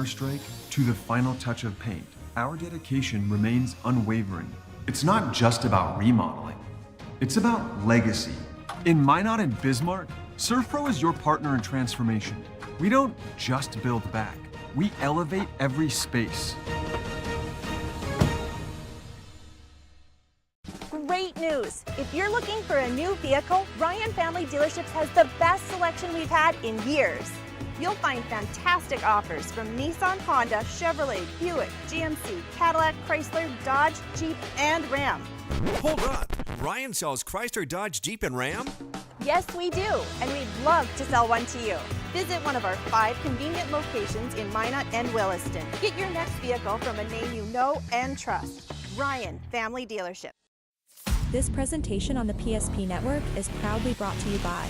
strike to the final touch of paint, our dedication remains unwavering. It's not just about remodeling. It's about legacy. In Minot and Bismarck, ServPro is your partner in transformation. We don't just build back. We elevate every space. Great news! If you're looking for a new vehicle, Ryan Family Dealerships has the best selection we've had in years. You'll find fantastic offers from Nissan, Honda, Chevrolet, Buick, GMC, Cadillac, Chrysler, Dodge, Jeep, and Ram. Hold on. Ryan sells Chrysler, Dodge, Jeep, and Ram? Yes, we do, and we'd love to sell one to you. Visit one of our 5 convenient locations in Minot and Williston. Get your next vehicle from a name you know and trust. Ryan Family Dealership. This presentation on the PSP Network is proudly brought to you by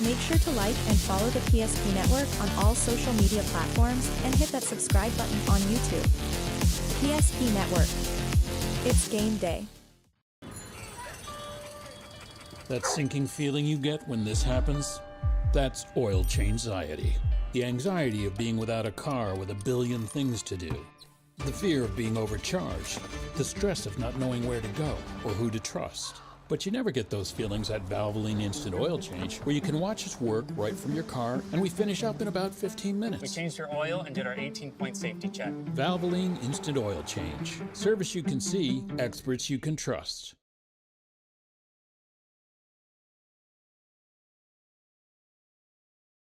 Make sure to like and follow the PSP Network on all social media platforms and hit that subscribe button on YouTube. PSP Network. It's game day. That sinking feeling you get when this happens? That's oil change-anxiety. The anxiety of being without a car with a billion things to do. The fear of being overcharged. The stress of not knowing where to go or who to trust. But you never get those feelings at Valvoline Instant Oil Change, where you can watch us work right from your car, and we finish up in about 15 minutes. We changed your oil and did our 18-point safety check. Valvoline Instant Oil Change. Service you can see, experts you can trust.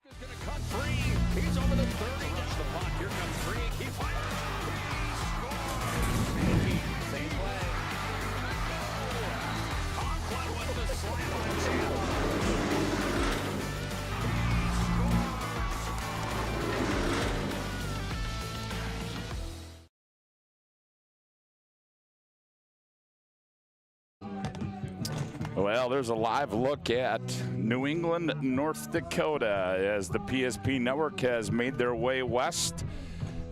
He's going to cut free. He's over the 30. Gets the puck. Here comes Freak. He fires. He scores. Same play. Conklin with the slam on Chandler. Well, there's a live look at New England, North Dakota, as the PSP Network has made their way west.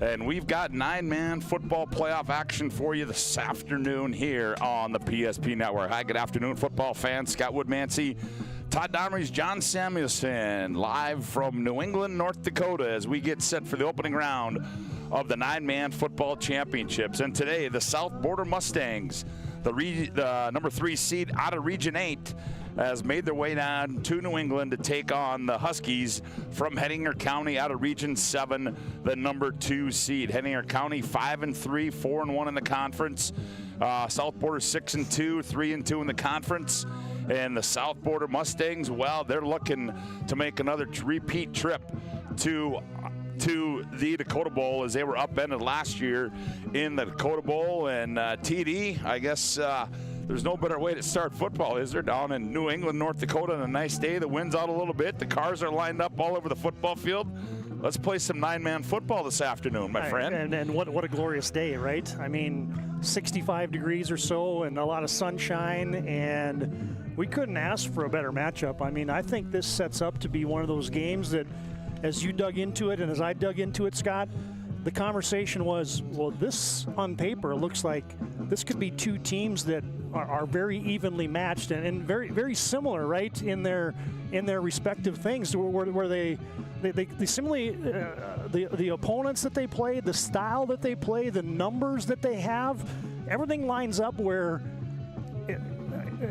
And we've got 9-man football playoff action for you this afternoon here on the PSP Network. Hi, good afternoon, football fans. Scott Woodmansee, Todd Domres, John Samuelson, live from New England, North Dakota, as we get set for the opening round of the 9-man football championships. And today, the South Border Mustangs, the number 3 seed out of Region 8, has made their way down to New England to take on the Huskies from Hettinger County out of Region 7, the number 2 seed. Hettinger County 5-3, 4-1 in the conference. South Border 6-2, 3-2 in the conference. And the South Border Mustangs, well, they're looking to make another repeat trip to the Dakota Bowl, as they were upended last year in the Dakota Bowl. And TD, I guess there's no better way to start football, is there, down in New England, North Dakota on a nice day. The wind's out a little bit. The cars are lined up all over the football field. Let's play some 9-man football this afternoon, my friend. And what a glorious day, right? I mean, 65 degrees or so and a lot of sunshine, and we couldn't ask for a better matchup. I mean, I think this sets up to be one of those games that, as you dug into it and as I dug into it, Scott, the conversation was, well, this on paper looks like this could be two teams that are very evenly matched and very, very similar, right, in their respective things, where they similarly, the opponents that they play, the style that they play, the numbers that they have, everything lines up where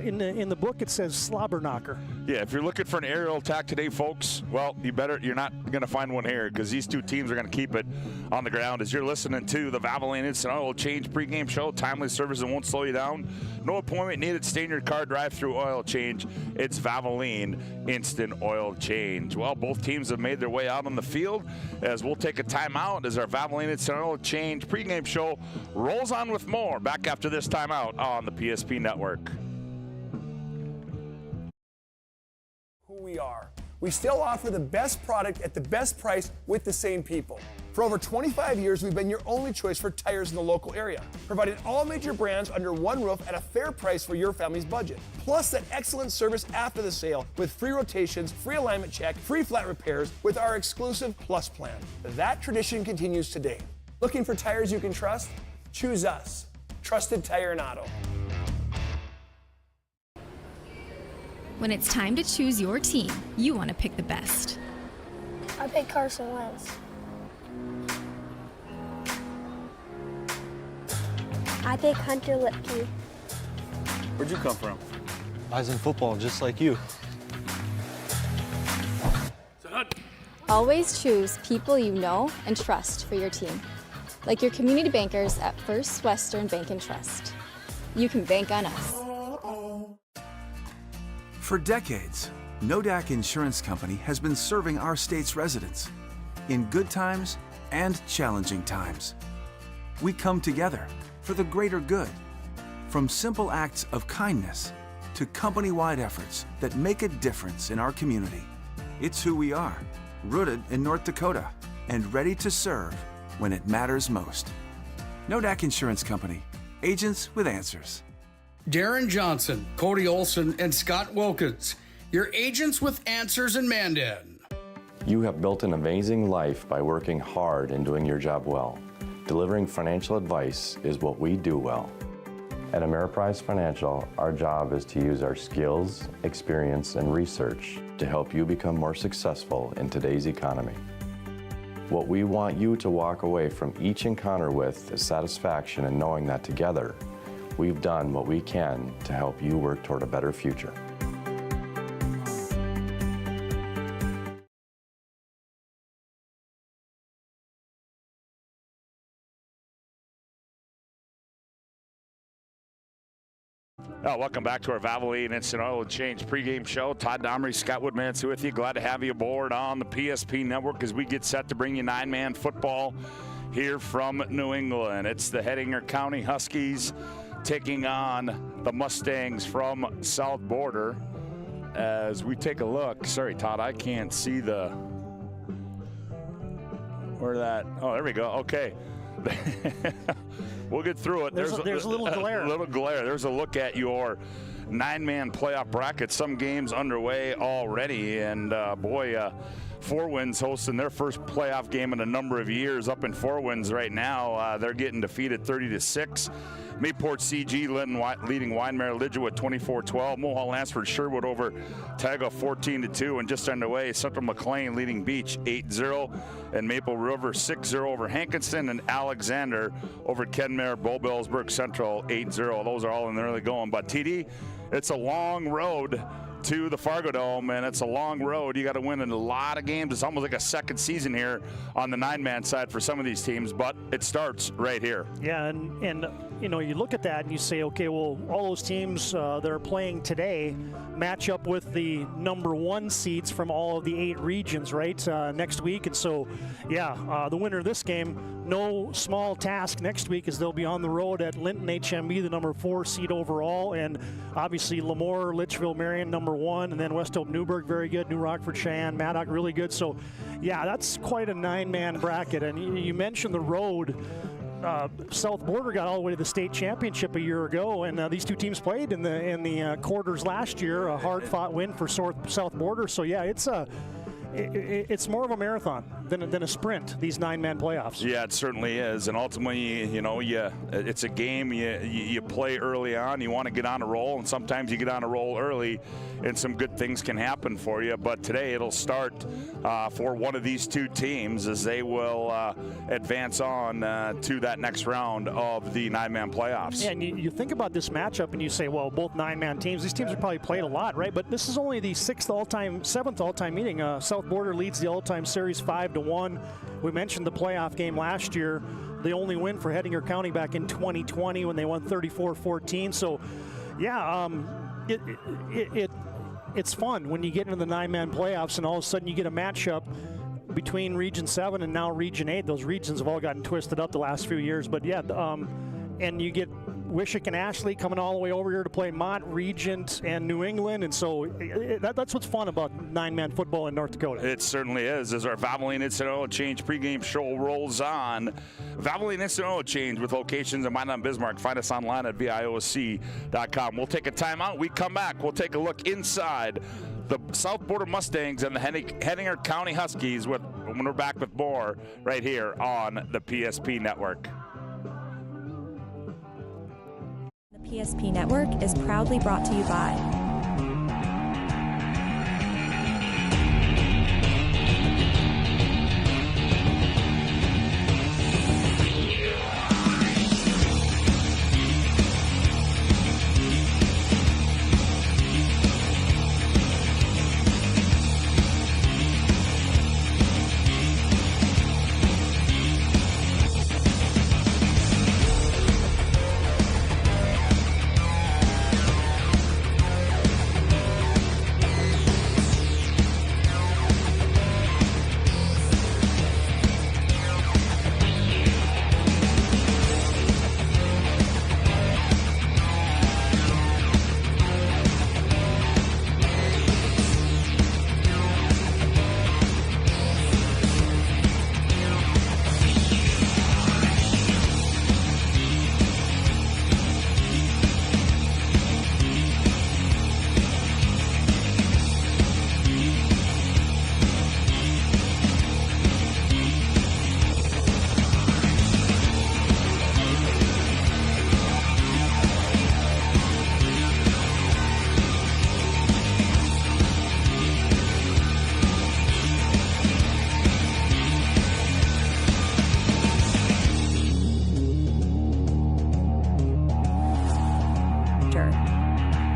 in the book it says slobber knocker. Yeah, if you're looking for an aerial attack today, folks, well, you're not going to find one here, because these two teams are going to keep it on the ground. As you're listening to the Valvoline Instant Oil Change pregame show, timely service that won't slow you down. No appointment needed. Stay in your car, drive through oil change. It's Valvoline Instant Oil Change. Well, both teams have made their way out on the field, as we'll take a timeout as our Valvoline Instant Oil Change pregame show rolls on with more. Back after this timeout on the PSP Network. We are. We still offer the best product at the best price with the same people. For over 25 years, we've been your only choice for tires in the local area, providing all major brands under one roof at a fair price for your family's budget. Plus that excellent service after the sale with free rotations, free alignment check, free flat repairs with our exclusive Plus plan. That tradition continues today. Looking for tires you can trust? Choose us. Trusted Tire and Auto. When it's time to choose your team, you want to pick the best. I pick Carson Wentz. I pick Hunter Lipke. Where'd you come from? I was in football, just like you. Always choose people you know and trust for your team, like your community bankers at First Western Bank and Trust. You can bank on us. For decades, Nodak Insurance Company has been serving our state's residents in good times and challenging times. We come together for the greater good, from simple acts of kindness to company-wide efforts that make a difference in our community. It's who we are, rooted in North Dakota and ready to serve when it matters most. Nodak Insurance Company, agents with answers. Darren Johnson, Cody Olson, and Scott Wilkins, your agents with answers in Mandan. You have built an amazing life by working hard and doing your job well. Delivering financial advice is what we do well. At Ameriprise Financial, our job is to use our skills, experience, and research to help you become more successful in today's economy. What we want you to walk away from each encounter with is satisfaction in knowing that together, we've done what we can to help you work toward a better future. Welcome back to our Valvoline Instant Oil Change pregame show. Todd, Domres, Scott Woodmansee with you. Glad to have you aboard on the PSP Network as we get set to bring you nine-man football here from New England. It's the Hettinger County Huskies taking on the Mustangs from South Border. As we take a look, sorry, Todd, I can't see where that, oh, there we go, okay. We'll get through it. There's a little glare. A little glare. There's a look at your nine-man playoff bracket. Some games underway already, and Four Winds hosting their first playoff game in a number of years up in Four Winds right now. They're getting defeated 30-6. Mayport CG leading Winemere Lidgewood 24-12. Mohawk Lansford Sherwood over Taga 14-2. And just underway, Central McLean leading Beach 8-0. And Maple River 6-0 over Hankinson. And Alexander over Kenmare Bowbellsburg Central 8-0. Those are all in the early going. But TD, it's a long road to the Fargo Dome, and it's a long road. You got to win in a lot of games. It's almost like a second season here on the nine-man side for some of these teams, but it starts right here. Yeah, and you know, you look at that and you say, okay, well, all those teams that are playing today match up with the number one seeds from all of the 8 regions, right, next week. And so, yeah, the winner of this game, no small task next week, as they'll be on the road at Linton HMB, the number 4 seed overall, and obviously Lemoore, Litchfield, Marion, number 1, and then West Hope, Newburgh, very good, New Rockford, Cheyenne, Maddock, really good. So, yeah, that's quite a 9-man bracket. And you mentioned the road. South Border got all the way to the state championship a year ago, and these two teams played in the quarters last year. A hard-fought win for South Border. So yeah, it's it's more of a marathon than a sprint, these 9-man playoffs. Yeah, it certainly is. And ultimately, it's a game you play early on. You want to get on a roll, and sometimes you get on a roll early and some good things can happen for you. But today it'll start for one of these two teams as they will advance on to that next round of the 9-man playoffs. Yeah, and you think about this matchup and you say, well, both 9-man teams, these teams have probably played a lot, right? But this is only the 7th all-time meeting. South Border leads the all-time series 5-1. We mentioned the playoff game last year, the only win for Hettinger County back in 2020 when they won 34-14. So, yeah, it's fun when you get into the 9-man playoffs and all of a sudden you get a matchup between Region 7 and now Region 8. Those regions have all gotten twisted up the last few years. But, yeah, and you get Wishick and Ashley coming all the way over here to play Mott, Regent, and New England. And so that's what's fun about 9-man football in North Dakota. It certainly is. As our Valvoline Instant Oil Change pregame show rolls on. Valvoline Instant Oil Change with locations in Minot and Bismarck. Find us online at VIOC.com. We'll take a timeout. We come back. We'll take a look inside the South Border Mustangs and the Hettinger County Huskies when we're back with more right here on the PSP Network. The PSP Network is proudly brought to you by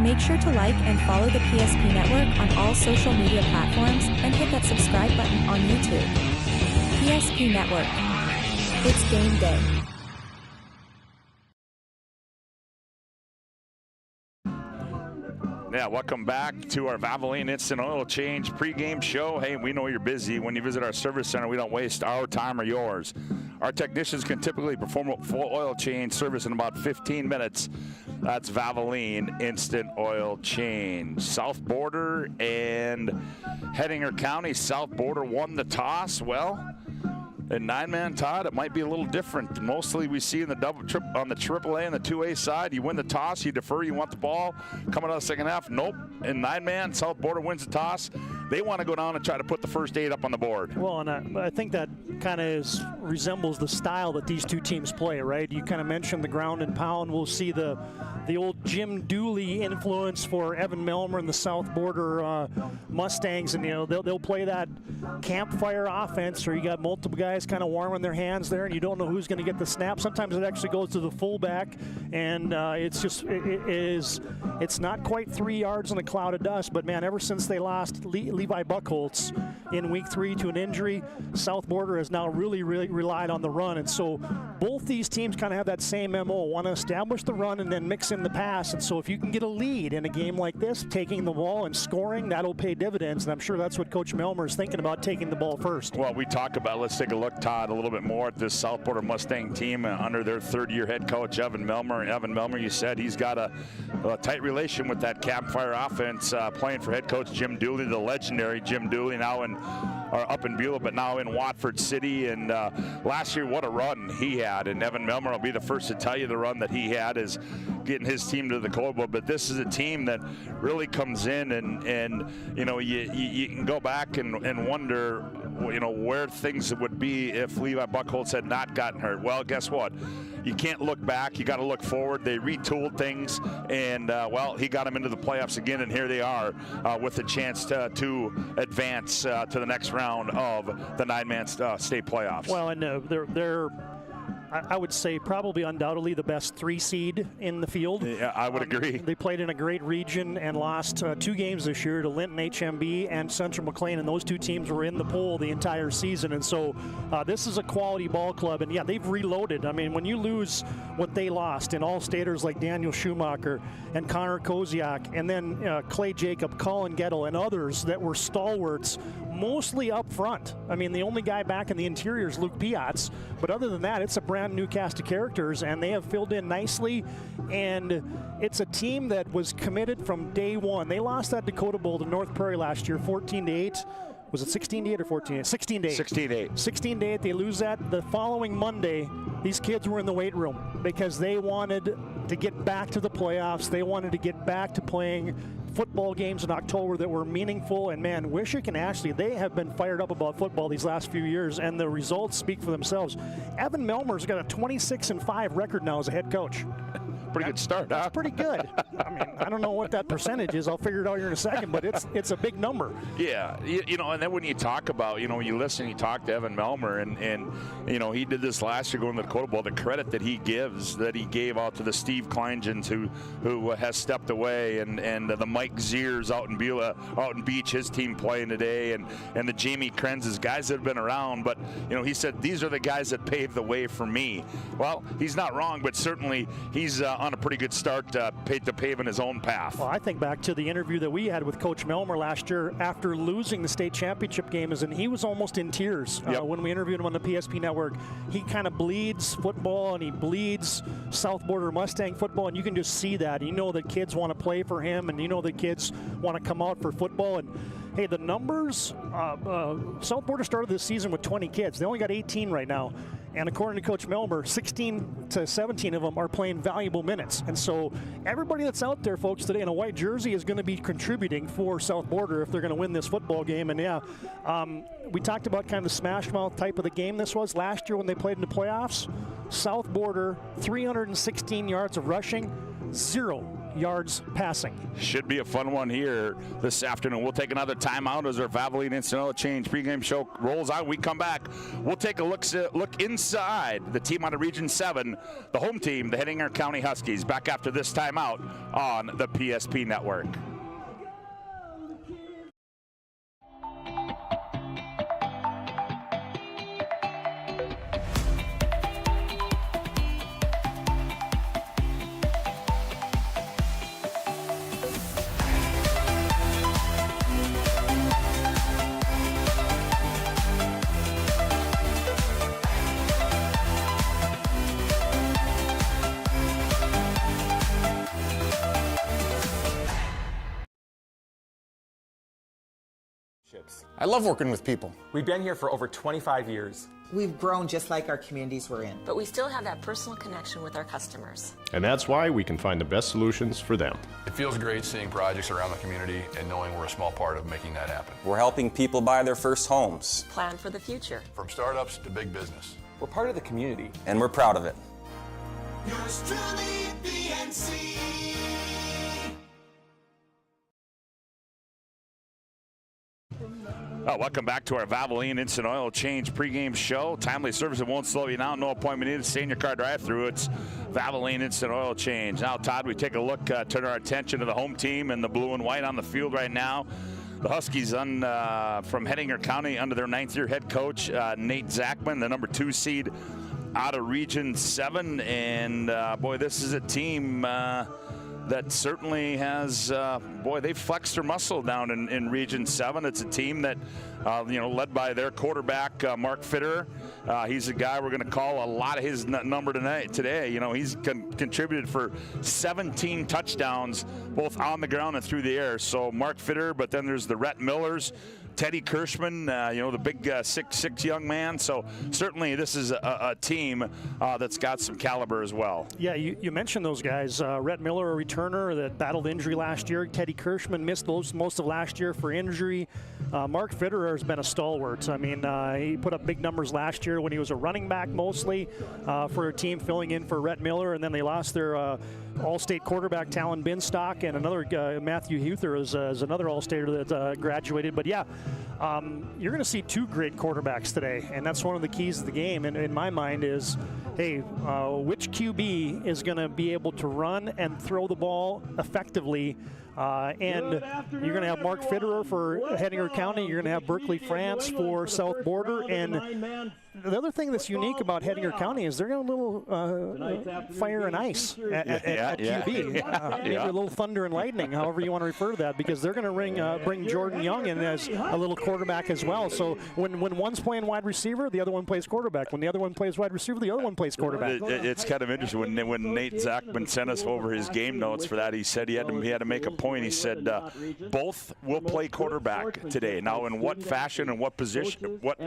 Make sure to like and follow the PSP Network on all social media platforms and hit that subscribe button on YouTube. PSP Network. It's game day. Yeah, welcome back to our Valvoline Instant Oil Change pregame show. Hey, we know you're busy. When you visit our service center, we don't waste our time or yours. Our technicians can typically perform a full oil change service in about 15 minutes. That's Valvoline Instant Oil Change. South Border and Hettinger County. South Border won the toss. Well, in 9-man, Todd, it might be a little different. Mostly we see in the on the AAA and the 2A side, you win the toss, you defer, you want the ball. Coming out of the second half, nope. In 9-man, South Border wins the toss. They want to go down and try to put the first 8 up on the board. Well, and I think that kind of resembles the style that these two teams play, right? You kind of mentioned the ground and pound. We'll see the old Jim Dooley influence for Evan Melmer and the South Border Mustangs, and they'll play that campfire offense, or you got multiple guys kind of warming their hands there, and you don't know who's going to get the snap. Sometimes it actually goes to the fullback, and it's not quite 3 yards in a cloud of dust. But man, ever since they lost Levi Buckholtz in week 3 to an injury, South Border has now really relied on the run, and so both these teams kind of have that same MO, want to establish the run and then mix in the pass. And so if you can get a lead in a game like this, taking the ball and scoring, that'll pay dividends, and I'm sure that's what Coach Melmer is thinking about, taking the ball first. Well, we talk about, let's take a look, Todd, a little bit more at this South Border Mustang team under their third-year head coach, Evan Melmer. And Evan Melmer, you said he's got a tight relation with that campfire offense, playing for head coach Jim Dooley, the legendary Jim Dooley, now in up in Beulah, but now in Watford City. And last year, what a run he had. And Evan Melmer will be the first to tell you the run that he had is getting his team to the Dakota Bowl. But this is a team that really comes in and you know, you can go back and wonder, you know, where things would be if Levi Buckholz had not gotten hurt. Well, guess what? You can't look back. You got to look forward. They retooled things, and well, he got them into the playoffs again, and here they are with a chance to advance to the next round of the 9-man state playoffs. Well, and they're I would say probably undoubtedly the best 3 seed in the field. Yeah, I would agree. They played in a great region and lost 2 games this year to Linton HMB and Central McLean, and those 2 teams were in the poll the entire season. And so this is a quality ball club, and yeah, they've reloaded. I mean, when you lose what they lost in all-staters like Daniel Schumacher and Connor Koziak, and then Clay Jacob, Colin Gettle, and others that were stalwarts, mostly up front. I mean, the only guy back in the interior is Luke Piatz, but other than that, it's a brand new cast of characters, and they have filled in nicely, and it's a team that was committed from day one. They lost that Dakota Bowl to North Prairie last year, 14-8. Was it 16-8 or 14-8? 16-8. 16-8. 16-8. They lose that. The following Monday, these kids were in the weight room because they wanted to get back to the playoffs. They wanted to get back to playing football games in October that were meaningful. And man, Wishick and Ashley, they have been fired up about football these last few years, and the results speak for themselves. Evan Melmer's got a 26-5 record now as a head coach. Pretty good start, huh? That's pretty good. I mean, I don't know what that percentage is. I'll figure it out here in a second, but it's a big number. Yeah, you know, and then when you talk about, you know, when you listen, you talk to Evan Melmer, and you know, he did this last year going to the Dakota Bowl. The credit that he gives, that he gave out to the Steve Kleingens who has stepped away, and the Mike Ziers out in Beulah, out in Beach, his team playing today, and the Jamie Krenzes, guys that have been around. But, you know, he said, these are the guys that paved the way for me. Well, he's not wrong, but certainly he's on a pretty good start to paving his own path. Well, I think back to the interview that we had with Coach Melmer last year after losing the state championship game, and he was almost in tears when we interviewed him on the PSP network. He kind of bleeds football, and he bleeds South Border Mustang football, and you can just see that. You know that kids want to play for him, and you know that kids want to come out for football. And hey, the numbers, South Border started this season with 20 kids. They only got 18 right now. And according to Coach Melmer, 16 to 17 of them are playing valuable minutes. And so everybody that's out there, folks, today in a white jersey is going to be contributing for South Border if they're going to win this football game. And yeah, we talked about kind of the smash mouth type of the game this was last year when they played in the playoffs. South Border, 316 yards of rushing, 0 yards passing. Should be a fun one here this afternoon. We'll take another timeout as our Valvoline Instant Oil Change pregame show rolls out. We come back, we'll take a look inside the team out of Region 7, the home team, the Hettinger County Huskies, back after this timeout on the PSP Network. I love working with people. We've been here for over 25 years. We've grown just like our communities we're in. But we still have that personal connection with our customers. And that's why we can find the best solutions for them. It feels great seeing projects around the community and knowing we're a small part of making that happen. We're helping people buy their first homes. Plan for the future. From startups to big business. We're part of the community. And we're proud of it. Yours truly, PNC. Welcome back to our Valvoline Instant Oil Change pregame show. Timely service that won't slow you down. No appointment needed. Stay in your car drive-through. It's Valvoline Instant Oil Change. Now, Todd, we take a look, turn our attention to the home team and the blue and white on the field right now. The Huskies from Hettinger County under their 9th-year head coach, Nate Zachman, the number 2 seed out of Region 7. And, boy, this is a team that certainly has, they flexed their muscle down in Region 7. It's a team that, led by their quarterback, Mark Fitterer. He's a guy we're going to call a lot of his number today. You know, he's contributed for 17 touchdowns, both on the ground and through the air. So Mark Fitterer, but then there's the Rhett Millers, Teddy Kirschman, the big 6'6" young man. So certainly this is a team that's got some caliber as well. Yeah, you mentioned those guys. Rhett Miller, a returner that battled injury last year. Teddy Kirschman missed most of last year for injury. Mark Fitterer has been a stalwart. I mean, he put up big numbers last year when he was a running back mostly for a team filling in for Rhett Miller, and then they lost their All-State quarterback Talon Binstock, and another Matthew Huther is another All-Stater that graduated. But yeah, you're going to see two great quarterbacks today, and that's one of the keys of the game. And in my mind is, hey, which QB is going to be able to run and throw the ball effectively? And you're going to have Mark Fitterer for Hettinger County. You're going to have Berkeley France for South Border. And the other thing that's unique about Hettinger County is they're going to a little fire and ice at QB. Maybe a little thunder and lightning, however you want to refer to that, because they're going to bring Jordan Young in as a little quarterback as well. So when one's playing wide receiver, the other one plays quarterback. When the other one plays wide receiver, the other one plays quarterback. It's kind of interesting. When Nate Zachman sent us over his game notes for that, he said he had to make a point. He said both will play quarterback today. Now, in what fashion and what position, what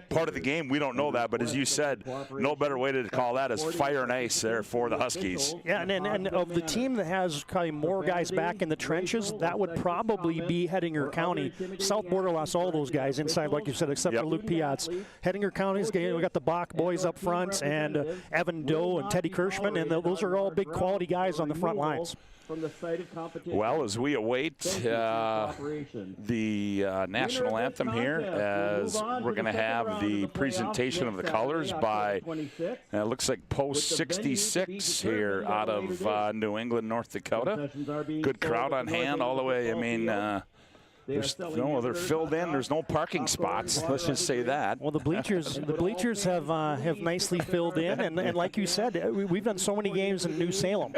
part of the game, we don't know that. But as you said, no better way to call that is fire and ice there for the Huskies. Yeah, and of the team that has probably more guys back in the trenches, that would probably be Hettinger County. South Border lost all those guys inside, like you said, except for Luke Piatz. Hettinger County's game, we got the Bach boys up front, and Evan Doe and Teddy Kirschman, and those are all big quality guys on the front lines. Well, as we await the national anthem here, as we're going to have the presentation of the colors by, it looks like Post 66 here out of New England, North Dakota. Good crowd on hand all the way. I mean, they're filled in. There's no parking spots. Let's just say that. Well, the bleachers have nicely filled in, and like you said, we've done so many games in New Salem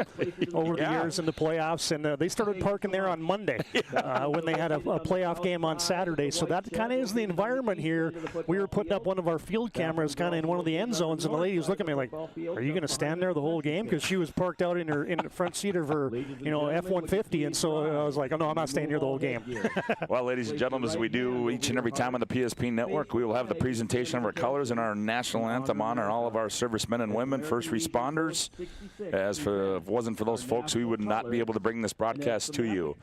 over the years in the playoffs, and they started parking there on Monday when they had a playoff game on Saturday. So that kind of is the environment here. We were putting up one of our field cameras kind of in one of the end zones, and the lady was looking at me like, "Are you going to stand there the whole game?" Because she was parked out in the front seat of her, F-150, and so I was like, "Oh no, I'm not staying here the whole game." Well, ladies and gentlemen, as we do each and every time on the PSP Network, we will have the presentation of our colors and our national anthem honor all of our servicemen and women, first responders. As if it wasn't for those folks, we would not be able to bring this broadcast to you.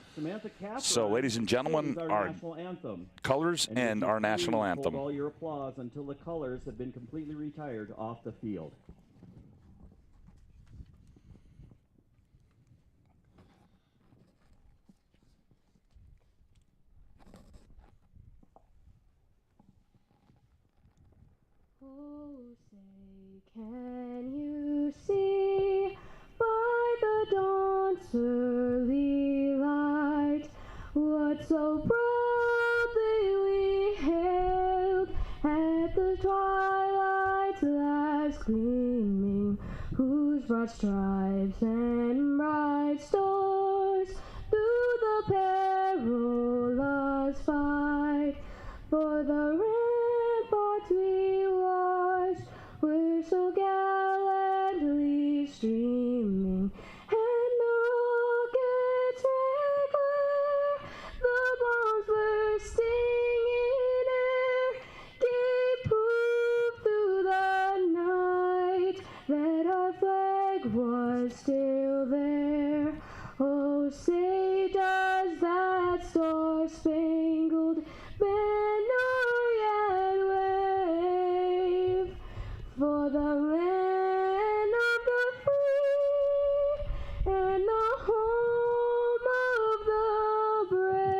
So, ladies and gentlemen, our colors and our national anthem. All your applause until the colors have been completely retired off the field. Oh, say, can you see by the dawn's early light what so proudly we hailed at the twilight's last gleaming, whose broad stripes and bright stars through the perilous fight for the ramparts we watched were so gallantly streaming, and the rockets regular, the bombs bursting in air, gave proof through the night that our flag was still there. Oh, say does that star-spangled banner yet wave for the land of the free and the home of the brave.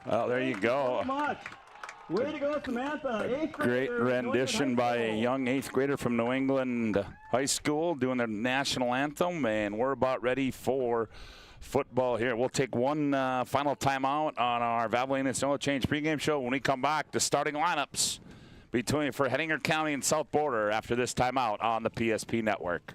Well, there you go. Way to go, Samantha. Great rendition by a young 8th grader from New England High School doing their national anthem, and we're about ready for football here. We'll take one final timeout on our Valvoline and Snow Change pregame show. When we come back, the starting lineups for Hettinger County and South Border after this timeout on the PSP Network.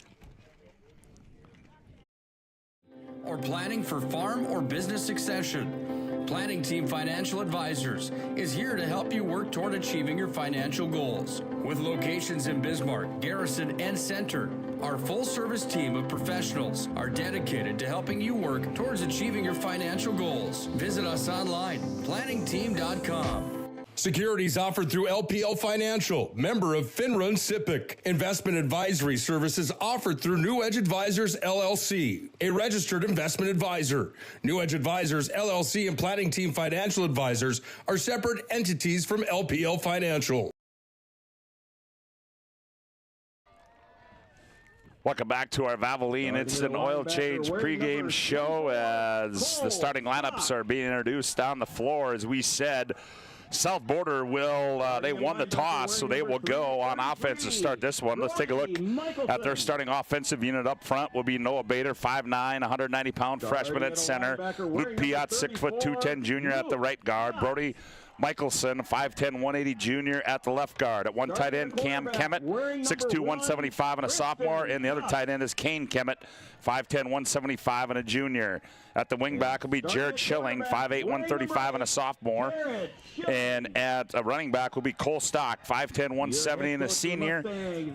Or planning for farm or business succession. Planning Team Financial Advisors is here to help you work toward achieving your financial goals. With locations in Bismarck, Garrison, and Center, our full-service team of professionals are dedicated to helping you work towards achieving your financial goals. Visit us online, planningteam.com. Securities offered through LPL Financial, member of FINRA and SIPC. Investment advisory services offered through New Edge Advisors, LLC, a registered investment advisor. New Edge Advisors, LLC, and Planning Team Financial Advisors are separate entities from LPL Financial. Welcome back to our Valvoline Instant Oil Change pregame show as the starting lineups are being introduced on the floor. As we said, South Border they won the toss, so they will go on offense to start this one. Let's take a look at their starting offensive unit. Up front will be Noah Bader, 5'9", 190-pound freshman at center. Luke Piat, 6'2", 210 junior at the right guard. Brody Michelson, 5'10", 180 junior at the left guard. At one tight end, Cam Kemet, 6'2", 175 and a sophomore. And the other tight end is Kane Kemet, 5'10", 175 and a junior. At the wing back will be Jared Schilling, 5'8", 135 and a sophomore. And at a running back will be Cole Stock, 5'10", 170 and a senior.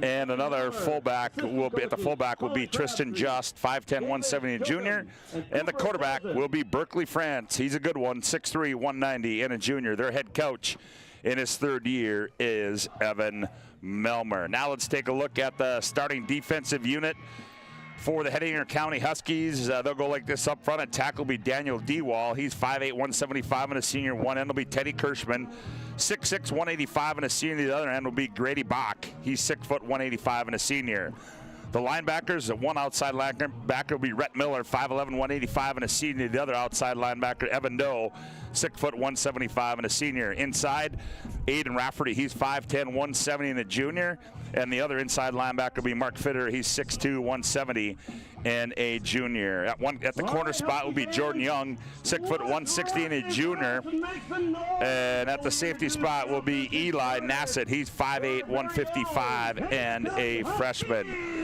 And another fullback will be, at the fullback will be Tristan Just, 5'10", 170 and a junior. And the quarterback will be Berkeley France. He's a good one, 6'3", 190 and a junior. Their head coach in his third year is Evan Melmer. Now let's take a look at the starting defensive unit for the Hettinger County Huskies. They'll go like this up front. At tackle will be Daniel Dewall. He's 5'8", 175 and a senior. One end will be Teddy Kirschman, 6'6", 185 and a senior. The other end will be Grady Bach. He's 6', 185 and a senior. The linebackers, the one outside linebacker will be Rhett Miller, 5'11", 185 and a senior. The other outside linebacker, Evan Doe, 6', 175 and a senior. Inside, Aiden Rafferty, he's 5'10", 170 and a junior. And the other inside linebacker will be Mark Fitter, he's 6'2", 170 and a junior. At the corner spot will be Jordan Young, 6', 160 and a junior. And at the safety spot will be Eli Nassett, he's 5'8", 155 and a freshman.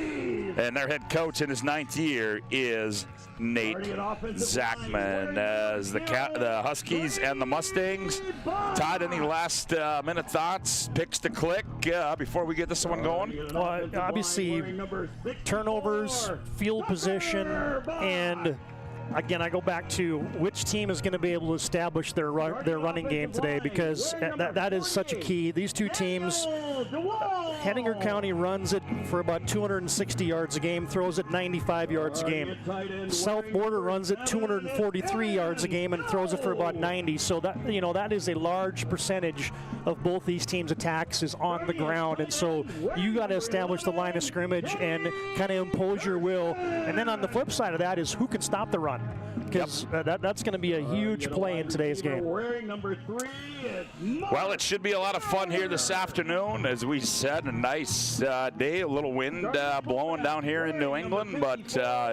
And their head coach in his 9th year is Nate Zachman. As the Huskies and the Mustangs. Todd, any last minute thoughts, picks to click before we get this one going? Well, obviously, turnovers, field position, and again, I go back to which team is going to be able to establish their running game today, because that is such a key. These two teams, Hettinger County runs it for about 260 yards a game, throws it 95 yards a game. South Border runs it 243 yards a game and throws it for about 90. So that is a large percentage of both these teams' attacks is on the ground, and so you got to establish the line of scrimmage and kind of impose your will. And then on the flip side of that is who can stop the run, because that's going to be a huge play in today's game. Well, it should be a lot of fun here this afternoon. As we said, a nice day, a little wind blowing down here in New England, but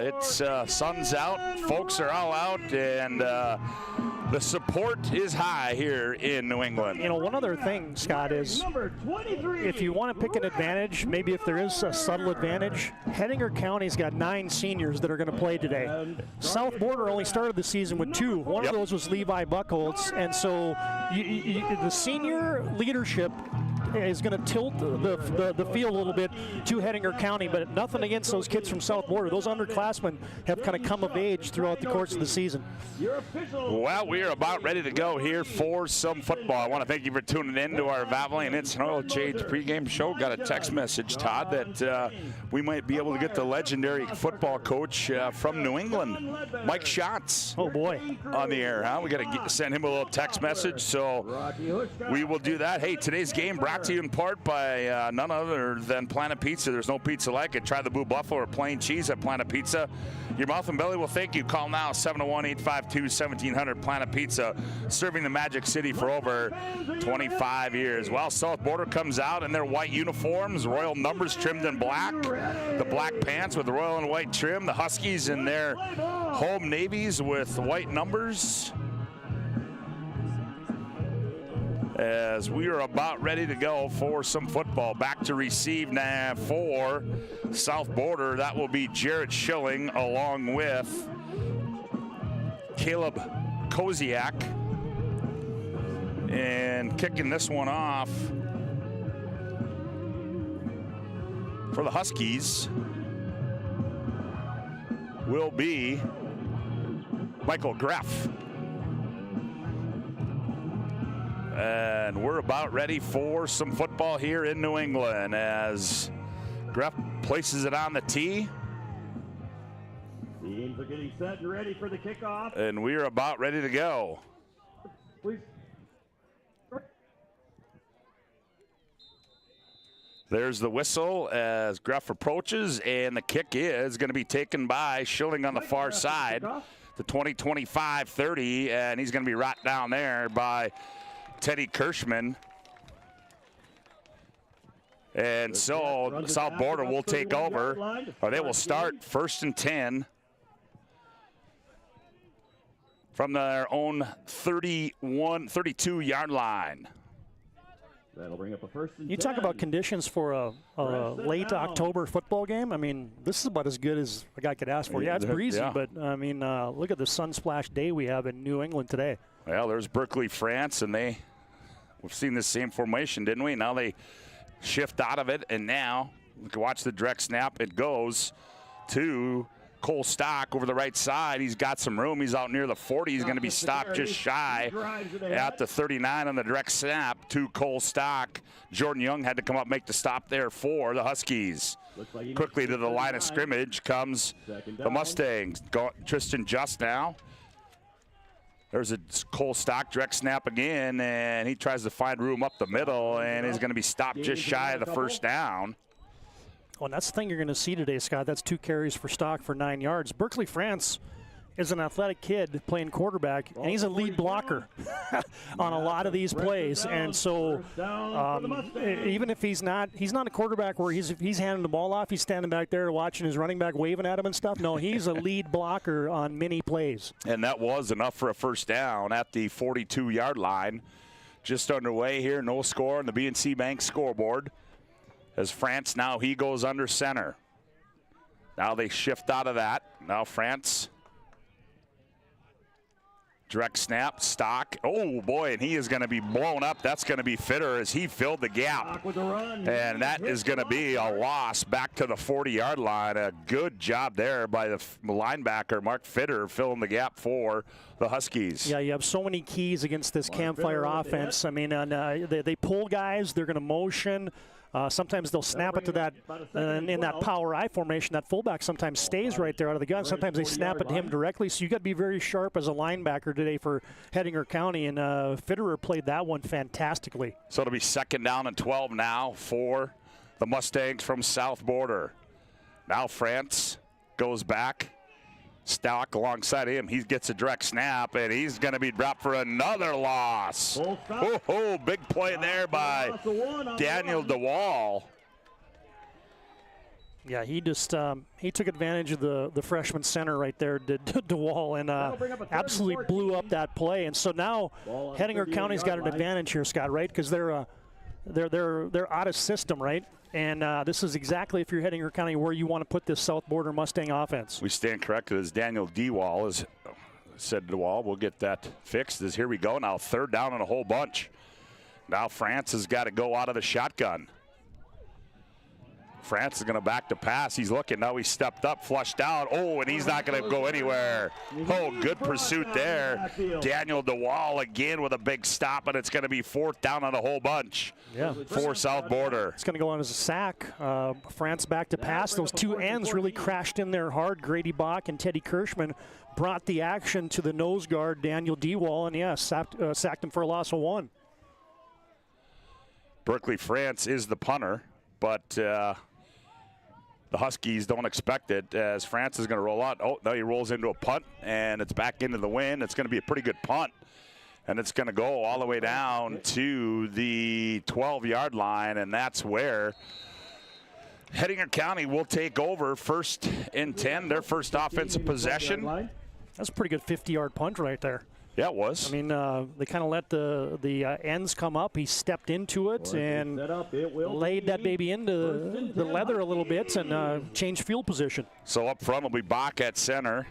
it's sun's out, folks are all out, and the support is high here in New England. One other thing, Scott, is if you want to pick an advantage, maybe if there is a subtle advantage, Hettinger County's got 9 seniors that are going to play today. South Border only started the season with 2. One of those was Levi Buckholz, and so the senior leadership is going to tilt the field a little bit to Hettinger County, but nothing against those kids from South Border. Those underclassmen have kind of come of age throughout the course of the season. Well, we are about ready to go here for some football. I want to thank you for tuning in to our Valvoline Instant Oil Change pregame show. Got a text message, Todd, that we might be able to get the legendary football coach from New England, Mike Schatz. Oh, boy. On the air, huh? We got to send him a little text message, so we will do that. Hey, today's game brought to you in part by none other than Planet Pizza. There's no pizza like it. Try the Blue Buffalo or plain cheese at Planet Pizza. Your mouth and belly will thank you. Call now, 701-852-1700. Planet Pizza, serving the Magic City for over 25 years. Well, South Border comes out in their white uniforms, royal numbers trimmed in black, the black pants with royal and white trim, the Huskies in their home navies with white numbers. as we are about ready to go for some football. Back to receive now for South Border. That will be Jared Schilling along with Caleb Koziak. And kicking this one off for the Huskies will be Michael Greff. And we're about ready for some football here in New England as Greff places it on the tee. Teams are getting set and ready for the kickoff. And we are about ready to go. Please. There's the whistle as Greff approaches, and the kick is going to be taken by Schilling on the far side. The 20-25-30, and he's going to be right down there by Teddy Kirschman. And so South Border will take over, or they will start 1st and 10 from their own 32-yard line. That'll bring up a 1st and 10. You talk about conditions for a late October football game. I mean, this is about as good as a guy could ask for. Yeah, it's breezy, but I mean, look at the sunsplash day we have in New England today. Well, there's Berkeley, France, and we've seen this same formation, didn't we? Now they shift out of it, and now you can watch the direct snap. It goes to Cole Stock over the right side. He's got some room. He's out near the 40. He's going to be stopped just shy at the 39 on the direct snap to Cole Stock. Jordan Young had to come up, make the stop there for the Huskies. Quickly to the line of scrimmage comes the Mustangs. Tristan Just now. There's a Cole Stock direct snap again, and he tries to find room up the middle, and is going to be stopped just shy of the 1st down. Well, and that's the thing you're going to see today, Scott. That's 2 carries for Stock for 9 yards. Berkeley France is an athletic kid playing quarterback, and he's a lead blocker on a lot of these plays. And so even if he's not a quarterback where he's handing the ball off, he's standing back there watching his running back waving at him and stuff. No, he's a lead blocker on many plays. And that was enough for a 1st down at the 42-yard line. Just underway here, no score on the BNC Bank scoreboard. As France now, he goes under center. Now they shift out of that. Now France. Direct snap, Stock. Oh, boy, and he is going to be blown up. That's going to be Fitter as he filled the gap. And that is going to be a loss back to the 40-yard line. A good job there by the linebacker, Mark Fitter, filling the gap for the Huskies. Yeah, you have so many keys against this campfire offense. I mean, they pull guys. They're going to motion. Sometimes they'll snap it to that, in that power I formation, that fullback sometimes stays right there out of the gun. Sometimes they snap it to him directly. So you got to be very sharp as a linebacker today for Hettinger County, and Fitterer played that one fantastically. So it'll be 2nd down and 12 now for the Mustangs from South Border. Now France goes back. Stock alongside him. He gets a direct snap, and he's going to be dropped for another loss. Oh, big play there by Daniel DeWall. Yeah, he just he took advantage of the freshman center right there, did DeWall, and absolutely blew up that play. And so now Hettinger County's got an advantage here, Scott, right? Because they're out of system, right? And this is exactly, if you're Hettinger County, where you want to put this South Border Mustang offense. We stand corrected as Daniel DeWall has said DeWall. We'll get that fixed. As here we go now, 3rd down and a whole bunch. Now France has got to go out of the shotgun. France is going to back to pass. He's looking. Now he stepped up, flushed out. Oh, and he's not going to go anywhere. Oh, good pursuit there. Daniel DeWall again with a big stop, and it's going to be 4th down on a whole bunch for South Border. It's going to go on as a sack. France back to pass. Those 2 ends really crashed in there hard. Grady Bach and Teddy Kirschman brought the action to the nose guard, Daniel DeWall, and sacked him for a loss of 1. Berkeley France is the punter, but the Huskies don't expect it as France is going to roll out. Oh, no, he rolls into a punt, and it's back into the wind. It's going to be a pretty good punt, and it's going to go all the way down to the 12-yard line, and that's where Hettinger County will take over 1st and 10, their first offensive possession. That's a pretty good 50-yard punt right there. Yeah, it was. I mean, they kind of let the ends come up. He stepped into it and laid that baby into the leather a little bit and changed field position. So up front will be Bach at center.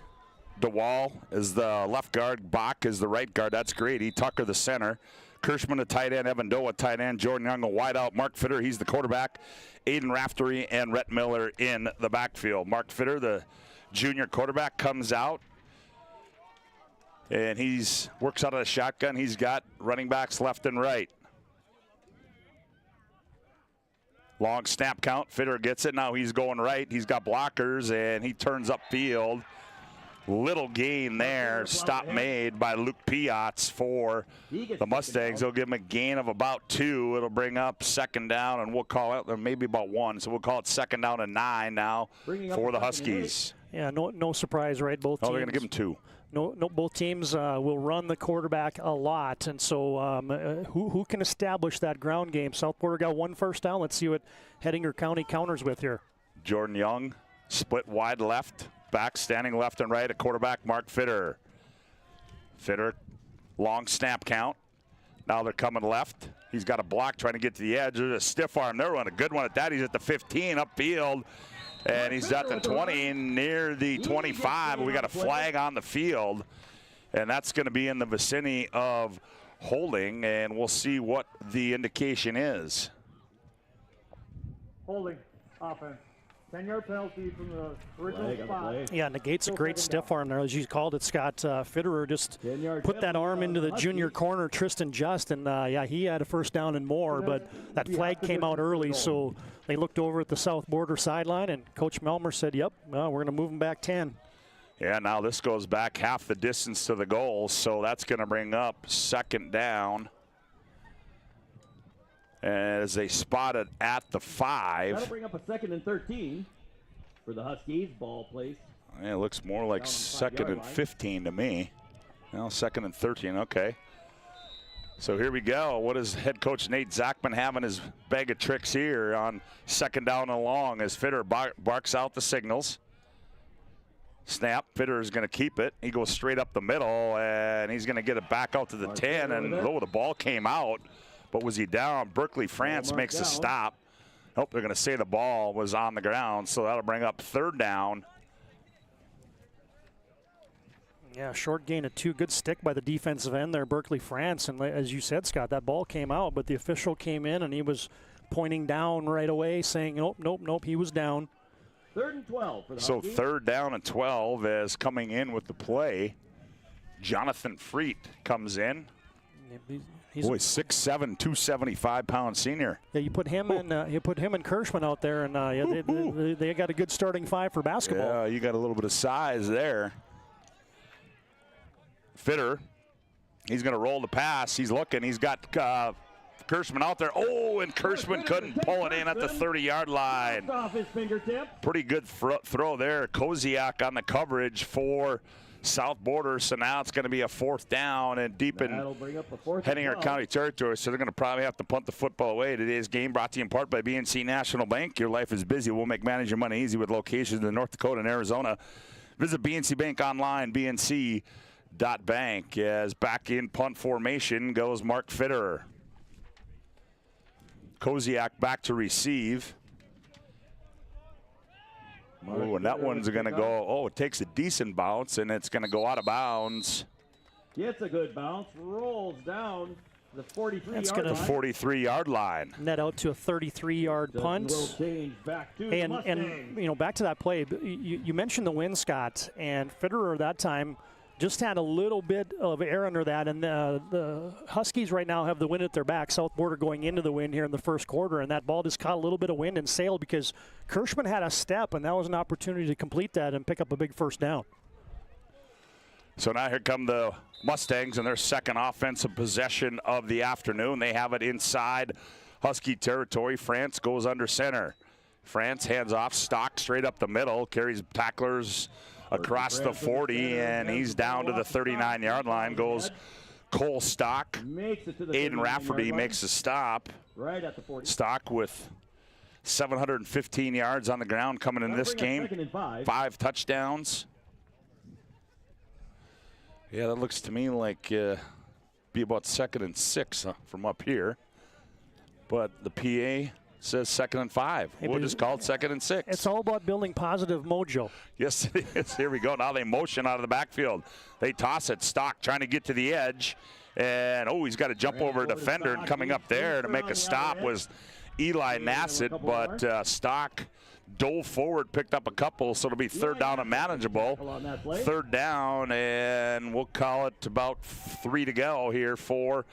DeWall is the left guard. Bach is the right guard. That's Grady. Tucker the center. Kirschman a tight end. Evan Doe a tight end. Jordan Young a wide out. Mark Fitter, he's the quarterback. Aiden Raftery and Rhett Miller in the backfield. Mark Fitter, the junior quarterback, comes out. And he's works out of the shotgun. He's got running backs left and right. Long snap count. Fitter gets it. Now he's going right. He's got blockers, and he turns upfield. Little gain there. Stop made by Luke Piatz for the Mustangs. They'll give him a gain of about 2. It'll bring up second down, and we'll call it maybe about 1. So we'll call it second down and 9 now for the Huskies. Yeah, no surprise, right? Both teams. Oh, they're going to give him 2. No, both teams will run the quarterback a lot, and so who can establish that ground game? South Border got 1 first down. Let's see what Hettinger County counters with here. Jordan Young, split wide left, back standing left and right at quarterback Mark Fitter. Fitter, long snap count. Now they're coming left. He's got a block trying to get to the edge. There's a stiff arm. They're running a good one at that. He's at the 15 upfield. And he's at the 20, near the 25. We got a flag on the field, and that's going to be in the vicinity of holding, and we'll see what the indication is. Holding, offense. 10-yard penalty from the original spot. Yeah, negates a great stiff arm there, as you called it, Scott. Fitterer just put that arm into the junior corner, Tristan Just, and yeah, he had a first down and more, but that flag came out early, so they looked over at the South Border sideline, and Coach Melmer said, yep, well, we're going to move him back 10. Yeah, now this goes back half the distance to the goal, so that's going to bring up second down. As they spot it at the 5. That'll bring up a 2nd and 13 for the Huskies. Ball placed. Yeah, it looks more like 2nd and 15 to me. Well, 2nd and 13, okay. So here we go. What does head coach Nate Zachman have in his bag of tricks here on second down and long as Fitter barks out the signals. Snap, Fitter is going to keep it. He goes straight up the middle, and he's going to get it back out to the 10, and the ball came out. But was he down? Berkeley France makes a stop. Hope they're going to say the ball was on the ground, so that'll bring up third down. Yeah, short gain of 2. Good stick by the defensive end there, Berkeley France. And as you said, Scott, that ball came out, but the official came in and he was pointing down right away, saying, nope, he was down. 3rd and 12 for the So Huskies. 3rd down and 12 as coming in with the play. Jonathan Freet comes in. Boy, 6'7", 275-pound senior. Yeah, you put him and Kirschman out there, and yeah, they got a good starting 5 for basketball. Yeah, you got a little bit of size there. Fitter, he's going to roll the pass. He's looking. He's got Kirschman out there. Oh, and Kirschman couldn't pull it in at the 30-yard line. Off his fingertip. Pretty good throw there. Koziak on the coverage for South Border, so now it's going to be a 4th down and deep in Hettinger County territory, so they're going to probably have to punt the football away. Today's game brought to you in part by BNC National Bank. Your life is busy. We'll make managing your money easy with locations in North Dakota and Arizona. Visit BNC Bank online, bnc.bank. As back in punt formation goes Mark Fitterer. Koziak back to receive. Oh, and that one's going to go, it takes a decent bounce, and it's going to go out of bounds. Gets a good bounce, rolls down the 43-yard line. The 43-yard line. Net out to a 33-yard punt. Back to and back to that play, you mentioned the wind, Scott, and Fitterer that time just had a little bit of air under that, and the Huskies right now have the wind at their back. South Border going into the wind here in the first quarter, and that ball just caught a little bit of wind and sailed because Kirschman had a step, and that was an opportunity to complete that and pick up a big first down. So now here come the Mustangs in their second offensive possession of the afternoon. They have it inside Husky territory. France goes under center. France hands off, Stock straight up the middle, carries tacklers across the 40, and he's down to the 39-yard line. Goes Cole Stock. Aiden Rafferty makes a stop. Right at the 40. Stock with 715 yards on the ground coming in this game. 5 touchdowns. Yeah, that looks to me like be about 2nd and 6 from up here. But the PA says 2nd and 5. Hey, Wood is called 2nd and 6. It's all about building positive mojo. Yes, it is. Here we go. Now they motion out of the backfield. They toss it. Stock trying to get to the edge. And, he's got to jump over a defender. And coming up there to make a stop was Eli Nassett. But Stock dove forward, picked up a couple, so it'll be 3rd down and manageable. 3rd down, and we'll call it about 3 to go here for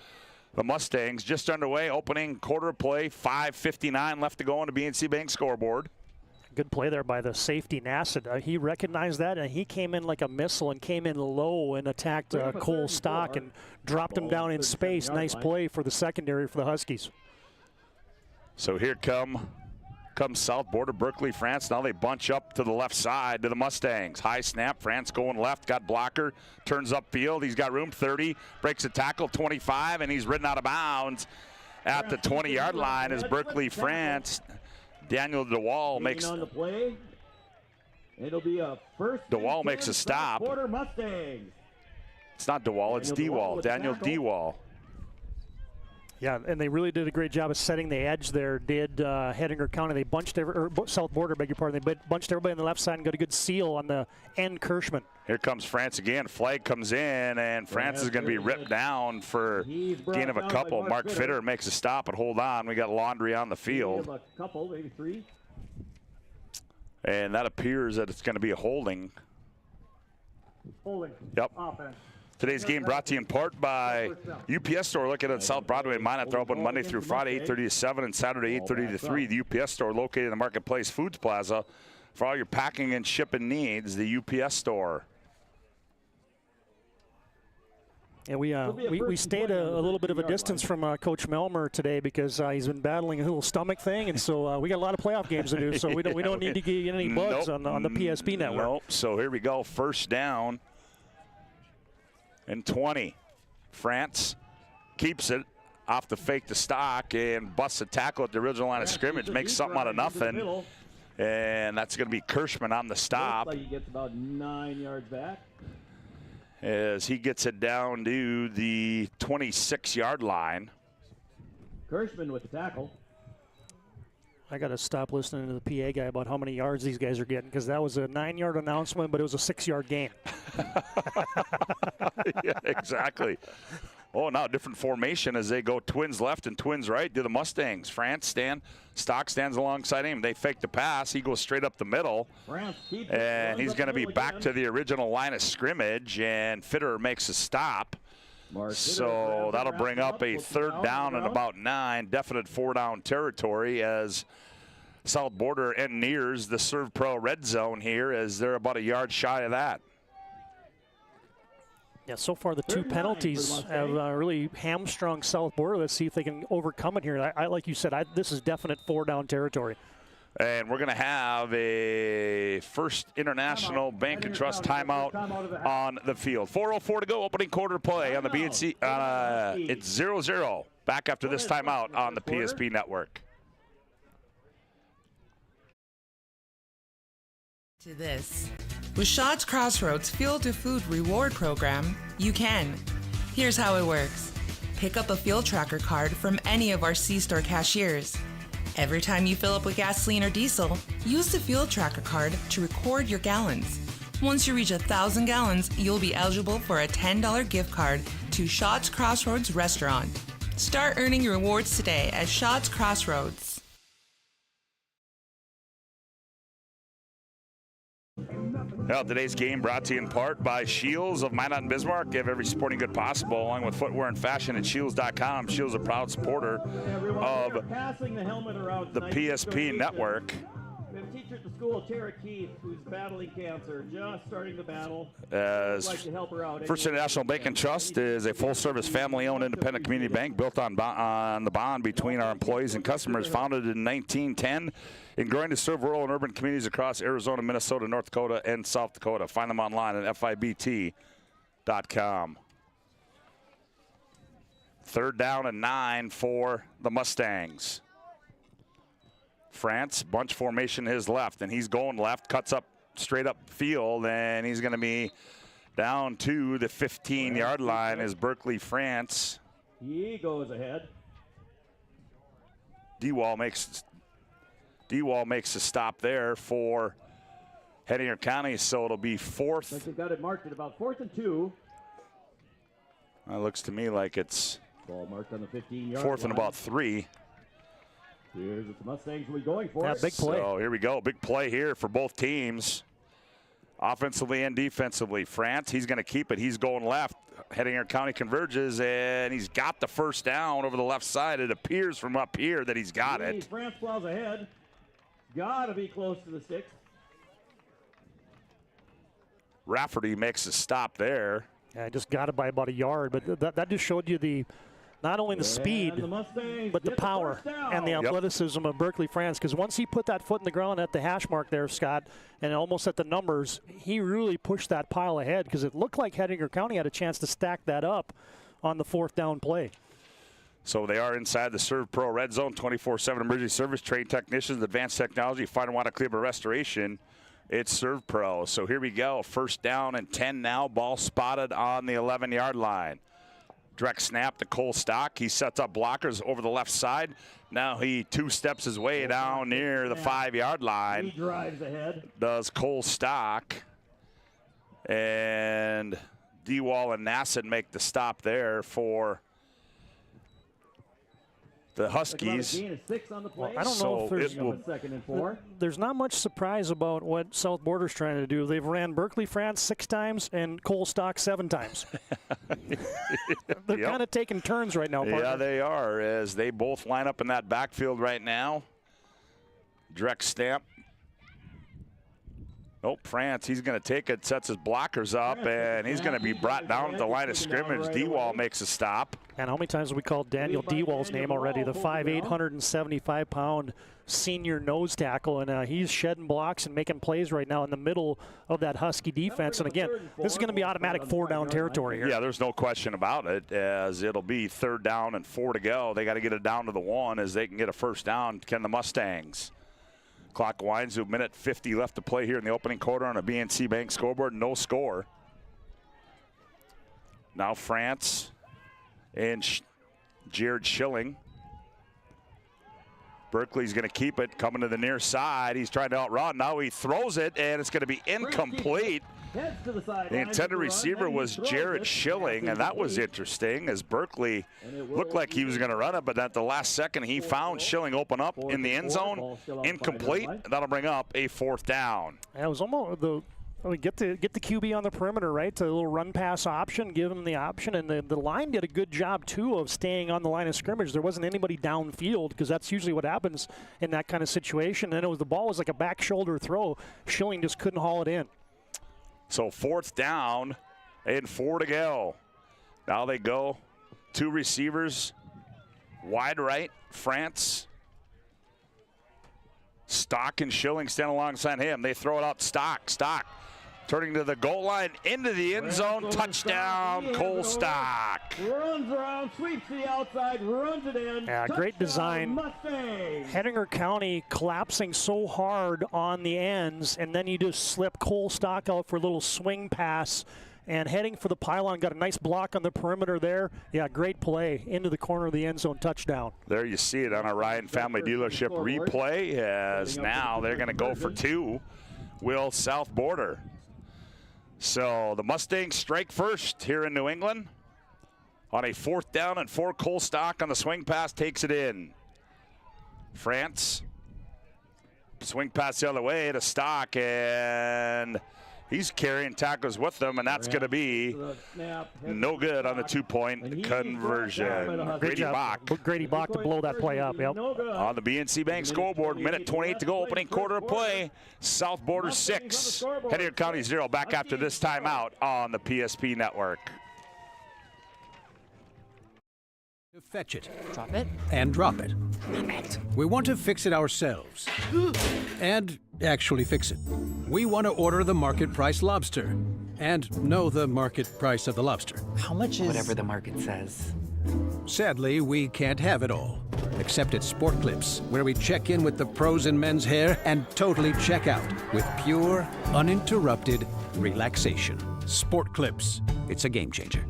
the Mustangs. Just underway, opening quarter of play, 5:59 left to go on the BNC Bank scoreboard. Good play there by the safety, Nassett. He recognized that, and he came in like a missile and came in low and attacked Cole Stock and dropped him down in space. Nice play for the secondary for the Huskies. So here comes South Border, Berkeley, France. Now they bunch up to the left side to the Mustangs. High snap, France going left, got blocker, turns upfield. He's got room, 30, breaks a tackle, 25, and he's ridden out of bounds at the 20-yard line as Berkeley, France. Daniel DeWall makes on the play. It'll be a first. DeWall makes a stop. Border Mustangs. It's not DeWall, it's DeWall. Daniel DeWall. Yeah, and they really did a great job of setting the edge there, did Hettinger County. They bunched South Border, beg your pardon. They bunched everybody on the left side and got a good seal on the end Kirschman. Here comes France again. Flag comes in, and France is going to be ripped down for gain of a couple. Mark Fitter makes a stop, but hold on. We got Laundry on the field. A couple, maybe 3. And that appears that it's going to be a holding. Holding. Yep. Offense. Today's game brought to you in part by UPS Store located on South Broadway in Minot. They're open Monday through Friday, 8:30 to 7, and Saturday, 8:30 to 3. The UPS Store located in the Marketplace Foods Plaza for all your packing and shipping needs. The UPS Store. Yeah, we stayed a little bit of a distance from Coach Melmer today because he's been battling a little stomach thing, and so we got a lot of playoff games to do. So we don't need to get any bugs on the PSP network. Nope. So here we go, 1st down and 20. France keeps it off the fake to Stock and busts a tackle at the original line of scrimmage, makes something out of nothing, and that's going to be Kirschman on the stop. Looks like he gets about 9 yards back. As he gets it down to the 26-yard line. Kirschman with the tackle. I got to stop listening to the PA guy about how many yards these guys are getting, because that was a 9-yard announcement, but it was a 6-yard gain. Yeah, exactly. Oh, now different formation as they go twins left and twins right to the Mustangs. Stock stands alongside him. They fake the pass. He goes straight up the middle. And he's going to be back to the original line of scrimmage, and Fitter makes a stop. So that'll bring up a 3rd down and about 9, definite 4-down territory as South Border nears the Serve Pro red zone here as they're about a yard shy of that. Yeah, so far the 2 penalties have really hamstrung South Border. Let's see if they can overcome it here. I like you said, this is definite 4-down territory. And we're going to have a First International Bank and Trust timeout on the field. 4:04 to go, opening quarter play on the BNC. It's 0-0. Back after this timeout on the PSP network. To this. With Shots Crossroads Fuel to Food reward program, you can. Here's how it works. Pick up a fuel tracker card from any of our C-store cashiers. Every time you fill up with gasoline or diesel, use the fuel tracker card to record your gallons. Once you reach 1,000 gallons, you'll be eligible for a $10 gift card to Shots Crossroads Restaurant. Start earning your rewards today at Shots Crossroads. Well, today's game brought to you in part by Shields of Minot and Bismarck. They have every sporting good possible, along with footwear and fashion at Shields.com. Shields is a proud supporter of the PSP network. We have a teacher at the school, Tara Keith, who's battling cancer, just starting the battle. As like to help her out. First International Bank and Trust is a full-service, family-owned, independent community bank built on the bond between our employees and customers. Founded in 1910 and growing to serve rural and urban communities across Arizona, Minnesota, North Dakota, and South Dakota. Find them online at fibt.com. 3rd down and 9 for the Mustangs. France, bunch formation his left, and he's going left, cuts up straight up field, and he's going to be Down to the 15-yard line is Berkeley France. He goes ahead. D-Wall makes a stop there for Hettinger County, so it'll be fourth. Like they've got it marked at about 4th and 2. It looks to me like it's ball marked on the 15-yard fourth and line. about 3. Here's what the Mustangs will be going for. Yeah, big play. So here we go. Big play here for both teams. Offensively and defensively. France, he's going to keep it. He's going left. Hettinger County converges, and he's got the first down over the left side. It appears from up here that he's got it. France plows ahead. Got to be close to the 6. Rafferty makes a stop there. Yeah, just got it by about a yard, but that just showed you not only the speed, but the power and the athleticism of Berkeley France. Because once he put that foot in the ground at the hash mark there, Scott, and almost at the numbers, he really pushed that pile ahead because it looked like Hettinger County had a chance to stack that up on the 4th down play. So they are inside the Serve Pro Red Zone, 24/7 emergency service, trained technicians, advanced technology, fine water cleaver restoration. It's Serve Pro. So here we go. First down and 10 now. Ball spotted on the 11-yard line. Direct snap to Cole Stock. He sets up blockers over the left side. Now he 2 steps his way down near the 5-yard line. He drives ahead. Does Cole Stock. And D-Wall and Nassett make the stop there for the Huskies. Well, I don't know if there's not much surprise about what South Border's trying to do. They've ran Berkeley France 6 times and Cole Stock 7 times. They're kind of taking turns right now, partner. Yeah, they are, as they both line up in that backfield right now. Direct stamp. Nope, France, he's going to take it, sets his blockers up, and he's going to be brought down at the line of scrimmage. D-Wall makes a stop. And how many times have we called Daniel D-Wall's name already? The 5'8", 175-pound senior nose tackle, and he's shedding blocks and making plays right now in the middle of that Husky defense. And again, this is going to be automatic 4-down territory here. Yeah, there's no question about it, as it'll be 3rd down and 4 to go. They got to get it down to the 1 as they can get a first down. Can the Mustangs? Clock winds to a minute 50 left to play here in the opening quarter on a BNC Bank scoreboard. No score. Now France and Jared Schilling. Berkeley's going to keep it, coming to the near side. He's trying to outrun. Now he throws it, and it's going to be incomplete. The intended receiver was Jared Schilling, and that was interesting, as Berkeley looked like he was going to run it, but at the last second he found Schilling open up in the end zone. Incomplete. That'll bring up a 4th down. It was almost get the QB on the perimeter, right? A little run pass option, give him the option, and the line did a good job too of staying on the line of scrimmage. There wasn't anybody downfield, because that's usually what happens in that kind of situation. And the ball was like a back shoulder throw. Schilling just couldn't haul it in. So 4th down and 4 to go. Now they go 2 receivers, wide right, France. Stock and Schilling stand alongside him. They throw it out. Stock. Turning to the goal line, into the end zone, touchdown, Cole Stock. Runs around, sweeps the outside, runs it in. Yeah, great design. Mustangs. Hettinger County collapsing so hard on the ends, and then you just slip Cole Stock out for a little swing pass, and heading for the pylon. Got a nice block on the perimeter there. Yeah, great play into the corner of the end zone, touchdown. There you see it on our Ryan Family Dealership replay, as now they're going to go for 2. Will South Border. So the Mustangs strike first here in New England. On a 4th down and 4, Cole Stock on the swing pass takes it in. France. Swing pass the other way to Stock, and he's carrying tackles with them, and that's going to be no good on the 2-point conversion. Grady Bach to blow that play up. Yep. On the BNC Bank scoreboard, minute 28 to go, opening quarter of play. South Border 6, Hettinger County 0. Back after this timeout on the PSP network. Fetch it. Drop it. And drop it. Drop it. We want to fix it ourselves. And actually fix it. We want to order the market price lobster. And know the market price of the lobster. How much is... Whatever the market says. Sadly, we can't have it all. Except at Sport Clips, where we check in with the pros in men's hair and totally check out with pure, uninterrupted relaxation. Sport Clips. It's a game changer.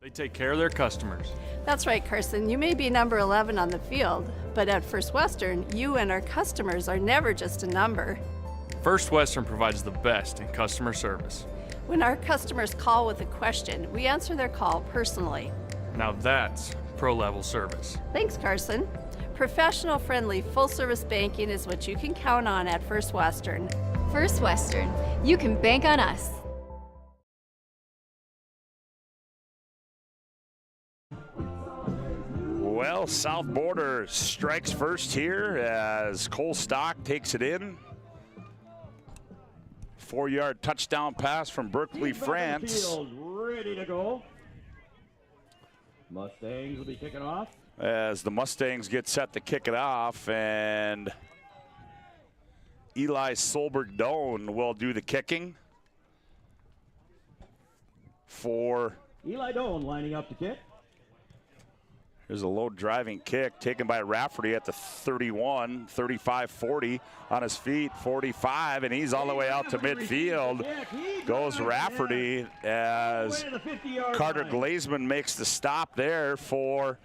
They take care of their customers. That's right, Carson. You may be number 11 on the field, but at First Western, you and our customers are never just a number. First Western provides the best in customer service. When our customers call with a question, we answer their call personally. Now that's pro-level service. Thanks, Carson. Professional, friendly, full-service banking is what you can count on at First Western. First Western. You can bank on us. Well, South Border strikes first here as Cole Stock takes it in. 4-yard touchdown pass from Berkeley, France. Field, ready to go. Mustangs will be kicking off. As the Mustangs get set to kick it off, and Eli Solberg-Doan will do the kicking for Eli Doan lining up to kick. Here's a low driving kick taken by Rafferty at the 31, 35-40 on his feet, 45, and he's all the way out to midfield. Goes Rafferty as Carter Glazman makes the stop there for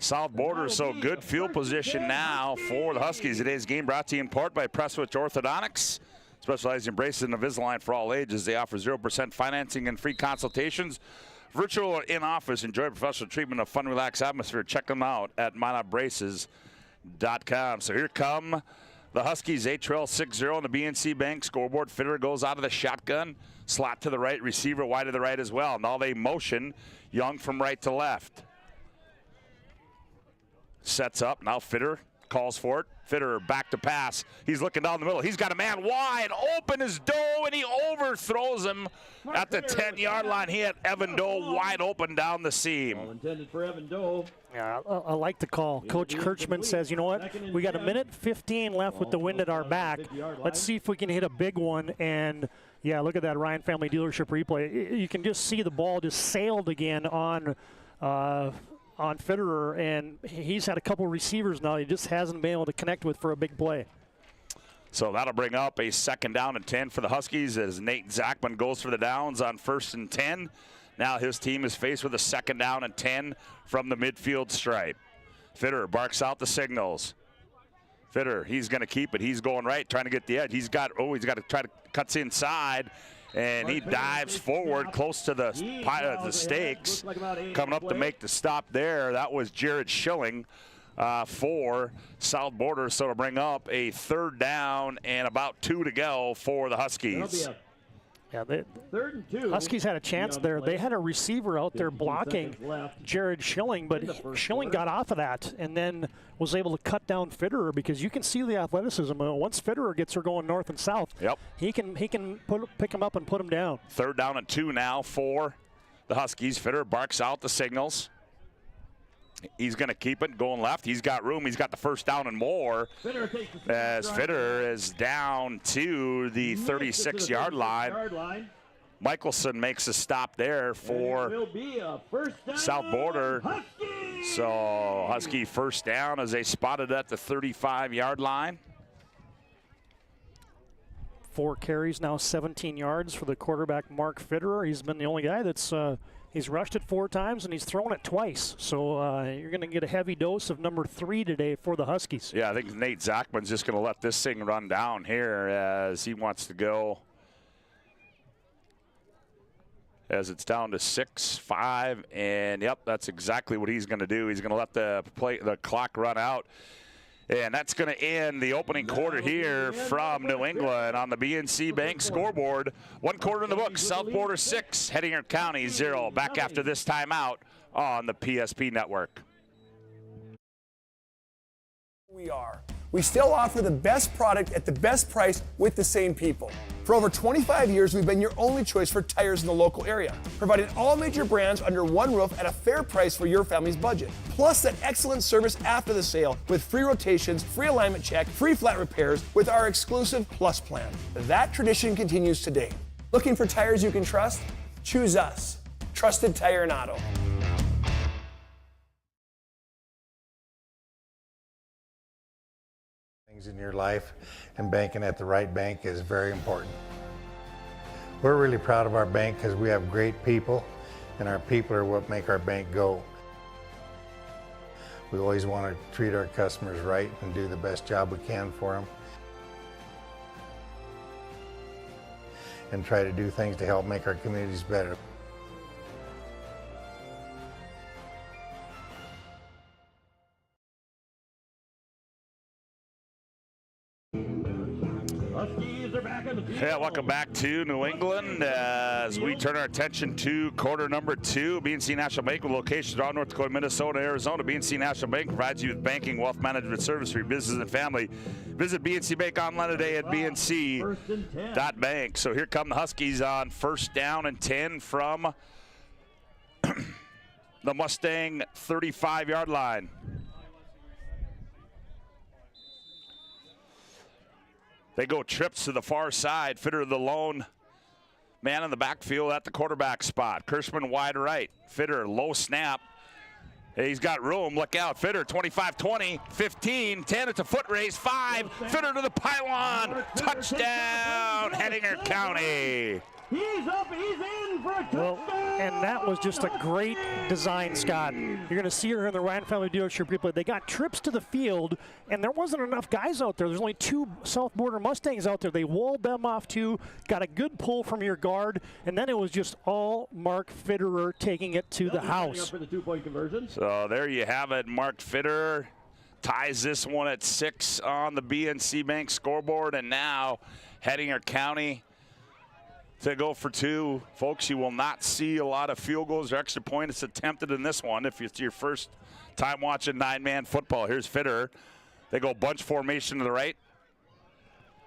South Border. So good field position now for the Huskies. Today's game brought to you in part by Prestwich Orthodontics. Specializing in braces and Invisalign for all ages. They offer 0% financing and free consultations. Virtual or in-office, enjoy professional treatment of fun, relaxed atmosphere. Check them out at MyNotBraces.com. So here come the Huskies. They trail 6-0 on the BNC Bank scoreboard. Fitter goes out of the shotgun. Slot to the right, receiver wide to the right as well. Now they motion Young from right to left. Sets up, now Fitter calls for it. Fitter back to pass. He's looking down the middle. He's got a man wide open as Doe, and he overthrows him at the 10-yard line. He had Evan Doe wide open down the seam. All intended for Evan Doe. Yeah, I like the call. Coach Kirchman says, you know what? We got a minute 15 left with the wind at our back. Let's see if we can hit a big one. And, yeah, look at that Ryan Family Dealership replay. You can just see the ball just sailed again on Fitterer, and he's had a couple receivers now he just hasn't been able to connect with for a big play. So that'll bring up a 2nd down and 10 for the Huskies as Nate Zachman goes for the downs on 1st and 10. Now his team is faced with a 2nd down and 10 from the midfield stripe. Fitter barks out the signals. Fitter, he's going to keep it. He's going right, trying to get the edge. He's got to try to cuts inside. And he dives forward close to the stakes. Coming up to make the stop there, that was Jared Schilling for South Border. So to bring up a 3rd down and about 2 to go for the Huskies. Yeah, 3rd and 2. Huskies had a chance there. They had a receiver out there blocking Jared Schilling, but Schilling got off of that and then was able to cut down Fitterer because you can see the athleticism. Once Fitterer gets her going north and south, he can pick him up and put him down. 3rd down and 2 now for the Huskies. Fitterer barks out the signals. He's going to keep it going left. He's got room. He's got the 1st down and more as Fitter is down to the 36-yard line. Michelson makes a stop there for South Border. So Husky 1st down as they spotted at the 35-yard line. 4 carries, now 17 yards for the quarterback Mark Fitterer. He's been the only guy that's he's rushed it 4 times and he's thrown it twice. So you're going to get a heavy dose of number 3 today for the Huskies. Yeah, I think Nate Zachman's just going to let this thing run down here as he wants to go. As it's down to 6-5, and yep, that's exactly what he's going to do. He's going to let the clock run out. And that's going to end the opening quarter here from New England on the BNC Bank scoreboard. 1 quarter in the books. South Border 6, Hettinger County 0. Back after this timeout on the PSP Network. We still offer the best product at the best price with the same people. For over 25 years, we've been your only choice for tires in the local area, providing all major brands under one roof at a fair price for your family's budget. Plus that excellent service after the sale with free rotations, free alignment check, free flat repairs with our exclusive Plus plan. That tradition continues today. Looking for tires you can trust? Choose us. Trusted Tire and Auto. In your life, and banking at the right bank is very important. We're really proud of our bank because we have great people, and our people are what make our bank go. We always want to treat our customers right and do the best job we can for them, and try to do things to help make our communities better. Yeah, welcome back to New England as we turn our attention to quarter number 2. BNC National Bank with locations throughout North Dakota, Minnesota, Arizona. BNC National Bank provides you with banking, wealth management service for your business and family. Visit BNC Bank online today at bnc.bank. So here come the Huskies on 1st down and 10 from the Mustang 35-yard line. They go trips to the far side. Fitter the lone man in the backfield at the quarterback spot. Kirschman wide right. Fitter low snap. He's got room. Look out. Fitter 25-20, 15, 10. It's a foot race. 5. Fitter to the pylon. Touchdown, Hettinger County. He's up, he's in for a touchdown! Well, and that was just a great design, Scott. You're going to see her in the Ryan family dealership replay. They got trips to the field, and there wasn't enough guys out there. There's only 2 South Border Mustangs out there. They walled them off, too, got a good pull from your guard, and then it was just all Mark Fitterer taking it to the house. For the 2-point conversion. So there you have it. Mark Fitterer ties this one at 6 on the BNC Bank scoreboard, and now Hettinger County to go for 2. Folks, you will not see a lot of field goals or extra points attempted in this one if it's your first time watching 9-man football. Here's Fitterer. They go bunch formation to the right,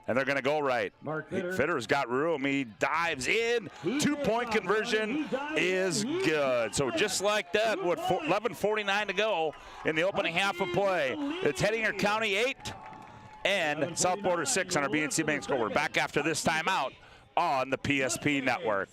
and they're going to go right. Fitterer's got room. He dives in. 2-point conversion is good. So just like that, with 11:49 to go in the opening half of play, it's Hettinger County 8 and South Border 6 on our BNC Bank scoreboard. Back after this timeout on the PSP network.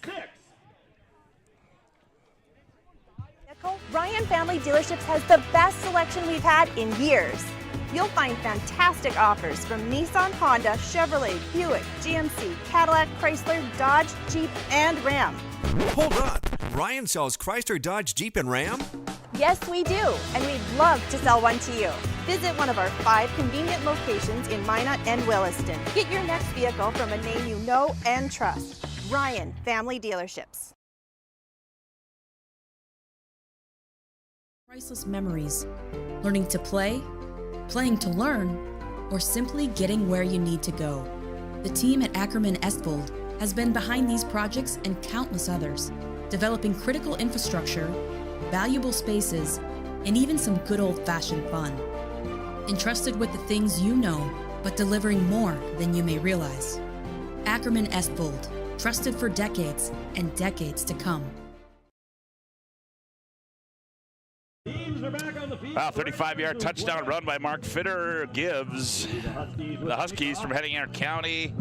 Ryan Family Dealerships has the best selection we've had in years. You'll find fantastic offers from Nissan, Honda, Chevrolet, Buick, GMC, Cadillac, Chrysler, Dodge, Jeep, and Ram. Hold on. Ryan sells Chrysler, Dodge, Jeep, and Ram? Yes, we do, and we'd love to sell one to you. Visit one of our 5 convenient locations in Minot and Williston. Get your next vehicle from a name you know and trust. Ryan Family Dealerships. Priceless memories. Learning to play, playing to learn, or simply getting where you need to go. The team at Ackerman Estvold has been behind these projects and countless others, developing critical infrastructure, valuable spaces, and even some good old-fashioned fun. Entrusted with the things you know, but delivering more than you may realize. Ackerman Estvold, trusted for decades and decades to come. 35-yard touchdown run by Mark Fitterer gives the Huskies from Hettinger County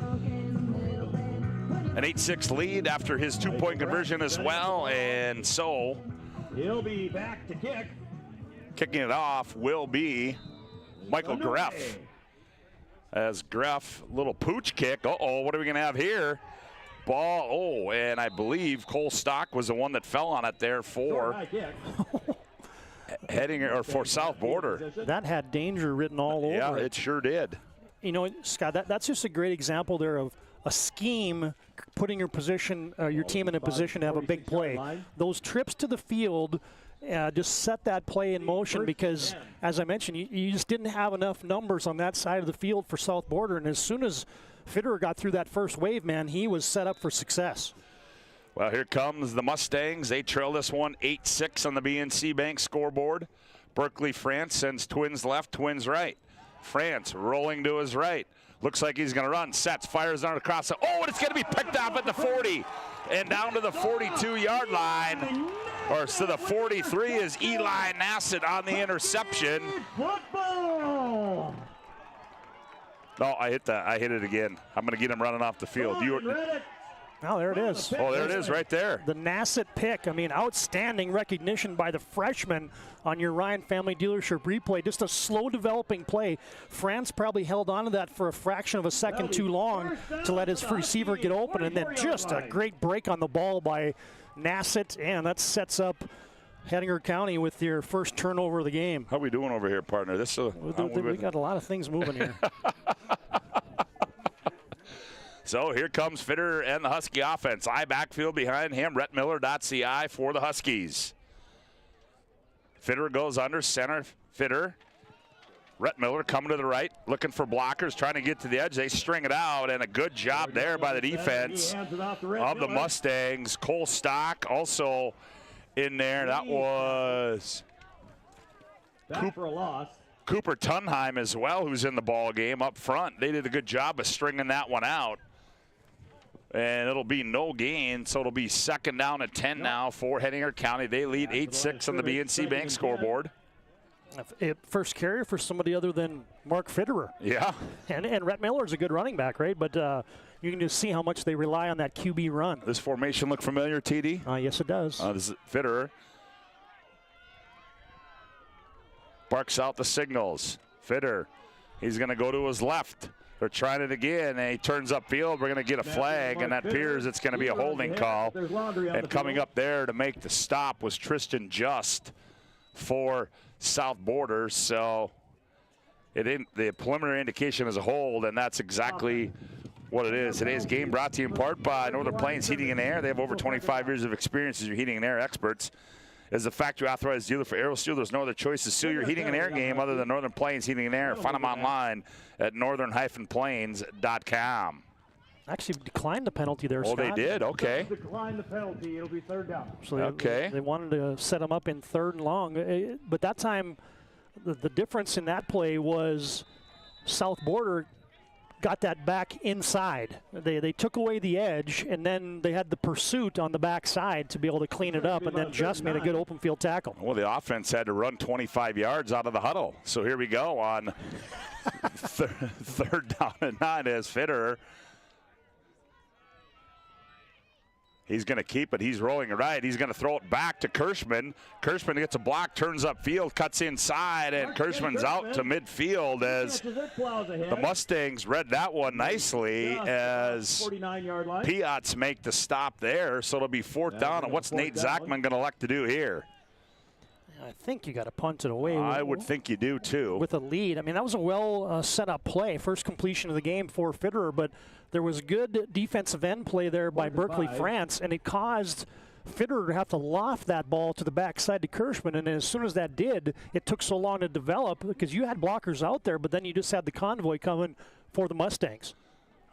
an 8-6 lead after his 2-point conversion as well, and so he'll be back to kick. Kicking it off will be Michael Greff. As Greff, little pooch kick. Uh-oh, what are we going to have here? Ball, and I believe Cole Stock was the one that fell on it there for Hettinger, or for South Border. That had danger written all over it. Yeah, it sure did. You know, Scott, that's just a great example there of a scheme putting your position, your team in a position to have a big play. Those trips to the field just set that play in motion because, as I mentioned, you just didn't have enough numbers on that side of the field for South Border. And as soon as Fitterer got through that first wave, man, he was set up for success. Well, here comes the Mustangs. They trail this one 8-6 on the BNC Bank scoreboard. Berkeley France sends twins left, twins right. France rolling to his right. Looks like he's going to run. Sets, fires on across. Oh, and it's going to be picked off at the 40. And down to the 42-yard line. Or to the 43 is Eli Nassett on the interception. Football! No, I hit that. I hit it again. I'm going to get him running off the field. Oh, there it is. Oh, there it is right there. The Nassett pick. I mean, outstanding recognition by the freshman on your Ryan Family Dealership replay. Just a slow developing play. France probably held on to that for a fraction of a second too long to let his receiver get open, and then just a great break on the ball by Nassett, and that sets up Hettinger County with their first turnover of the game. How we doing over here, partner? We got a lot of things moving here. So here comes Fitter and the Husky offense. I backfield behind him, RhettMiller.ci for the Huskies. Fitter goes under center. Fitter. Rhett Miller coming to the right, looking for blockers, trying to get to the edge. They string it out, and a good job there by the defense of the Mustangs. Cole Stock also in there. That was for a loss. Cooper Tunheim as well, who's in the ball game up front. They did a good job of stringing that one out. And it'll be no gain, so it'll be 2nd down and 10 now for Hettinger County. They lead 8-6 on the BNC Bank scoreboard. First carrier for somebody other than Mark Fitterer. Yeah. And Rhett Miller's a good running back, right? But you can just see how much they rely on that QB run. This formation look familiar, TD? Yes, it does. This is Fitterer. Barks out the signals. Fitter, he's going to go to his left. They're trying it again, and he turns upfield. We're going to get a flag, and that appears it's going to be a holding call. And coming up there to make the stop was Tristan Just for South Border. So the preliminary indication is a hold, and that's exactly what it is. Today's game brought to you in part by Northern Plains Heating and Air. They have over 25 years of experience as your heating and air experts. As a factory authorized dealer for Aerosteel, there's no other choice to seal your heating and air game other than Northern Plains Heating and Air. Find them online at northern-plains.com. Actually declined the penalty there, Scott. They did? Okay. Decline the penalty. It'll be 3rd down. So they wanted to set him up in 3rd and long. But that time, the difference in that play was South Border got that back inside. They took away the edge, and then they had the pursuit on the backside to be able to clean it up, and then just made a good open field tackle. Well, the offense had to run 25 yards out of the huddle. So here we go on 3rd down and 9 as Fitter. He's going to keep it. He's rolling it right. He's going to throw it back to Kirschman. Kirschman gets a block, turns upfield, cuts inside, and Kirschman's out to midfield as the Mustangs read that one nicely as Piats make the stop there. So it'll be 4th down. And what's Nate Zachman going to elect to do here? I think you got to punt it away. I would think you do, too. With a lead. I mean, that was a well set up play. First completion of the game for Fitterer, but there was good defensive end play there by Berkeley France, and it caused Fitterer to have to loft that ball to the backside to Kirschman, and as soon as that did, it took so long to develop because you had blockers out there, but then you just had the convoy coming for the Mustangs.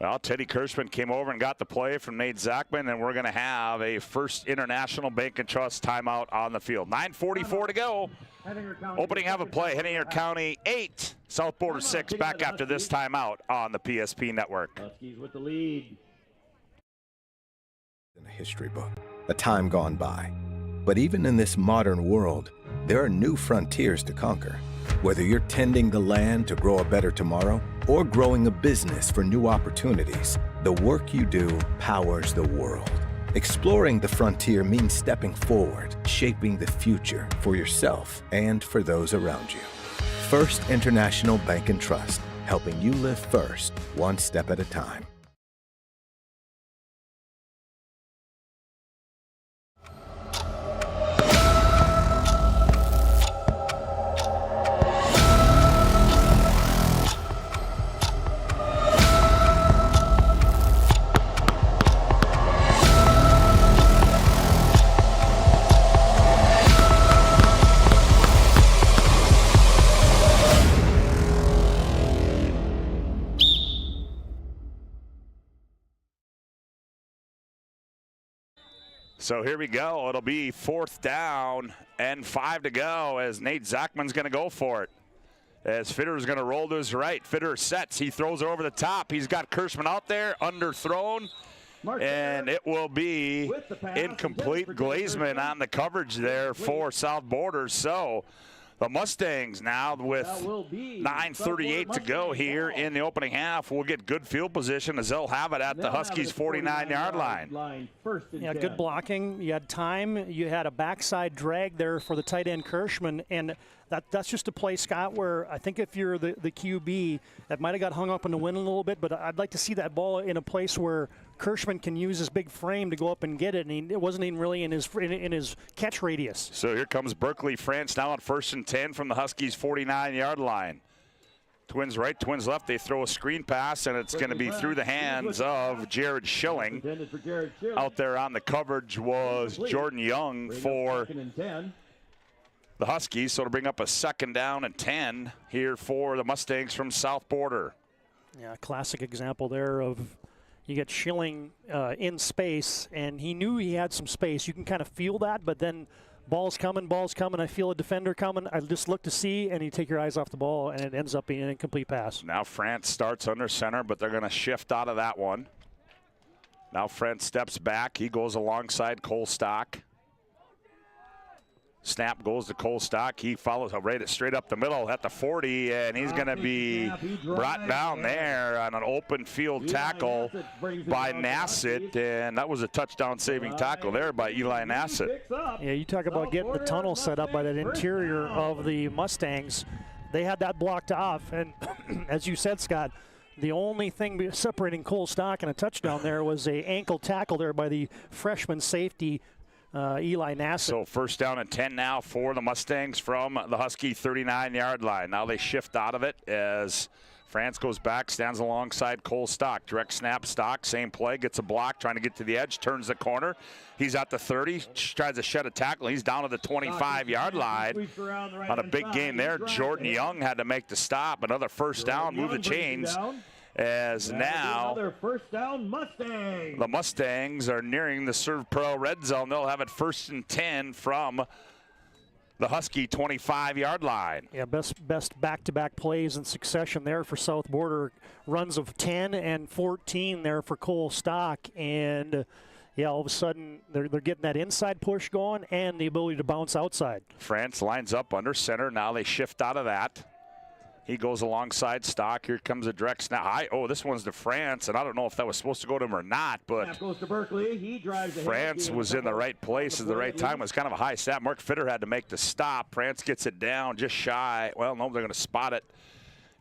Well, Teddy Kirschman came over and got the play from Nate Zachman, and we're going to have a first International Bank and Trust timeout on the field. 9:44 to go. Opening half of play, Hettinger County 8, South Border 6, back after this timeout on the PSP Network. Huskies with the lead. In a history book, a time gone by. But even in this modern world, there are new frontiers to conquer. Whether you're tending the land to grow a better tomorrow or growing a business for new opportunities, the work you do powers the world. Exploring the frontier means stepping forward, shaping the future for yourself and for those around you. First International Bank and Trust, helping you live first, one step at a time. So here we go. It'll be 4th down and 5 to go as Nate Zachman's going to go for it. As Fitter's going to roll to his right. Fitter sets. He throws over the top. He's got Kirschman out there, underthrown. And it will be incomplete. Glazman on the coverage there for South Border. So The Mustangs now with 9:38 to go here in the opening half will get good field position as they'll have it at the Huskies' 49-yard line. Yeah, good blocking. You had time. You had a backside drag there for the tight end Kirschman, and that's just a play, Scott, where I think if you're the QB, that might have got hung up in the wind a little bit, but I'd like to see that ball in a place where Kirschman can use his big frame to go up and get it, and it wasn't even really in his catch radius. So here comes Berkeley France now on 1st and 10 from the Huskies' 49-yard line. Twins right, twins left. They throw a screen pass, and it's going to be through the hands of Jared Schilling. Out there on the coverage was Jordan Young for the Huskies. So to bring up a 2nd down and 10 here for the Mustangs from South Border. Yeah, classic example there of you get Schilling in space, and he knew he had some space. You can kind of feel that, but then ball's coming. I feel a defender coming. I just look to see, and you take your eyes off the ball, and it ends up being an incomplete pass. Now France starts under center, but they're going to shift out of that one. Now France steps back. He goes alongside Cole Stock. Snap goes to Cole Stock. He follows straight up the middle at the 40, and he's going to be brought down there on an open field tackle by Nassett, and that was a touchdown-saving tackle there by Eli Nassett. Yeah, you talk about getting the tunnel set up by that interior of the Mustangs. They had that blocked off, and as you said, Scott, the only thing separating Cole Stock and a touchdown there was a ankle tackle there by the freshman safety, Eli Nassett. So 1st down and 10 now for the Mustangs from the Husky 39-yard line. Now they shift out of it as France goes back, stands alongside Cole Stock. Direct snap, Stock, same play, gets a block, trying to get to the edge, turns the corner. He's at the 30, tries to shed a tackle. He's down to the 25-yard line. On a big gain there, Jordan Young had to make the stop. Another 1st down, move the chains. As now another 1st down Mustangs. The Mustangs are nearing the Serve Pro red zone. They'll have it 1st and 10 from the Husky 25-yard line. Yeah, best back-to-back plays in succession there for South Border. Runs of 10 and 14 there for Cole Stock. And yeah, all of a sudden they're getting that inside push going and the ability to bounce outside. France lines up under center. Now they shift out of that. He goes alongside Stock. Here comes a direct snap. This one's to France, and I don't know if that was supposed to go to him or not, but snap goes to Berkeley. He drives France was in the right place at the right time. It was kind of a high snap. Mark Fitter had to make the stop. France gets it down just shy. Well, no, they're going to spot it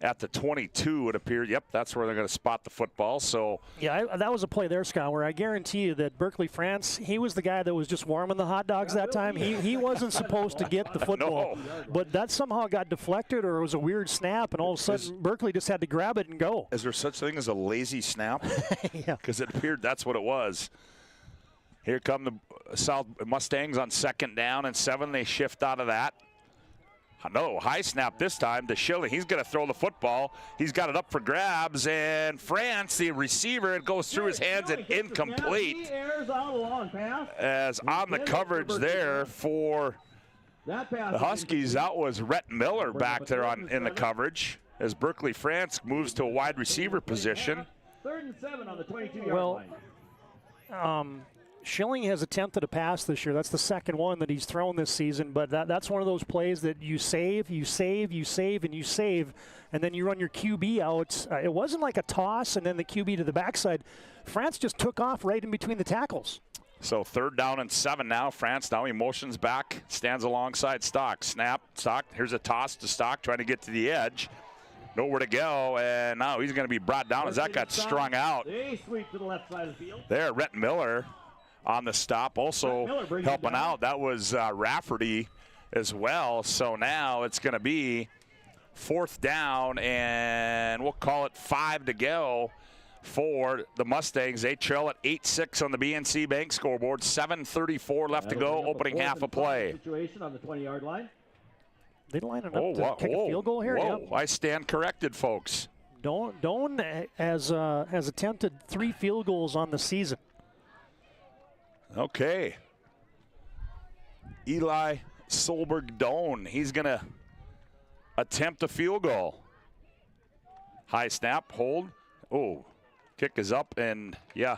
at the 22, it appeared. Yep, that's where they're going to spot the football. So yeah, that was a play there, Scott, where I guarantee you that Berkeley France, he was the guy that was just warming the hot dogs that time. He wasn't supposed to get the football, but that somehow got deflected, or it was a weird snap, and all of a sudden Berkeley just had to grab it and go. Is there such thing as a lazy snap? Yeah, because it appeared that's what it was. Here come the South Mustangs on 2nd down and 7. They shift out of that. No, high snap this time to Schilling. He's going to throw the football. He's got it up for grabs, and France, the receiver, it goes through his hands and incomplete. As on the coverage there for the Huskies, that was Rhett Miller back there in the coverage as Berkeley France moves to a wide receiver position. 3rd and 7 on the 22-yard line. Schilling has attempted a pass this year. That's the 2nd one that he's thrown this season, but that's one of those plays that you save, and then you run your QB out. It wasn't like a toss and then the QB to the backside. France just took off right in between the tackles. So 3rd down and 7 now. France now he motions back, stands alongside Stock. Snap, Stock, here's a toss to Stock, trying to get to the edge. Nowhere to go, and now he's going to be brought down as that got strung out. They sweep to the left side of the field. There, Rhett Miller on the stop, also helping out. That was Rafferty as well. So now it's going to be 4th down, and we'll call it 5 to go for the Mustangs. They trail at 8-6 on the BNC Bank scoreboard. 7:34 left to go, opening half of play. Situation on the 20-yard line. They line it up to kick a field goal here. Whoa, yep. I stand corrected, folks. Doan has attempted 3 field goals on the season. Okay. Eli Solberg-Doan, he's going to attempt a field goal. High snap, hold. Oh, kick is up, and yeah.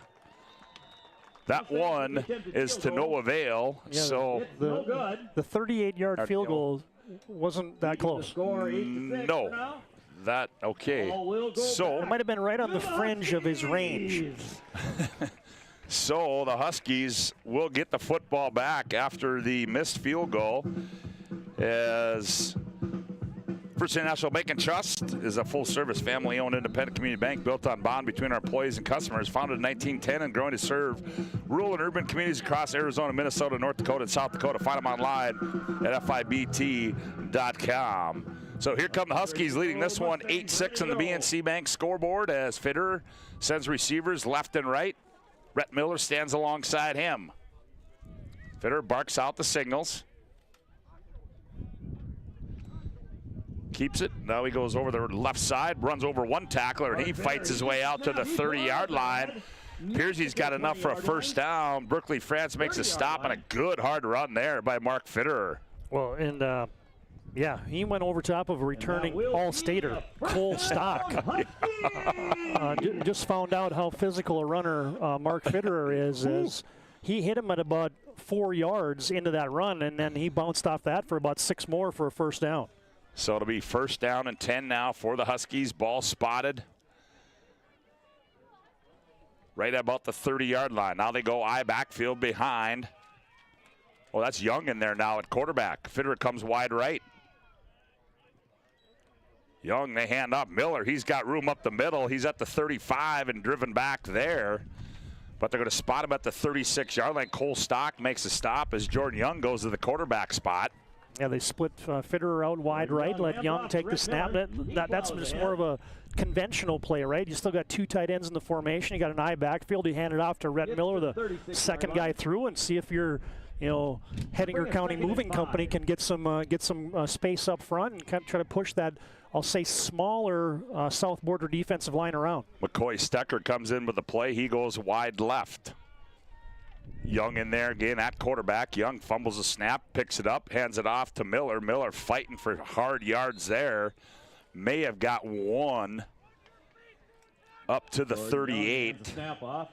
That one is to no avail. Yeah, so the 38-yard field goal wasn't that close. No. That, okay. So it might have been right on the fringe of his range. So the Huskies will get the football back after the missed field goal, as First National Bank and Trust is a full-service, family-owned, independent community bank built on bond between our employees and customers. Founded in 1910 and growing to serve rural and urban communities across Arizona, Minnesota, North Dakota, and South Dakota. Find them online at fibt.com. So here come the Huskies leading this one 8-6 on the BNC Bank scoreboard as Fitterer sends receivers left and right. Rhett Miller stands alongside him. Fitterer barks out the signals. Keeps it. Now he goes over the left side, runs over one tackler, and he fights his way out to the 30-yard line. Appears he's got enough for a first down. Berkeley France makes a stop, and a good hard run there by Mark Fitterer. Well, and yeah, he went over top of a returning All-Stater, Cole Stock. Just found out how physical a runner Mark Fitterer is, as he hit him at about 4 yards into that run, and then he bounced off that for about 6 more for a first down. So it'll be first down and 10 now for the Huskies. Ball spotted right about the 30-yard line. Now they go I backfield behind. Well, that's Young in there now at quarterback. Fitterer comes wide right. Young, they hand up. Miller, he's got room up the middle. He's at the 35 and driven back there. But they're going to spot him at the 36-yard line. Cole Stock makes a stop as Jordan Young goes to the quarterback spot. Yeah, they split Fitterer out wide right, let Young take the snap. That's just more of a conventional play, right? You still got 2 tight ends in the formation. You got an I backfield. You hand it off to Rhett Miller, the second guy through, and see if your, Hettinger County Moving Company can get some space up front and kind of try to push that, I'll say, smaller South Border defensive line around. McCoy Stecker comes in with the play. He goes wide left. Young in there again at quarterback. Young fumbles the snap, picks it up, hands it off to Miller. Miller fighting for hard yards there. May have got 1 up to the 38. Snap off.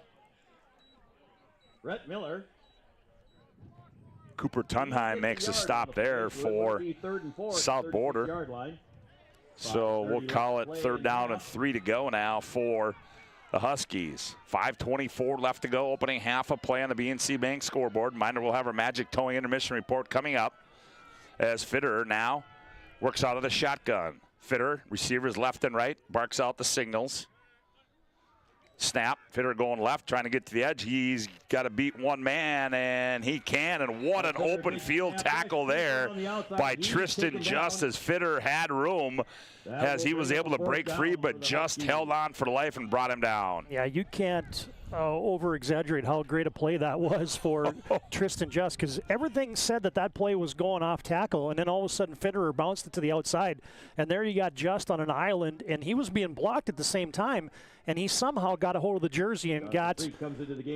Rhett Miller. Cooper Tunheim makes a stop there for South Border. So we'll call it 3rd down and 3 to go now for the Huskies. 5:24 left to go, opening half a play on the BNC Bank scoreboard. Reminder, we'll have our Magic Towing intermission report coming up as Fitterer now works out of the shotgun. Fitterer, receivers left and right, barks out the signals. Snap, Fitterer going left, trying to get to the edge. He's got to beat one man, and he can. And what an open field tackle there by Tristan Just, as Fitterer had room as he was able to break free, but just held on for life and brought him down. Yeah, you can't over-exaggerate how great a play that was for Tristan Just, because everything said that play was going off tackle, and then all of a sudden Fitterer bounced it to the outside, and there you got Just on an island, and he was being blocked at the same time, and he somehow got a hold of the jersey and got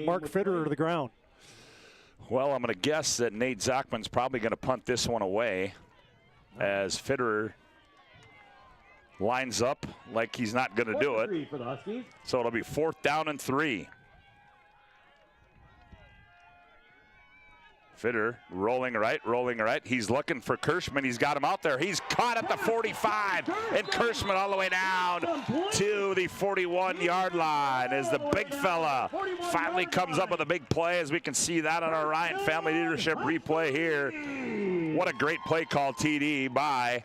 Mark Fitterer to the ground. Well, I'm going to guess that Nate Zachman's probably going to punt this one away as Fitterer lines up like he's not going to do it. So it'll be 4th down and 3. Fitterer rolling right. He's looking for Kirschman. He's got him out there. He's caught at the 45, and Kirschman all the way down to the 41-yard line as the big fella finally comes up with a big play, as we can see that on our Ryan Family Leadership replay here. What a great play call, TD, by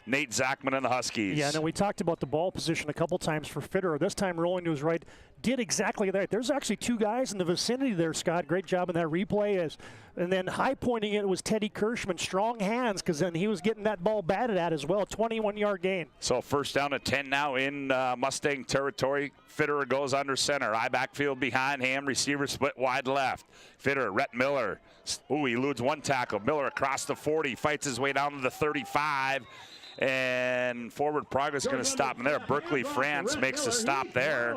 Nate Zachman and the Huskies. Yeah, and we talked about the ball position a couple times for Fitterer. This time rolling to his right, did exactly that. There's actually 2 guys in the vicinity there, Scott. Great job in that replay. And then high pointing it was Teddy Kirschman. Strong hands, because then he was getting that ball batted at as well. 21-yard gain. So 1st down and 10 now in Mustang territory. Fitterer goes under center. I backfield behind him. Receiver split wide left. Fitterer, Rhett Miller. Ooh, he eludes one tackle. Miller across the 40, fights his way down to the 35. And forward progress is going to stop him there. Berkeley France makes a stop there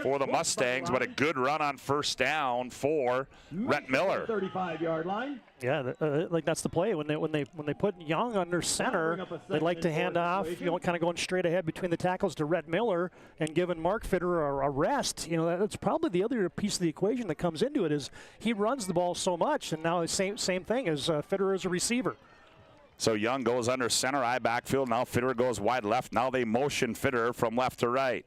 for the Mustangs, but a good run on 1st down for Rhett Miller. 35-yard line. Yeah, like that's the play. When they put Young under center, they like to hand off, kind of going straight ahead between the tackles to Rhett Miller and giving Mark Fitterer a rest. That's probably the other piece of the equation that comes into it, is he runs the ball so much, and now the same thing as Fitterer as a receiver. So Young goes under center, I backfield. Now Fitterer goes wide left. Now they motion Fitterer from left to right.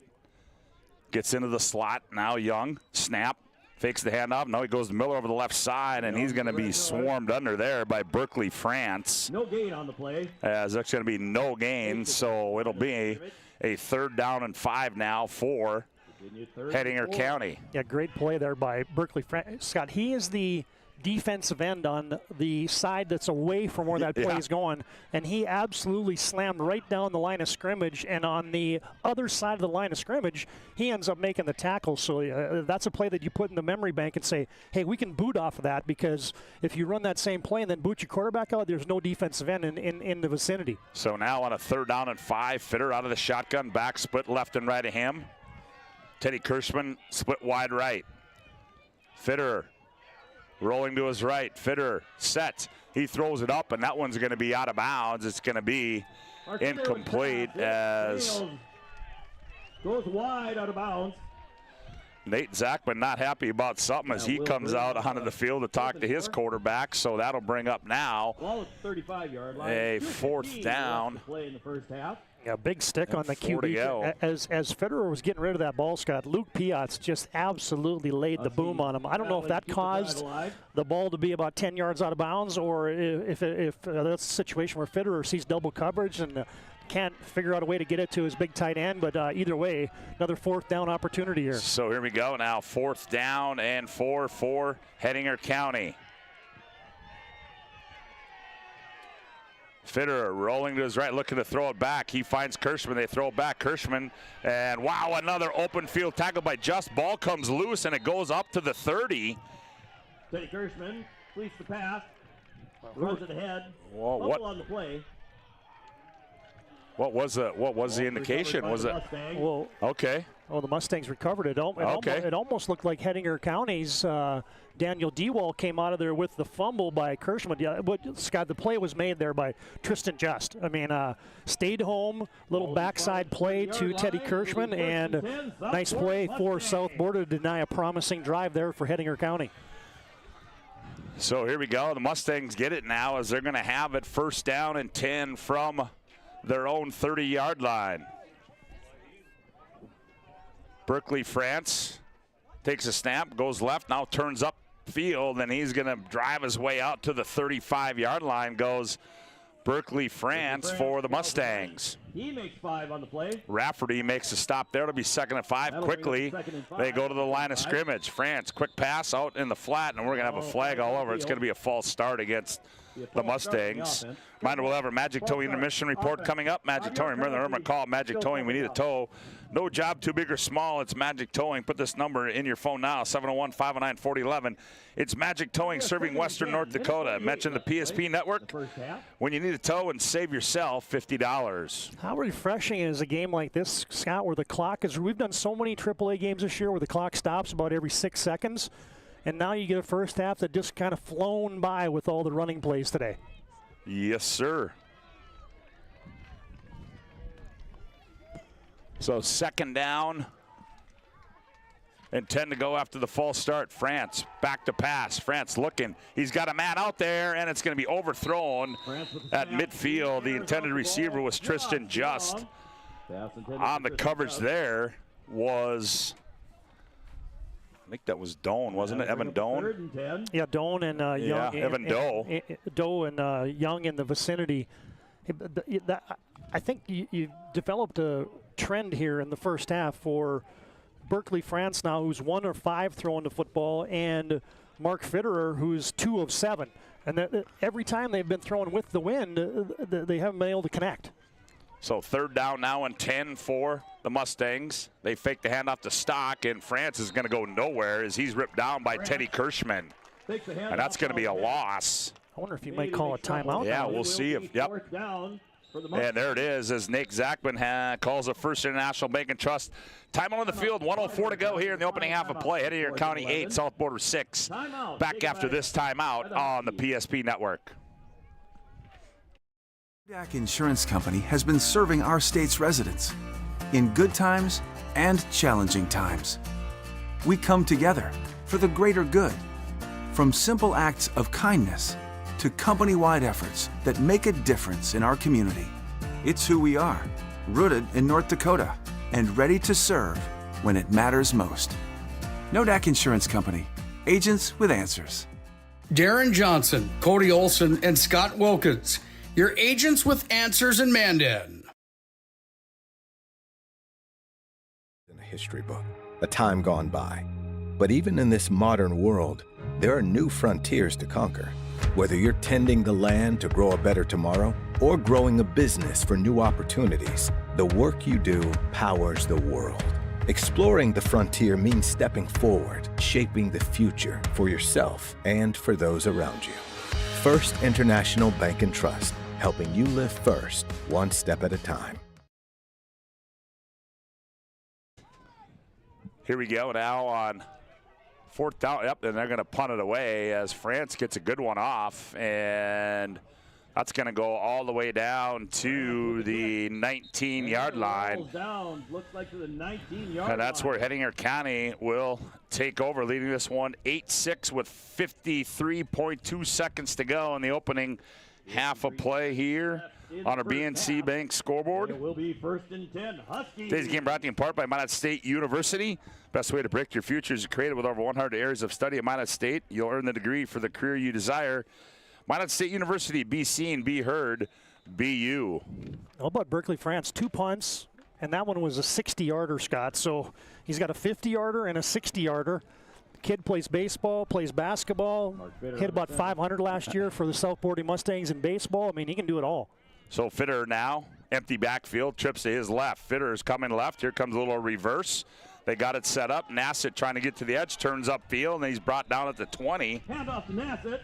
Gets into the slot. Now Young, snap, fakes the handoff. Now he goes to Miller over the left side, and he's going to be swarmed under there by Berkeley France. No gain on the play. As that's going to be no gain, so it'll be a 3rd down and 5 now for Hettinger County. Yeah, great play there by Berkeley France. Scott, he is the defensive end on the side that's away from where that play is going, and he absolutely slammed right down the line of scrimmage, and on the other side of the line of scrimmage he ends up making the tackle. So that's a play that you put in the memory bank and say, hey, we can boot off of that, because if you run that same play and then boot your quarterback out, there's no defensive end in the vicinity. So now on a 3rd down and 5, Fitterer out of the shotgun, back split left and right of him. Teddy Kirschman split wide right. Fitterer rolling to his right. Fitterer set. He throws it up, and that one's going to be out of bounds. It's going to be incomplete as goes wide out of bounds. Nate Zachman not happy about something as he comes out onto the field to talk to his quarterback. So that'll bring up now Ball at the 35-yard line. a 4th down. Play in the first half. Yeah, big stick on the QB. As Fitterer was getting rid of that ball, Scott, Luke Piotz just absolutely laid the boom on him. I don't know if that caused the ball to be about 10 yards out of bounds, or if that's a situation where Fitterer sees double coverage and can't figure out a way to get it to his big tight end. But either way, another 4th down opportunity here. So here we go now, 4th down and 4 for Hettinger County. Fitterer rolling to his right, looking to throw it back. He finds Kirschman. They throw it back. Kirschman, and wow, another open field tackle by Just. Ball comes loose, and it goes up to the 30. Teddy Kirschman completes the pass. Throws it ahead. Whoa, what on the play? What was the indication? Was it? Well, okay. Oh, the Mustangs recovered it. It almost looked like Hettinger County's Daniel Dewall came out of there with the fumble by Kirschman. Yeah, but Scott, the play was made there by Tristan Just. I mean, stayed home, little backside play to Teddy Kirschman, and nice play for South Border to deny a promising drive there for Hettinger County. So here we go. The Mustangs get it now as they're going to have it 1st down and 10 from their own 30-yard line. Berkeley France takes a snap, goes left, now turns up field, and he's going to drive his way out to the 35-yard line. Goes Berkeley France for the Mustangs. He makes 5 on the play. Rafferty makes a stop there. It'll be 2nd and 5. Quickly, they go to the line of scrimmage. France, quick pass out in the flat, and we're going to have a flag all over. It's going to be a false start against the Mustangs. Reminder, we'll have our Magic Towing intermission report coming up. Magic Towing, remember call Magic Towing. We need a tow. No job too big or small. It's Magic Towing. Put this number in your phone now, 701-509-4011. It's Magic Towing serving Western North Dakota. Mention the PSP network when you need a tow and save yourself $50. How refreshing is a game like this, Scott, where the clock is, we've done so many AAA games this year where the clock stops about every 6 seconds. And now you get a first half that just kind of flown by with all the running plays today. Yes, sir. So 2nd down and 10 to go after the false start. France back to pass. France looking. He's got a man out there, and it's going to be overthrown at midfield. The intended receiver was Tristan Just. On the coverage there was, I think that was Doan, wasn't it? Evan Doan? Yeah, Doan and Young. Yeah, Evan Doe. Doe and Young in the vicinity. I think you developed a trend here in the first half for Berkeley France now, who's 1 of 5 throwing the football, and Mark Fitterer, who's 2 of 7. And every time they've been throwing with the wind, they haven't been able to connect. So 3rd down now and 10 for the Mustangs. They fake the handoff to Stock, and France is going to go nowhere as he's ripped down by Teddy Kirschman. And that's going to be a loss. I wonder if you might call a timeout. Yeah, we'll see if, yep. And there it is as Nick Zachman calls a First International Bank and Trust. Time on the field, 1:04 to go here in the opening half of play. Hettinger County 8, South Border 6. Back after this timeout on the PSP network. Kodak Insurance Company has been serving our state's residents in good times and challenging times. We come together for the greater good, from simple acts of kindness to company-wide efforts that make a difference in our community. It's who we are, rooted in North Dakota and ready to serve when it matters most. Nodak Insurance Company, agents with answers. Darren Johnson, Cody Olson, and Scott Wilkins, your agents with answers in Mandan. In a history book, a time gone by. But even in this modern world, there are new frontiers to conquer. Whether you're tending the land to grow a better tomorrow or growing a business for new opportunities, the work you do powers the world. Exploring the frontier means stepping forward, shaping the future for yourself and for those around you. First International Bank and Trust, helping you live first, one step at a time. Here we go now on fourth down. Yep, and they're going to punt it away as France gets a good one off, and that's going to go all the way down to the 19-yard line. Looks like to the 19-yard and that's where Hettinger County will take over, leading this one 8-6 with 53.2 seconds to go in the opening half of play here on our BNC Bank scoreboard. It will be 1st and 10. Huskies. Today's game brought to you in part by Minot State University. Best way to predict your future is created with over 100 areas of study at Minot State. You'll earn the degree for the career you desire. Minot State University, be seen, be heard, be you. How about Berkeley France? 2 punts, and that one was a 60-yarder, Scott. So he's got a 50-yarder and a 60-yarder. Kid plays baseball, plays basketball, hit about 500 last year for the South Border Mustangs in baseball. I mean, he can do it all. So Fitter now, empty backfield, trips to his left. Fitter is coming left. Here comes a little reverse. They got it set up. Nassett trying to get to the edge, turns upfield, and he's brought down at the 20. Hand off to Nassett.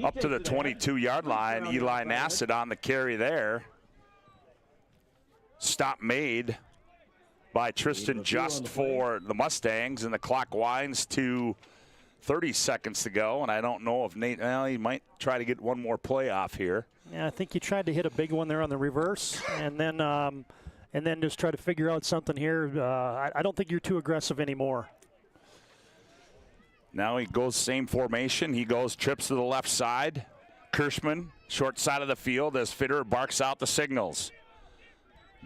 Up to the 22-yard line. Eli Nassett on the carry there. Stop made by Tristan Just for the Mustangs, and the clock winds to 30 seconds to go. And I don't know if Nate, well, he might try to get one more play off here. Yeah, I think you tried to hit a big one there on the reverse, and then just try to figure out something here. I don't think you're too aggressive anymore. Now he goes same formation. He goes trips to the left side. Kirschman, short side of the field as Fitter barks out the signals.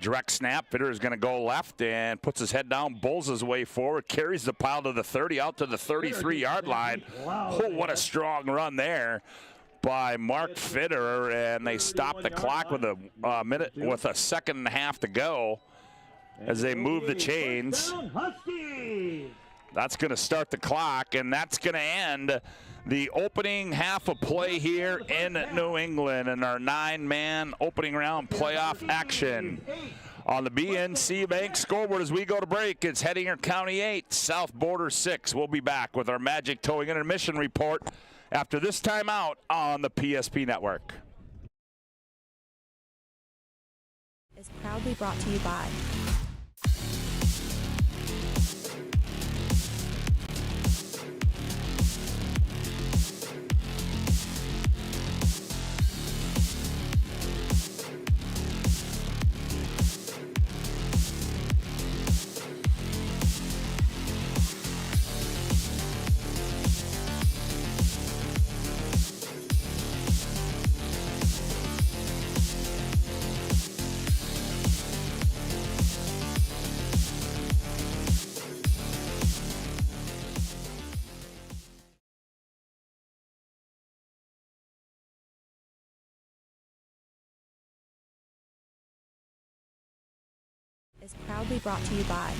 Direct snap. Fitter is going to go left and puts his head down, bowls his way forward, carries the pile to the 30, out to the 33-yard line. Oh, what a strong run there by Mark Fitter, and they stop the clock with a minute, with a second and a half to go as they move the chains. That's going to start the clock, and that's going to end the opening half of play here in New England in our 9-man opening round playoff action. On the BNC Bank scoreboard as we go to break, it's Hettinger County 8, South Border 6. We'll be back with our Magic Towing intermission report after this timeout on the PSP Network. Is proudly brought to you by is proudly brought to you by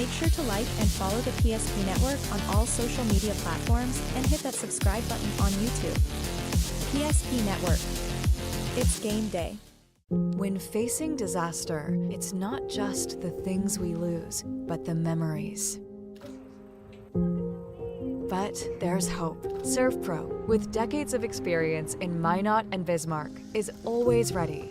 Make sure to like and follow the PSP Network on all social media platforms and hit that subscribe button on YouTube. PSP Network. It's game day. When facing disaster, it's not just the things we lose, but the memories. But there's hope. ServPro, with decades of experience in Minot and Bismarck, is always ready.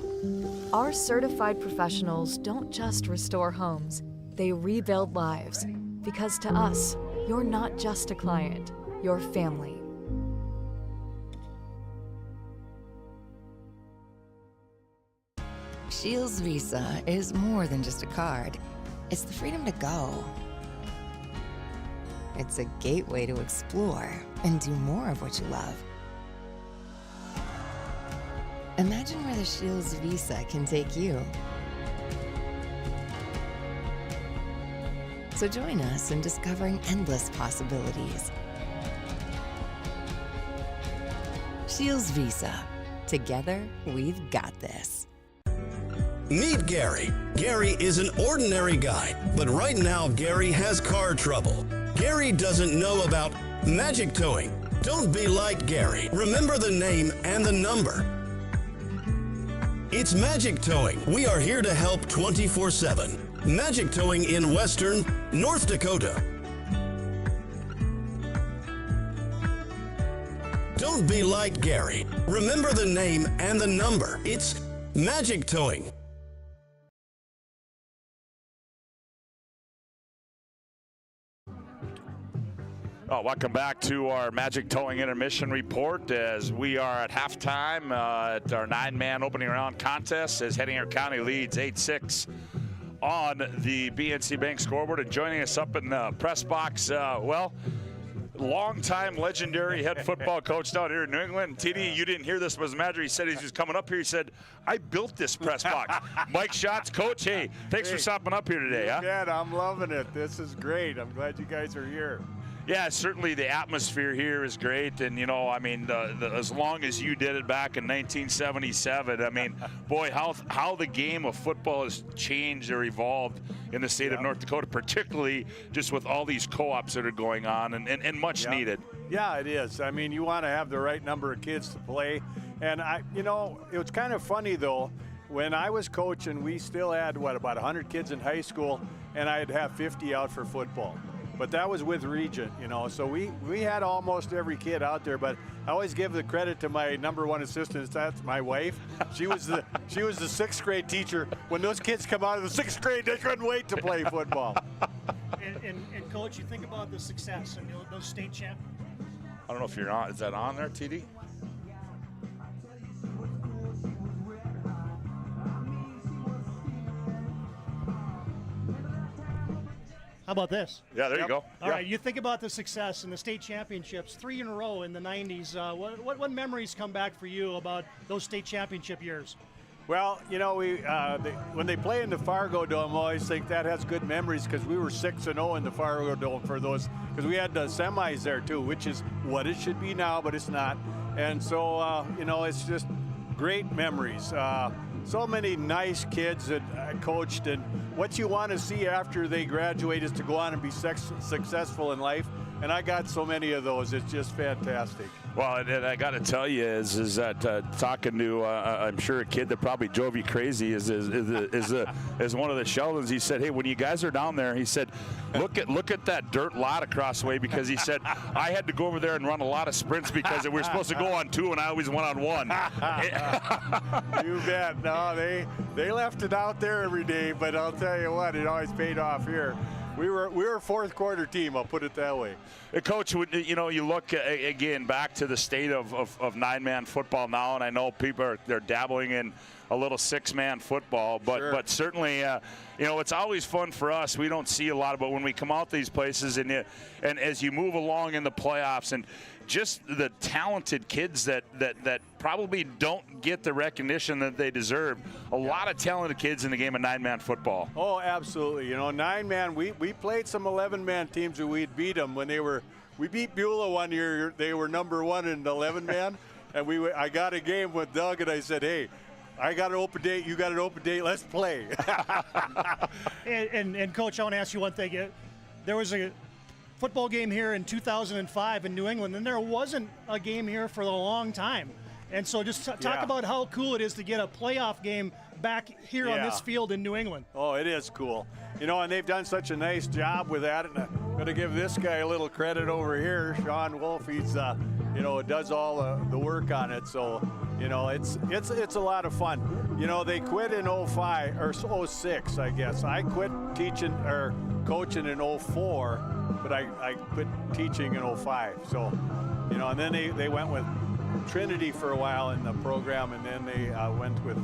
Our certified professionals don't just restore homes, they rebuild lives. Because to us, you're not just a client, you're family. Shields Visa is more than just a card. It's the freedom to go. It's a gateway to explore and do more of what you love. Imagine where the Shields Visa can take you. So join us in discovering endless possibilities. Shields Visa. Together, we've got this. Meet Gary. Gary is an ordinary guy, but right now Gary has car trouble. Gary doesn't know about magic towing. Don't be like Gary. Remember the name and the number. It's Magic Towing. We are here to help 24/7. Magic Towing in Western North Dakota. Don't be like Gary. Remember the name and the number. It's Magic Towing. Welcome back to our Magic Towing Intermission Report as we are at halftime at our 9-man opening round contest as Hettinger County leads 8-6 on the BNC Bank scoreboard. And joining us up in the press box, longtime legendary head football coach down here in New England. TD, you didn't hear this, but as a matter, he said he was coming up here. He said, I built this press box. Mike Schatz, coach, hey, thanks for stopping up here today. Yeah, I'm loving it. This is great. I'm glad you guys are here. Yeah, certainly the atmosphere here is great, and as long as you did it back in 1977, I mean, boy, how the game of football has changed or evolved in the state of North Dakota, particularly just with all these co-ops that are going on and much needed. Yeah, it is. I mean, you want to have the right number of kids to play, and it was kind of funny though. When I was coaching, we still had about 100 kids in high school, and I'd have 50 out for football. But that was with Regent, so we had almost every kid out there. But I always give the credit to my number one assistant. That's my wife. She was the 6th grade teacher. When those kids come out of the 6th grade, they couldn't wait to play football. And Coach, you think about the success and those state champions. I don't know if you're on. Is that on there, TD? How about this? Yeah, there you go. All right, you think about the success in the state championships, 3 in a row in the 90s. What memories come back for you about those state championship years? Well, when they play in the Fargo Dome, I always think that has good memories because we were 6-0 in the Fargo Dome for those, because we had the semis there too, which is what it should be now, but it's not. And so, it's just great memories. So many nice kids that I coached, and what you want to see after they graduate is to go on and be successful in life. And I got so many of those. It's just fantastic. Well, and I got to tell you is that talking to I'm sure a kid that probably drove you crazy is one of the Sheldons. He said, hey, when you guys are down there, he said, look at that dirt lot across the way, because he said I had to go over there and run a lot of sprints because we were supposed to go on 2 and I always went on 1. You bet. No, they left it out there every day, but I'll tell you what, it always paid off here. We were a 4th quarter team, I'll put it that way. Coach, you look again back to the state of 9-man football now, and I know people they're dabbling in a little 6-man football, but certainly it's always fun for us. We don't see a lot of it when we come out these places, and as you move along in the playoffs, and just the talented kids that probably don't get the recognition that they deserve. A lot of talented kids in the game of 9-man football. Oh, absolutely. 9-man, we played some 11-man teams and we'd beat them when we beat Beulah one year. They were number 1 in 11-man, and I got a game with Doug, and I said, hey, I got an open date, you got an open date, let's play. and Coach, I want to ask you one thing. There was a football game here in 2005 in New England, and there wasn't a game here for a long time. And so just talk about how cool it is to get a playoff game back here on this field in New England. Oh, it is cool. You know, and they've done such a nice job with that. And I'm going to give this guy a little credit over here, Sean Wolf. He's, you know, does all the work on it. So, you know, it's a lot of fun. You know, they quit in 05 or 06, I guess. I quit teaching or coaching in 04, but I quit teaching in 05. So, you know, and then they went with Trinity for a while in the program, and then they went with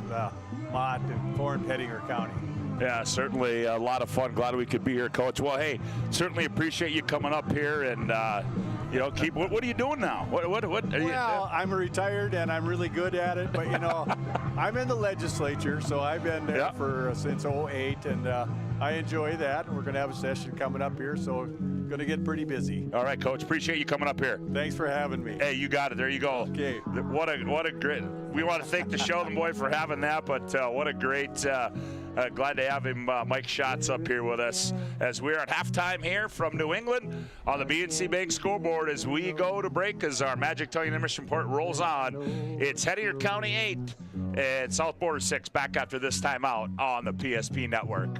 Mott and formed Hettinger County. Yeah, certainly a lot of fun. Glad we could be here, Coach. Well, hey, certainly appreciate you coming up here, and you know, keep. What are you doing now? What are you? Well, I'm retired and I'm really good at it, but you know, I'm in the legislature, so I've been there since 08, and I enjoy that. We're going to have a session coming up here, so going to get pretty busy. All right, Coach. Appreciate you coming up here. Thanks for having me. Hey, you got it. There you go. Okay. What a great. We want to thank the Sheldon boy for having that, but what a great. Glad to have him, Mike Schatz, up here with us as we're at halftime here from New England on the BNC Bank scoreboard as we go to break as our Magic Tongue intermission report rolls on. It's Hettinger County 8 and South Border 6 back after this timeout on the PSP Network.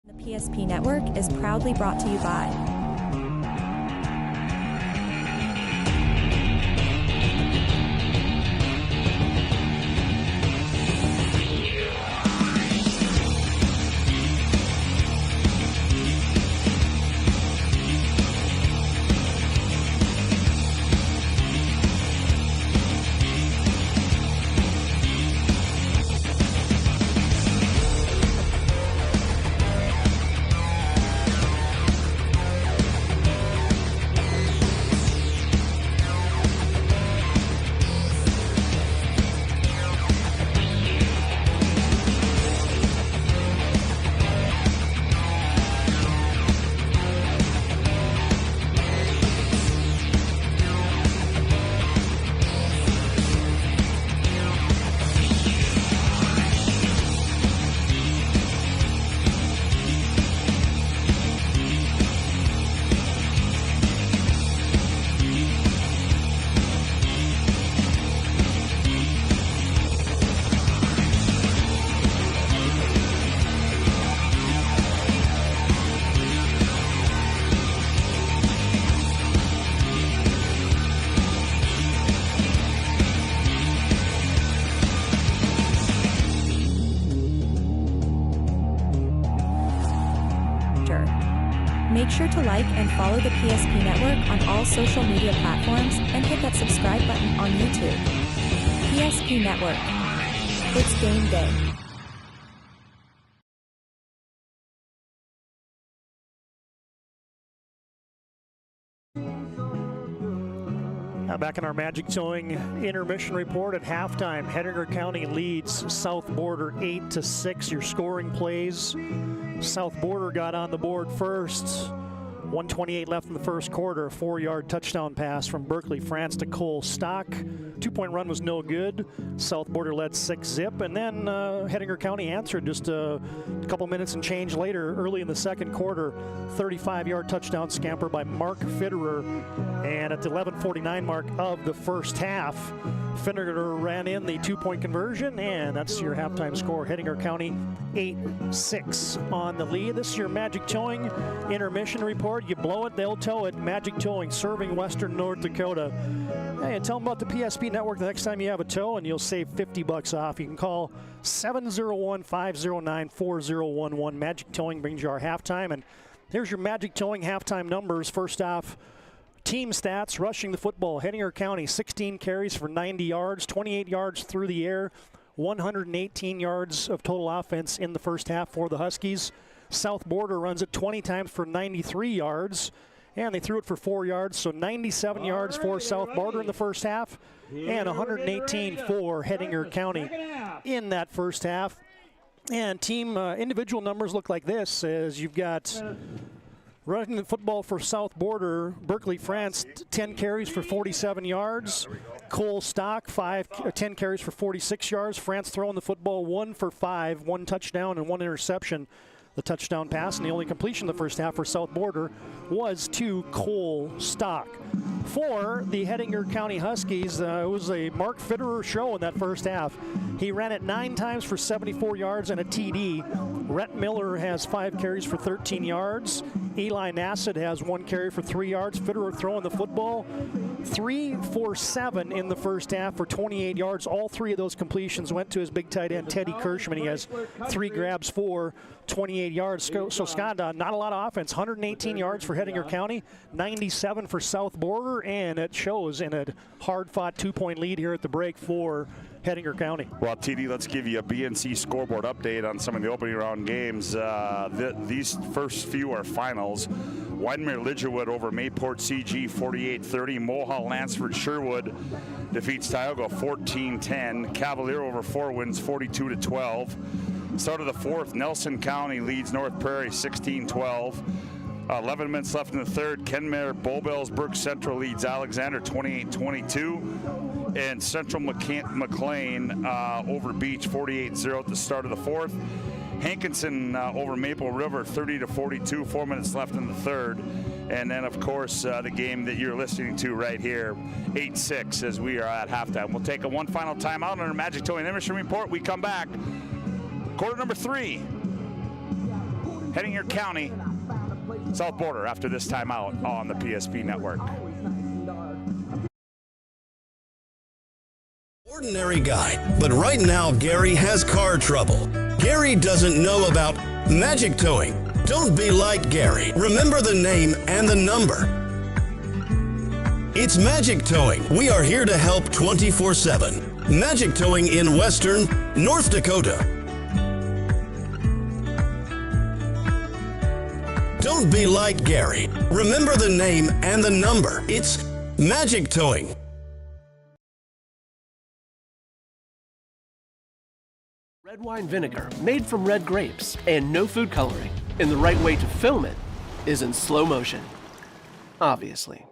The PSP Network is proudly brought to you by Make sure to like and follow the PSP Network on all social media platforms and hit that subscribe button on YouTube. PSP Network. It's game day. Now back in our Magic Towing intermission report at halftime, Hettinger County leads South Border 8-6. Your scoring plays. South Border got on the board first. 1:28 left in the first quarter. A 4-yard touchdown pass from Berkeley France to Cole Stock. 2-point run was no good. South Border led 6-zip, and then Hettinger County answered just a couple minutes and change later, early in the second quarter. 35-yard touchdown scamper by Mark Fitterer. And at the 11:49 mark of the first half, Fitterer ran in the 2-point conversion, and that's your halftime score. Hettinger County 8-6 on the lead. This is your Magic Towing intermission report. You blow it, they'll tow it. Magic Towing, serving western North Dakota. Hey, and tell them about the PSP Network the next time you have a tow, and you'll save $50 off. You can call 701-509-4011. Magic Towing brings you our halftime, and here's your Magic Towing halftime numbers. First off, team stats, rushing the football. Hettinger County, 16 carries for 90 yards, 28 yards through the air, 118 yards of total offense in the first half for the Huskies. South Border runs it 20 times for 93 yards, and they threw it for 4 yards, so 97 yards for South Border in the first half, and 118 for Hettinger County in that first half. And team individual numbers look like this, as you've got Running the football for South Border, Berkeley France, 10 carries for 47 yards. Cole Stock, 10 carries for 46 yards. France throwing the football 1 for 5, 1 touchdown and 1 interception. The touchdown pass, and the only completion the first half for South Border was to Cole Stock. For the Hettinger County Huskies, it was a Mark Fitterer show in that first half. He ran it 9 times for 74 yards and a TD. Rhett Miller has 5 carries for 13 yards. Eli Nassett has 1 carry for 3 yards. Fitterer throwing the football 3 for 7 in the first half for 28 yards. All 3 of those completions went to his big tight end, Teddy Kirschman. He has 3 grabs for 28 yards. So Scott, not a lot of offense. 118 yards for Hettinger County, 97 for South Border, and it shows in a hard-fought 2-point lead here at the break for Hettinger County. Well, TD, let's give you a BNC scoreboard update on some of the opening round games. These first few are finals. Wyndmere Lidgerwood over Mayport CG 48-30. Mohawk Lansford Sherwood defeats Tioga 14-10. Cavalier over 4 wins 42-12. Start of the fourth, Nelson County leads North Prairie 16-12. 11 minutes left in the third. Kenmare Bowbellsburg Central leads Alexander 28-22. And Central McLean over Beach 48-0 at the start of the fourth. Hankinson over Maple River 30-42, 4 minutes left in the third. And then, of course, the game that you're listening to right here, 8-6 as we are at halftime. We'll take one final timeout on our Magic Toy and Intermission Report. We come back. Quarter number 3, Hettinger County, South Border after this timeout on the PSP Network. Ordinary guy, but right now Gary has car trouble. Gary doesn't know about magic towing. Don't be like Gary. Remember the name and the number. It's Magic Towing. We are here to help 24/7. Magic Towing in Western North Dakota. Don't be like Gary. Remember the name and the number. It's Magic Towing. Red wine vinegar made from red grapes and no food coloring. And the right way to film it is in slow motion. Obviously.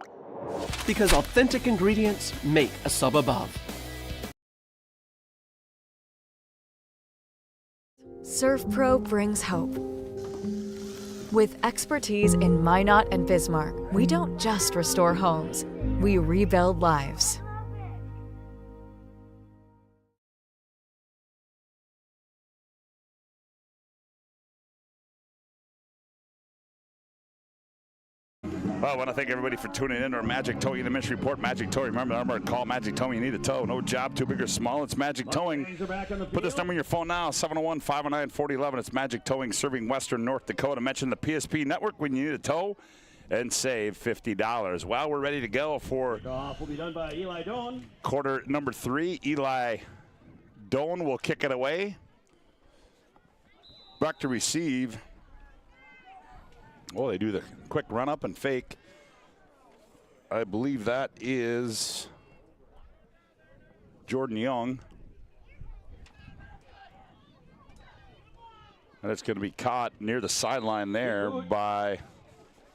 Because authentic ingredients make a sub above. ServPro brings hope. With expertise in Minot and Bismarck, we don't just restore homes, we rebuild lives. Well, I want to thank everybody for tuning in to our Magic Towing and Intermission Report. Magic Towing, remember the number to call Magic Towing. You need a tow. No job too big or small. It's Magic Towing. Put this number in your phone now, 701-509-4011. It's Magic Towing serving Western North Dakota. Mention the PSP Network when you need a tow and save $50. Well, we're ready to go for will be done by Eli Doan. Quarter number 3. Eli Doan will kick it away. Back to receive. Well, they do the quick run up and fake. I believe that is Jordan Young. And it's going to be caught near the sideline there by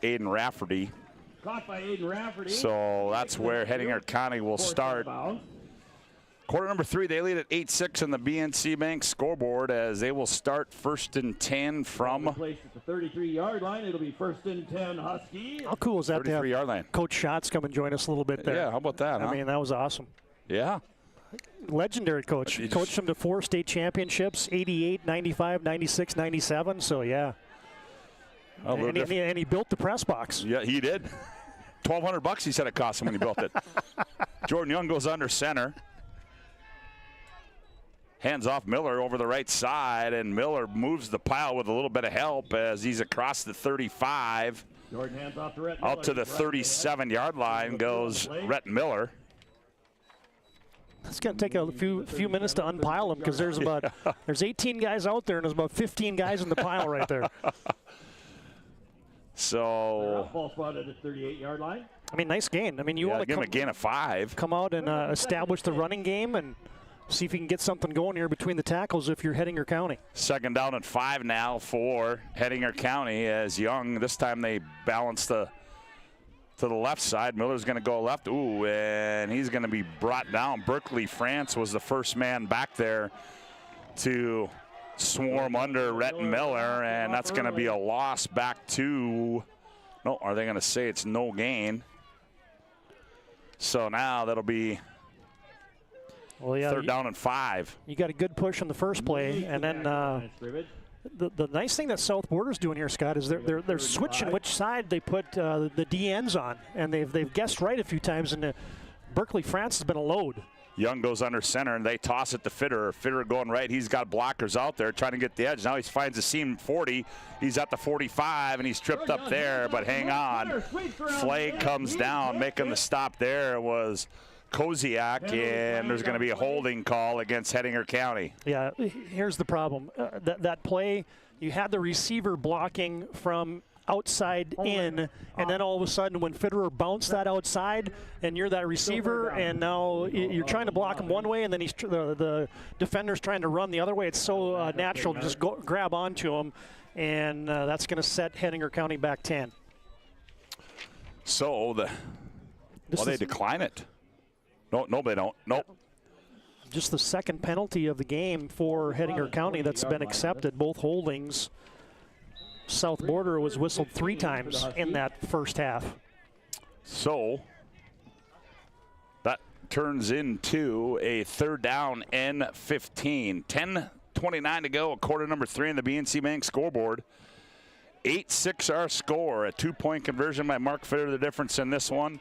Aiden Rafferty. Caught by Aiden Rafferty. So that's where Hettinger County will start. Quarter number 3, they lead at 8-6 on the BNC Bank scoreboard as they will start 1st and 10 from. Placed at the 33-yard line. It'll be 1st and 10 Huskies. How cool is that to have 33-yard line. Coach Schatz come and join us a little bit there? Yeah, how about that, I mean, that was awesome. Yeah. Legendary coach. Coached them to 4 state championships, 88, 95, 96, 97. So, yeah. And he built the press box. Yeah, he did. $1,200 he said it cost him when he built it. Jordan Young goes under center. Hands off Miller over the right side, and Miller moves the pile with a little bit of help as he's across the 35. Jordan hands off to Rhett Out to the 37-yard line goes Rhett Miller. It's going to take a few minutes to unpile them because there's about there's 18 guys out there and there's about 15 guys in the pile right there. So ball spot at the 38-yard line. I mean, nice gain. I mean, you want to give him a gain of 5. Come out and establish the running game, and see if you can get something going here between the tackles if you're Hettinger County. 2nd down and 5 now for Hettinger County as Young, this time they balance to the left side. Miller's going to go left. Ooh, and he's going to be brought down. Berkeley France was the first man back there to swarm under Rhett Miller, and that's going to be a loss back to, no, are they going to say it's no gain? So now that'll be 3rd down and 5. You got a good push on the first play, and then the nice thing that South Border's doing here, Scott, is they're switching which side they put the DNs on, and they've guessed right a few times, and Berkeley France has been a load. Young goes under center, and they toss it to Fitter. Fitter going right. He's got blockers out there trying to get the edge. Now he finds the seam 40. He's at the 45, and he's tripped up there, but hang on. Flag comes down. Making the stop there was Koziak, and there's going to be a holding call against Hettinger County. Yeah, here's the problem. That play, you had the receiver blocking from outside in, and then all of a sudden when Fitterer bounced that outside and you're that receiver, and now you're trying to block him one way, and then the defender's trying to run the other way. It's so natural to just grab onto him, and that's going to set Hettinger County back 10. So they decline it. No, they don't. Nope. Just the second penalty of the game for Hettinger County that's been accepted. Both holdings. South Border was whistled 3 times in that first half. So that turns into a 3rd down and 15. 10:29 to go, quarter number 3 in the BNC Bank scoreboard. 8-6 our score. A 2-point conversion by Mark Fitter, the difference in this one.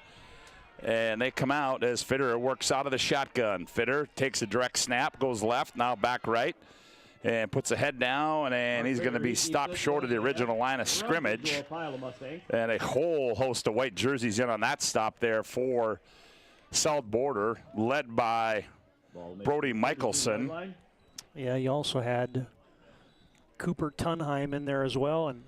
And they come out as Fitter works out of the shotgun. Fitter takes a direct snap, goes left, now back right, and puts a head down, and he's going to be stopped short of the original line of scrimmage. And a whole host of white jerseys in on that stop there for South Border, led by Brody Michelson. Yeah, you also had Cooper Tunheim in there as well. And,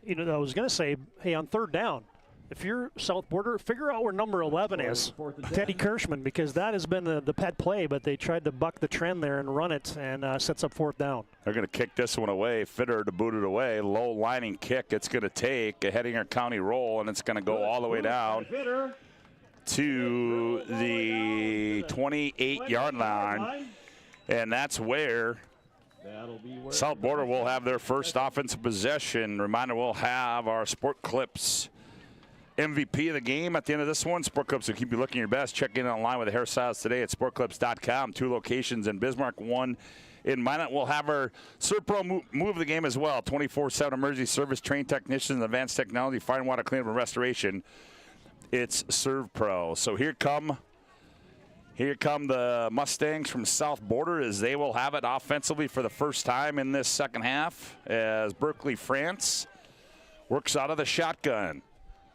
I was going to say, hey, on 3rd down, if you're South Border, figure out where number 11 is, Teddy Kirschman, because that has been the pet play, but they tried to buck the trend there and run it, and sets up 4th down. They're going to kick this one away. Fitter to boot it away. Low lining kick. It's going to take a Hettinger County roll, and it's going to go all the way down to the 28-yard line, and that's where South Border will have their first offensive possession. Reminder, we'll have our Sport Clips MVP of the game at the end of this one. Sport Clips will keep you looking your best. Check in online with the hairstyles today at sportclips.com. 2 locations in Bismarck, 1 in Minot. We'll have our ServPro move of the game as well. 24/7 emergency service, trained technicians, advanced technology, fire and water cleanup and restoration. It's ServPro. So here come the Mustangs from South Border, as they will have it offensively for the first time in this second half, as Berkeley France works out of the shotgun.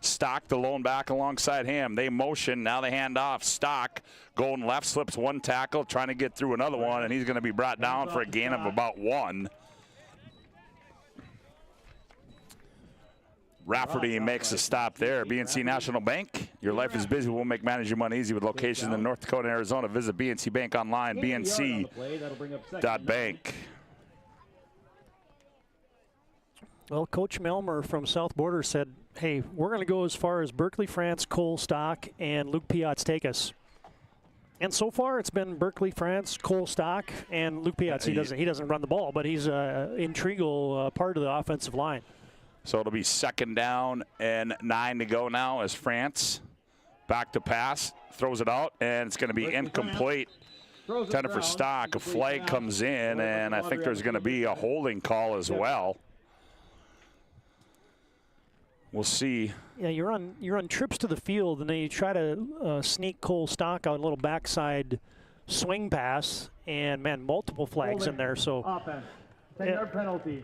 Stock, the lone back alongside him. They motion, now they hand off. Stock going left, slips 1 tackle, trying to get through another one, and he's going to be brought down for a gain of about 1. Rafferty makes a stop there. BNC National Bank, your life is busy. We'll make managing money easy with locations in North Dakota and Arizona. Visit BNC Bank online, bnc.bank. Well, Coach Melmer from South Border said, hey, we're going to go as far as Berkeley France, Cole Stock, and Luke Piotz take us. And so far, it's been Berkeley France, Cole Stock, and Luke Piotz. He doesn't run the ball, but he's an integral part of the offensive line. So it'll be 2nd down and 9 to go now as France back to pass, throws it out, and it's going to be incomplete. Intended for Stock. A flag comes in, and I think there's going to be a holding call as well. We'll see. Yeah, you're on trips to the field, and then you try to sneak Cole Stock out a little backside swing pass, and man, multiple flags in there. So offense, 10-yard penalty,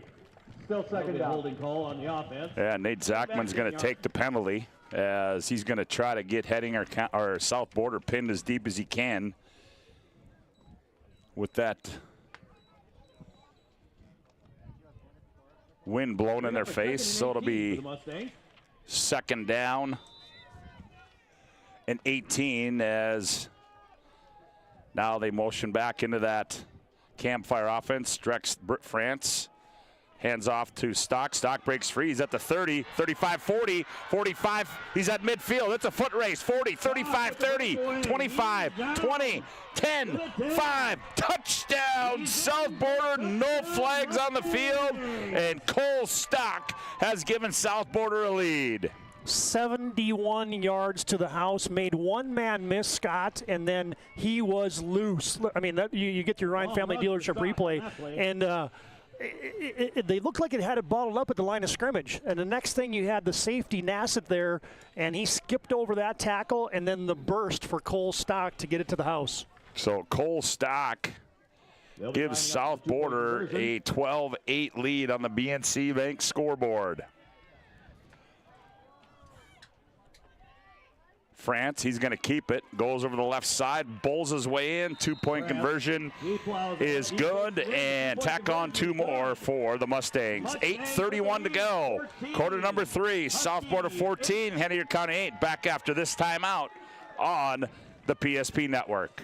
still 2nd down. Holding call on the offense. Yeah, Nate Zachman's going to take the penalty, as he's going to try to get Hettinger or South Border pinned as deep as he can with that wind blowing in their face. So it'll be 2nd down and 18, as Now they motion back into that campfire offense. Drex France. Hands off to Stock. Stock breaks free. He's at the 30, 35, 40, 45. He's at midfield. It's a foot race. 40, 35, 30, 25, 20, 10, 5. Touchdown, South Border. No flags on the field. And Cole Stock has given South Border a lead. 71 yards to the house, made one man miss, Scott, and then he was loose. I mean, you get your Ryan Family Dealership replay, and they looked like it had it bottled up at the line of scrimmage. And the next thing, you had the safety Nassett there, and he skipped over that tackle, and then the burst for Cole Stock to get it to the house. So Cole Stock gives South Border a 12-8 lead on the BNC Bank scoreboard. France, he's going to keep it, goes over the left side, bowls his way in, 2-point conversion is good, and tack on 2 more for the Mustangs. 8:31 to go, quarter number 3, South Border 14, Hettinger County 8, back after this timeout on the PSP Network.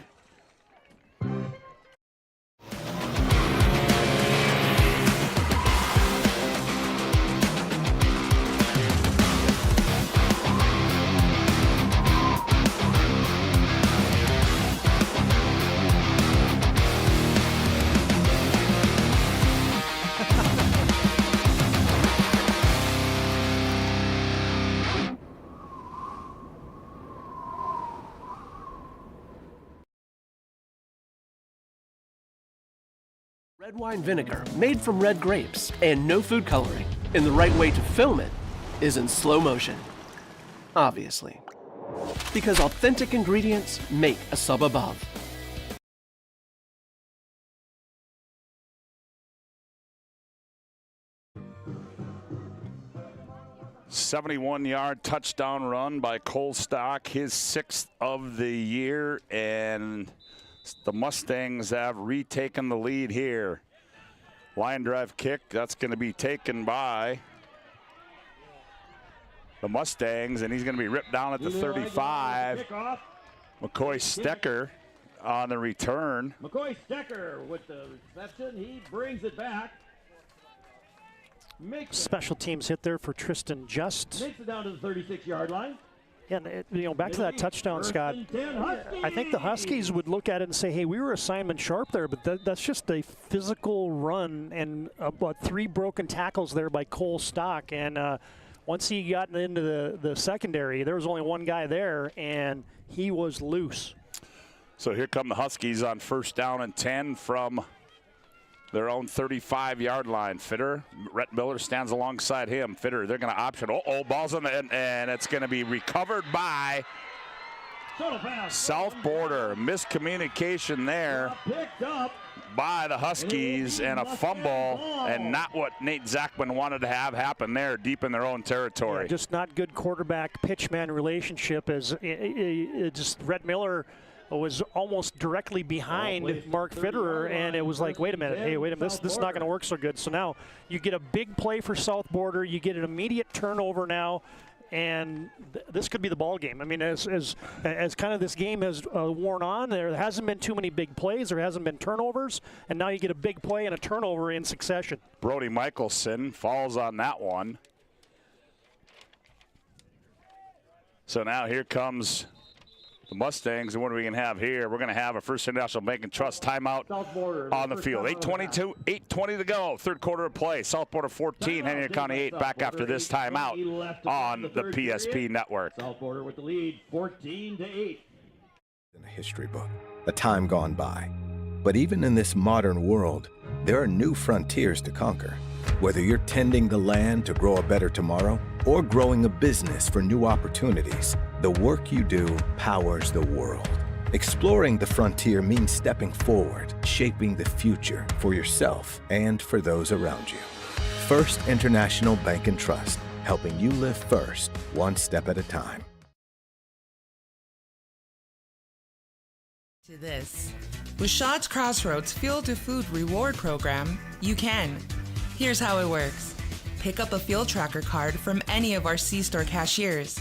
Red wine vinegar made from red grapes and no food coloring. And the right way to film it is in slow motion. Obviously. Because authentic ingredients make a sub above. '71-yard touchdown run by Cole Stock, his 6th of the year, and the Mustangs have retaken the lead here. Line drive kick, that's going to be taken by the Mustangs, and he's going to be ripped down at the 35. McCoy Stecker on the return. McCoy Stecker with the reception. He brings it back. Special teams hit there for Tristan Just. Makes it down to the 36-yard line. And back to that touchdown, Scott, I think the Huskies would look at it and say, hey, we were assignment sharp there, but that's just a physical run, and about 3 broken tackles there by Cole Stock. And once he got into the secondary, there was only one guy there, and he was loose. So here come the Huskies on 1st down and 10 from their own 35-yard line. Fitter, Rhett Miller stands alongside him. Fitter, they're going to option. Ball's on the end, and it's going to be recovered by South Border. Miscommunication there by the Huskies, and a fumble, and not what Nate Zachman wanted to have happen there deep in their own territory. Yeah, just not good quarterback-pitchman relationship, as just Rhett Miller was almost directly behind Mark Fitterer, and it was like, wait a minute, this is not going to work so good. So now you get a big play for South Border, you get an immediate turnover now, and this could be the ball game. I mean, as kind of this game has worn on, there hasn't been too many big plays, there hasn't been turnovers, and now you get a big play and a turnover in succession. Brody Michelson falls on that one. So now here comes the Mustangs, and what are we going to have here? We're going to have a First International Bank and Trust timeout on the field. 8:20 to go, 3rd quarter of play. South Border 14, Hettinger County 8, back after this timeout on the PSP Network. South Border with the lead, 14-8. In a history book, a time gone by. But even in this modern world, there are new frontiers to conquer. Whether you're tending the land to grow a better tomorrow or growing a business for new opportunities, the work you do powers the world. Exploring the frontier means stepping forward, shaping the future for yourself and for those around you. First International Bank and Trust, helping you live first, one step at a time. To this. With Shaw's Crossroads Fuel to Food reward program, you can. Here's how it works. Pick up a Fuel Tracker card from any of our C-Store cashiers.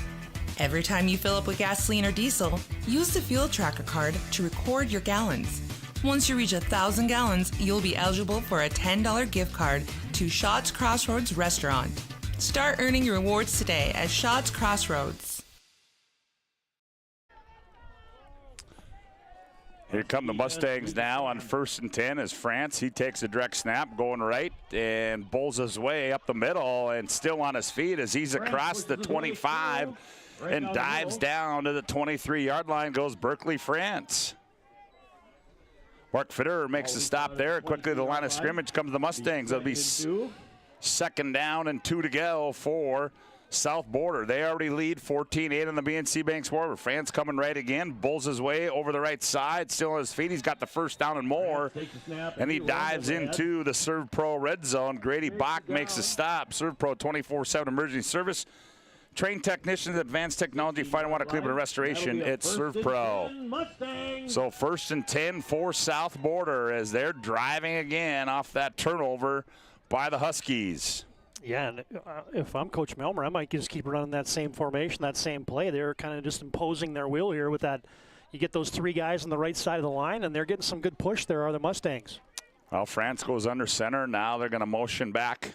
Every time you fill up with gasoline or diesel, use the fuel tracker card to record your gallons. Once you reach 1,000 gallons, you'll be eligible for a $10 gift card to Schatz Crossroads Restaurant. Start earning your rewards today at Schatz Crossroads. Here come the Mustangs now on 1st and 10 as France. He takes a direct snap going right and bowls his way up the middle and still on his feet as he's across the 25 and dives down to the 23-yard line goes Berkeley France. Mark Fitterer makes the stop there. Quickly to the line of scrimmage comes the Mustangs. It'll be 2nd down and 2 to go for South Border. They already lead 14-8 on the BNC Bank scoreboard. France coming right again, bowls his way over the right side, still on his feet. He's got the 1st down and more, and he dives into the Serve Pro red zone. Grady Bach makes a stop. Serve Pro 24/7 emergency service. Trained technicians, advanced technology, fire and water, Cleveland restoration. It's Serve Pro. So 1st and 10 for South Border as they're driving again off that turnover by the Huskies. Yeah, and if I'm Coach Melmer, I might just keep running that same formation, that same play. They're kind of just imposing their will here with that. You get those 3 guys on the right side of the line, and they're getting some good push there, are the Mustangs. Well, France goes under center. Now they're going to motion back.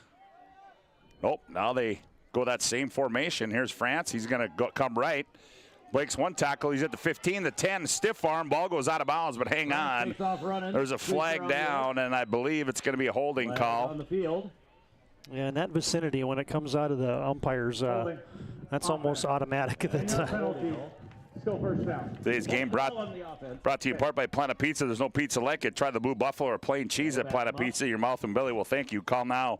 Oh, now they go that same formation. Here's France. He's going to come right. Breaks one tackle. He's at the 15, the 10. Stiff arm. Ball goes out of bounds, but hang on. There's a flag down, and I believe it's going to be a holding call. On the field. Yeah, in that vicinity, when it comes out of the umpires, that's almost automatic. Today's game brought to you in part by Planet Pizza. There's no pizza like it. Try the Blue Buffalo or plain cheese at Planet Pizza. Your mouth and belly will thank you. Call now.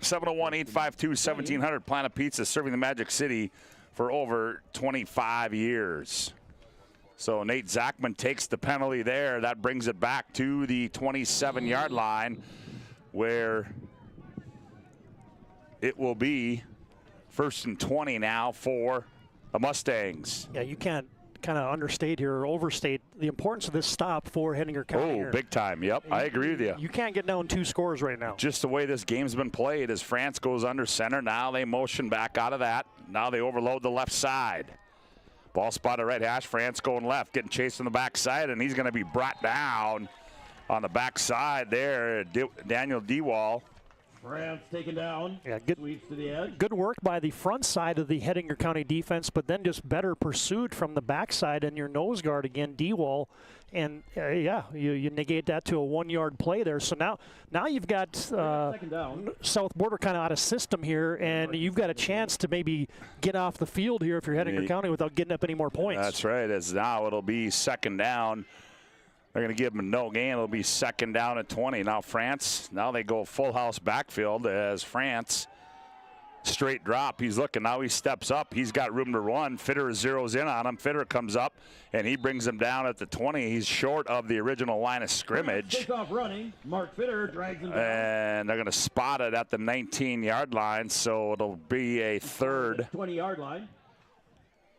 701-852-1700. Planet Pizza, serving the Magic City for over 25 years. So Nate Zachman takes the penalty there. That brings it back to the 27-yard line, where it will be 1st and 20 now for the Mustangs. Yeah, you can't kind of understate here or overstate the importance of this stop for Hettinger County. Oh, here. Big time. Yep, I agree with you. You can't get down 2 scores right now. Just the way this game's been played as France goes under center. Now they motion back out of that. Now they overload the left side. Ball spotted right hash. France going left, getting chased on the backside, and he's going to be brought down on the backside there. Daniel Dewall. France taken down. Yeah, good sweeps to the edge. Good work by the front side of the Hettinger County defense, but then just better pursued from the backside and your nose guard again, Dewall. And you negate that to a 1-yard play there. So now you've got South Border kind of out of system here, and you've got a chance to maybe get off the field here if you're Hettinger County without getting up any more points. That's right. As now it'll be 2nd down. They're going to give them no gain. It'll be 2nd down at 20. Now France, now they go full house backfield as France straight drop. He's looking. Now he steps up. He's got room to run. Fitterer zeroes in on him. Fitterer comes up, and he brings him down at the 20. He's short of the original line of scrimmage. Takes off running. Mark Fitterer drags him down. And they're going to spot it at the 19-yard line, so it'll be a 3rd. 20-yard line.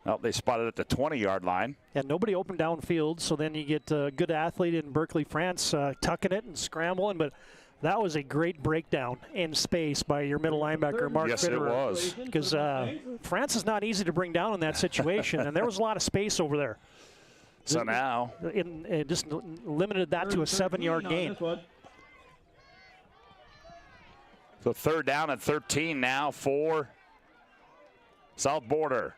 Well, they spotted at the 20-yard line. And nobody opened downfield, so then you get a good athlete in Berkeley France tucking it and scrambling. But that was a great breakdown in space by your middle linebacker, Mark Fitterer. Yes, it was. Because France is not easy to bring down in that situation, and there was a lot of space over there. So now. Just limited that to a 7-yard gain. So 3rd down and 13 now for South Border.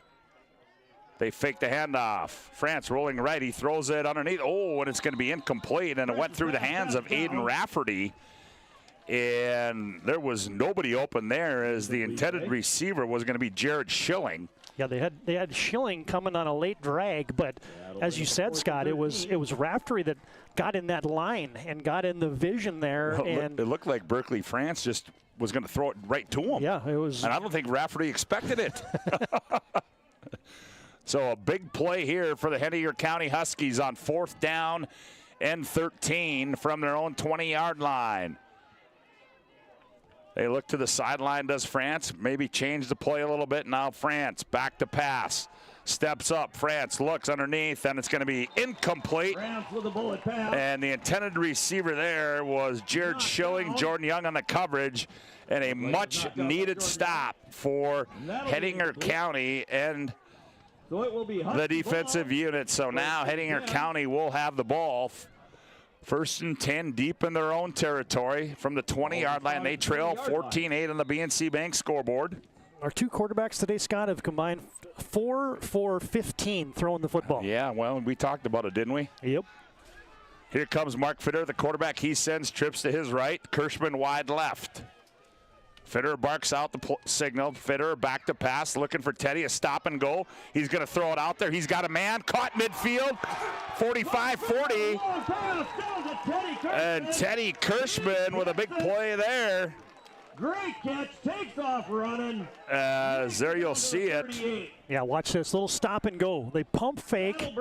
They fake the handoff. France rolling right. He throws it underneath. Oh, and it's going to be incomplete. And it went through the hands of Aiden Rafferty. And there was nobody open there as the intended receiver was going to be Jared Schilling. Yeah, they had Schilling coming on a late drag, but as you said, Scott, it was Raftery that got in that line and got in the vision there. Well, and it looked like Berkeley France just was going to throw it right to him. Yeah, it was. And I don't think Rafferty expected it. So a big play here for the Hettinger County Huskies on 4th down and 13 from their own 20-yard line. They look to the sideline, does France. Maybe change the play a little bit. Now France back to pass. Steps up. France looks underneath, and it's going to be incomplete. France with a bullet pass. And the intended receiver there was Jared Schilling, Jordan Young on the coverage, and a much-needed stop for Hettinger County. And So it will be the defensive unit. So now Hettinger County will have the ball. 1st and 10 deep in their own territory from the 20-yard line. They trail 14-8 on the BNC Bank scoreboard. Our 2 quarterbacks today, Scott, have combined 4 for 15 throwing the football. Yeah, well, we talked about it, didn't we? Yep. Here comes Mark Fitter, the quarterback. He sends trips to his right. Kirschman wide left. Fitter barks out the signal. Fitter back to pass, looking for Teddy, a stop and go. He's going to throw it out there. He's got a man caught midfield, 45-40. And Teddy Kirschman with a big play there. Great catch, takes off running. There you'll see it. Yeah, watch this little stop and go. They pump fake.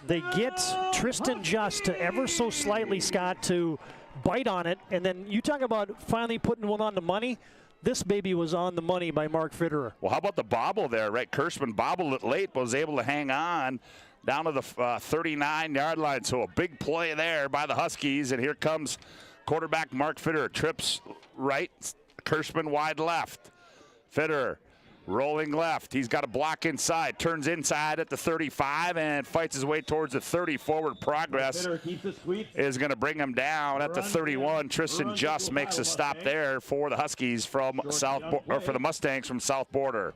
They get Tristan Just to ever so slightly, Scott, to bite on it. And then you talk about finally putting one on the money. This baby was on the money by Mark Fitterer. Well, how about the bobble there, right? Kirschman bobbled it late, but was able to hang on down to the 39-yard line. So a big play there by the Huskies. And here comes quarterback Mark Fitterer. Trips right, Kirschman wide left. Fitterer rolling left. He's got a block inside, turns inside at the 35 and fights his way towards the 30. Forward progress is going to bring him down at the 31. Tristan Just makes a stop there for the Huskies from for the Mustangs from South Border.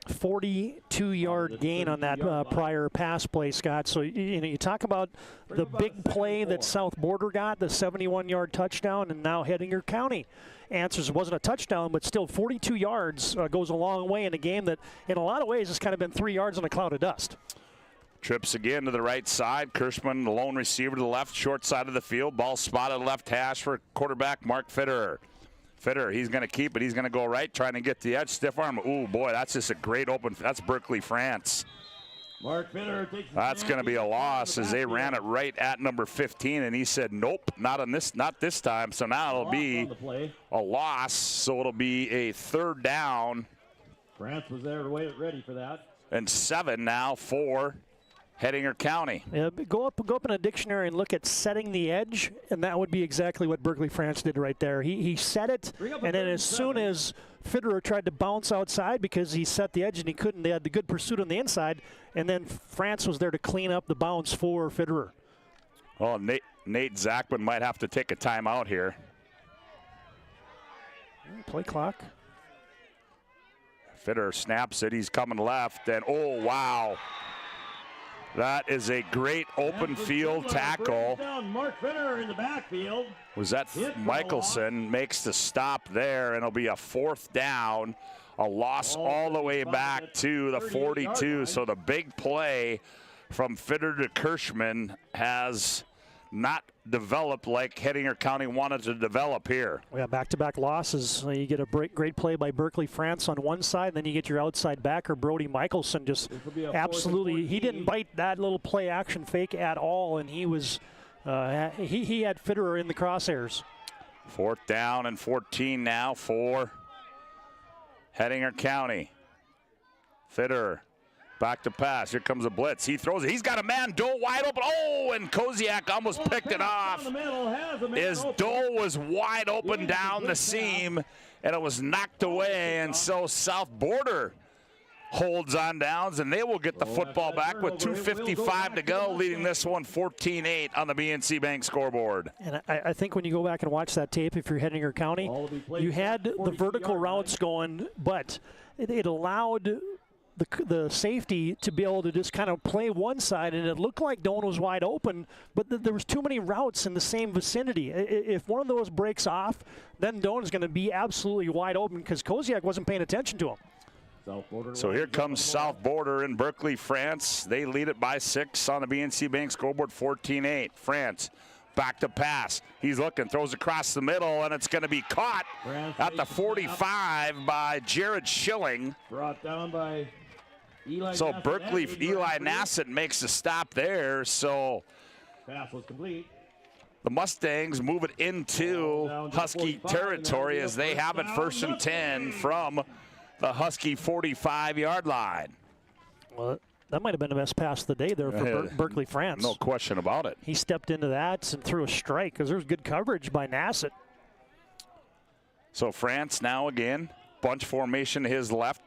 42-yard gain on that prior pass play, Scott. So you talk about the big play that South Border got, the 71-yard touchdown, and now Hettinger County answers. It wasn't a touchdown, but still 42 yards goes a long way in a game that, in a lot of ways, has kind of been 3 yards in a cloud of dust. Trips again to the right side. Kirschman, the lone receiver to the left, short side of the field. Ball spotted left hash for quarterback Mark Fitterer. Fitterer, he's going to keep it. He's going to go right, trying to get the edge. Stiff arm. Ooh, boy, that's just a great open. That's Berkeley, France. Mark Fitterer takes that's going to be a loss as they ran it right at number 15, and he said, nope, not this time. So now it'll be a loss. So it'll be a 3rd down. France was there ready for that. And 7 now for Hettinger County. Yeah, go up in a dictionary and look at setting the edge, and that would be exactly what Berkeley France did right there. He set it, and then as soon as Fitterer tried to bounce outside because he set the edge and he couldn't, they had the good pursuit on the inside, and then France was there to clean up the bounce for Fitterer. Well, Nate Zachman might have to take a timeout here. Play clock. Fitterer snaps it. He's coming left, and oh, wow. That is a great open field tackle. Mark Fitterer in the backfield. Was that Michelson makes the stop there, and it'll be a 4th down. A loss all the way back to the 42. So the big play from Fitterer to Kirschman has not developed like Hettinger County wanted to develop here. Yeah, back-to-back losses. You get a great play by Berkeley France on one side, and then you get your outside backer, Brody Michelson, just absolutely, he didn't bite that little play action fake at all, and he was, he had Fitterer in the crosshairs. 4th down and 14 now for Hettinger County. Fitterer. Back to pass. Here comes a blitz. He throws it. He's got a man. Doe wide open. Oh, and Koziak almost picked it off. As Doe was wide open down the seam, and it was knocked away. And so South Border holds on downs, and they will get the football back with 2:55 to go, leading this one 14-8 on the BNC Bank scoreboard. And I think when you go back and watch that tape, if you're Hettinger County, you had the vertical routes going, but it allowed the safety to be able to just kind of play one side, and it looked like Doan was wide open, but there was too many routes in the same vicinity. If one of those breaks off, then Doan is going to be absolutely wide open because Koziak wasn't paying attention to him. So here comes South Border in Berkeley, France. They lead it by 6 on the BNC Bank scoreboard, 14-8. France back to pass. He's looking, throws across the middle, and it's going to be caught at the 45 by Jared Schilling. Brought down by Eli. So Berkeley, Eli Nassett makes the stop there. So pass was complete. The Mustangs move it into Husky territory as they have it 1st and 10 from the Husky 45-yard line. Well, that might have been the best pass of the day there for Berkeley France. No question about it. He stepped into that and threw a strike because there was good coverage by Nassett. So France now again, bunch formation to his left.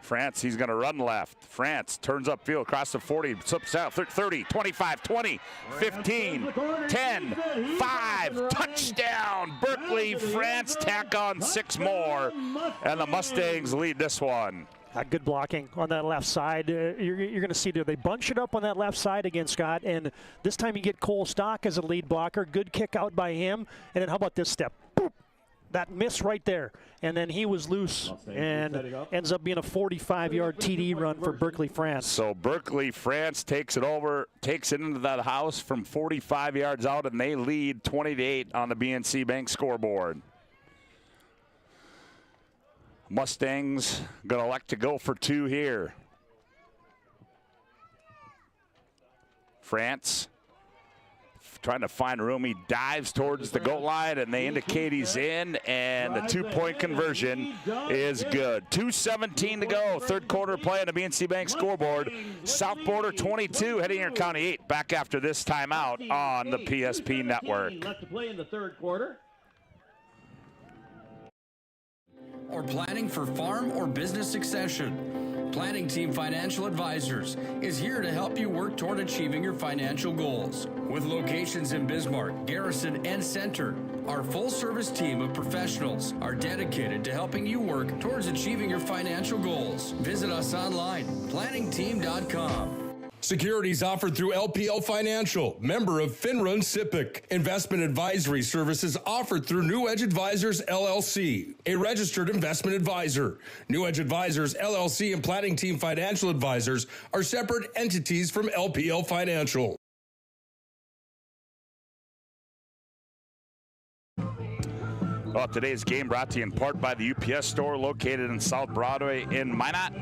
France, he's going to run left. France turns upfield, across the 40, slips out, 30, 25, 20, 15, 10, 5, touchdown. Berkeley, France tack on 6 more, and the Mustangs lead this one. Good blocking on that left side. You're going to see they bunch it up on that left side again, Scott, and this time you get Cole Stock as a lead blocker. Good kick out by him, and then how about this step? Boop. That miss right there, and then he was loose and ends up being a 45-yard TD run for Berkeley, France. So Berkeley, France takes it over, takes it into that house from 45 yards out, and they lead 20-8 on the BNC Bank scoreboard. Mustangs going to elect to go for 2 here. France trying to find room. He dives towards the goal line, and they indicate he's in, and the 2-point conversion is good. 2:17 to go, third quarter play on the BNC Bank scoreboard. South Border 22, Hettinger County 8. Back after this timeout on the PSP network. Left to play in the third quarter. Or planning for farm or business succession. Planning Team Financial Advisors is here to help you work toward achieving your financial goals. With locations in Bismarck, Garrison, and Center, our full-service team of professionals are dedicated to helping you work towards achieving your financial goals. Visit us online, planningteam.com. Securities offered through LPL Financial, member of FINRA and SIPC. Investment advisory services offered through New Edge Advisors, LLC, a registered investment advisor. New Edge Advisors, LLC, and Planning Team Financial Advisors are separate entities from LPL Financial. Well, today's game brought to you in part by the UPS store located in South Broadway in Minot.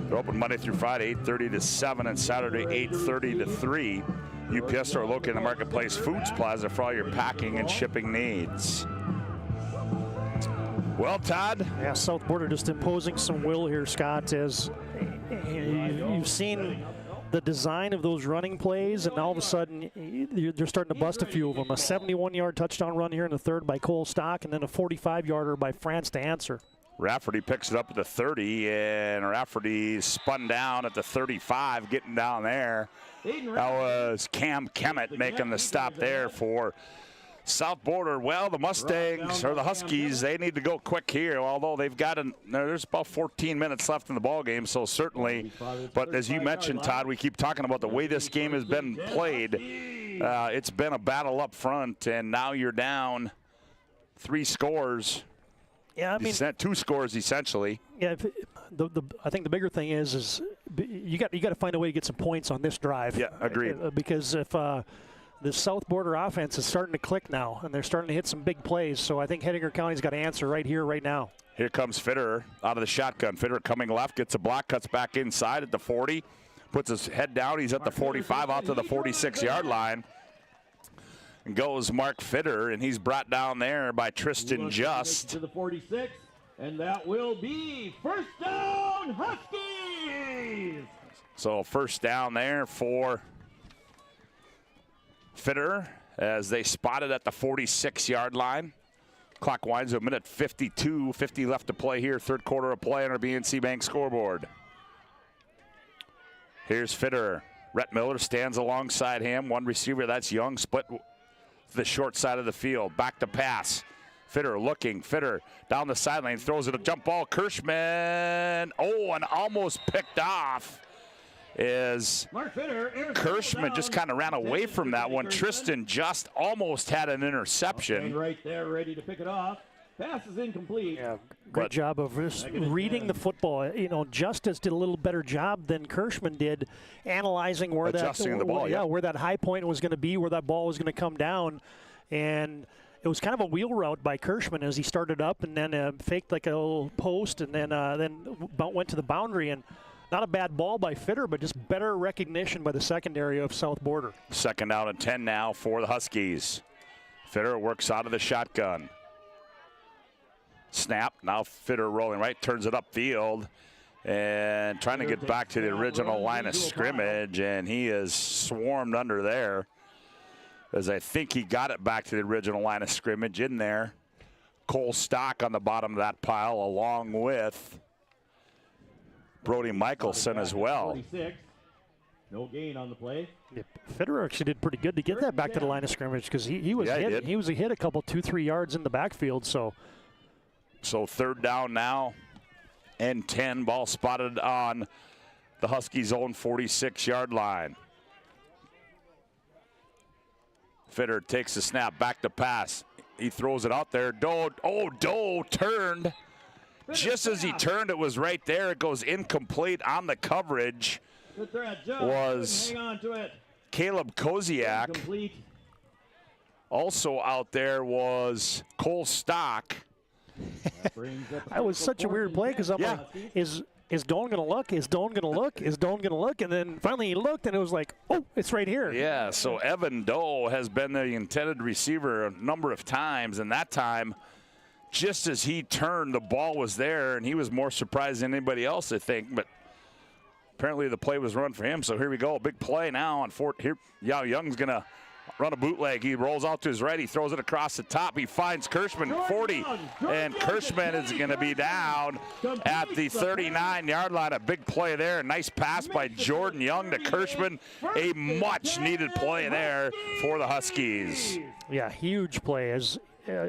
They're open Monday through Friday, 8:30 to 7, and Saturday, 8:30 to 3. UPS store located in the Marketplace Foods Plaza for all your packing and shipping needs. Well, Todd? Yeah, South Border just imposing some will here, Scott, as you've seen the design of those running plays, and all of a sudden they're starting to bust a few of them. A 71-yard touchdown run here in the third by Cole Stock, and then a 45-yarder by France to answer. Rafferty picks it up at the 30, and Rafferty spun down at the 35, getting down there. That was Cam Kemet making the stop there for South Border. Well, the Mustangs, or the Huskies, they need to go quick here, although they've got there's about 14 minutes left in the ball game, so certainly. But as you mentioned, Todd, we keep talking about the way this game has been played. It's been a battle up front, and now you're down 3 scores. Yeah, I mean, 2 scores essentially. Yeah, I think the bigger thing is you got to find a way to get some points on this drive. Yeah, agreed. Because if the South Border offense is starting to click now, and they're starting to hit some big plays, so I think Hettinger County's got to answer right here, right now. Here comes Fitterer out of the shotgun. Fitterer coming left, gets a block, cuts back inside at the 40, puts his head down. He's at the 45, out to the 46-yard line. And goes Mark Fitter, and he's brought down there by Tristan Just. To the 46, and that will be first down, Huskies! So first down there for Fitter as they spot it at the 46-yard line. Clock winds to a minute 52, 50 left to play here. Third quarter of play on our BNC Bank scoreboard. Here's Fitter. Rhett Miller stands alongside him. One receiver, that's Young, split the short side of the field. Back to pass. Fitter looking. Fitter down the sideline. Throws it a jump ball. Kirschman. Oh, and almost picked off is Kirschman. Just kind of ran away from that one. Tristan Just almost had an interception. Right there, ready to pick it off. Pass is incomplete. Yeah, great job of just reading the football. You know, Justice did a little better job than Kirschman did, analyzing where adjusting the ball. Yeah, where that high point was going to be, where that ball was going to come down, and it was kind of a wheel route by Kirschman as he started up and then faked like a little post and then went to the boundary. And not a bad ball by Fitter, but just better recognition by the secondary of South Border. Second down and 10 now for the Huskies. Fitter works out of the shotgun. Snap, now Fitter rolling right, turns it upfield and trying to get back to the original line of scrimmage, and he is swarmed under there as I think he got it back to the original line of scrimmage in there. Cole Stock on the bottom of that pile, along with Brody Michelson as well. 46. No gain on the play. Yeah, Federer actually did pretty good to get that back to the line of scrimmage because he was hit. He was hit a couple 2-3 yards in the backfield. So third down now and 10. Ball spotted on the Huskies' own 46-yard line. Federer takes the snap, back to pass. He throws it out there. Doe turned. Just as he turned, it was right there. It goes incomplete on the coverage. Was Caleb Koziak. Also out there was Cole Stock. That was such a weird play because I'm like, is Doan going to look? Is Doan going to look? Is Doan going to look? And then finally he looked, and it was like, oh, it's right here. Yeah, so Evan Doe has been the intended receiver a number of times, and that time, just as he turned, the ball was there, and he was more surprised than anybody else, I think. But apparently the play was run for him, so here we go. A big play now on fourth. Here, Yao Young's going to run a bootleg. He rolls out to his right. He throws it across the top. He finds Kirschman 40, and Kirschman is going to be down at the 39-yard line. A big play there. Nice pass by Jordan Young to Kirschman. A much-needed play there for the Huskies. Yeah, huge play. As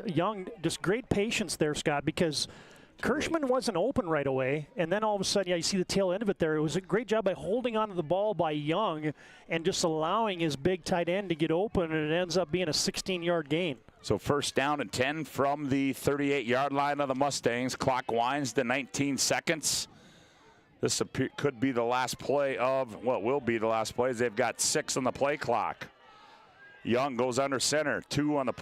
Young, just great patience there, Scott, because Kirschman wasn't open right away, and then all of a sudden, you see the tail end of it there. It was a great job by holding onto the ball by Young and just allowing his big tight end to get open, and it ends up being a 16-yard gain. So first down and 10 from the 38-yard line of the Mustangs. Clock winds to 19 seconds. This could be the last play of, well, will be the last play. They've got 6 on the play clock. Young goes under center. 2 on the,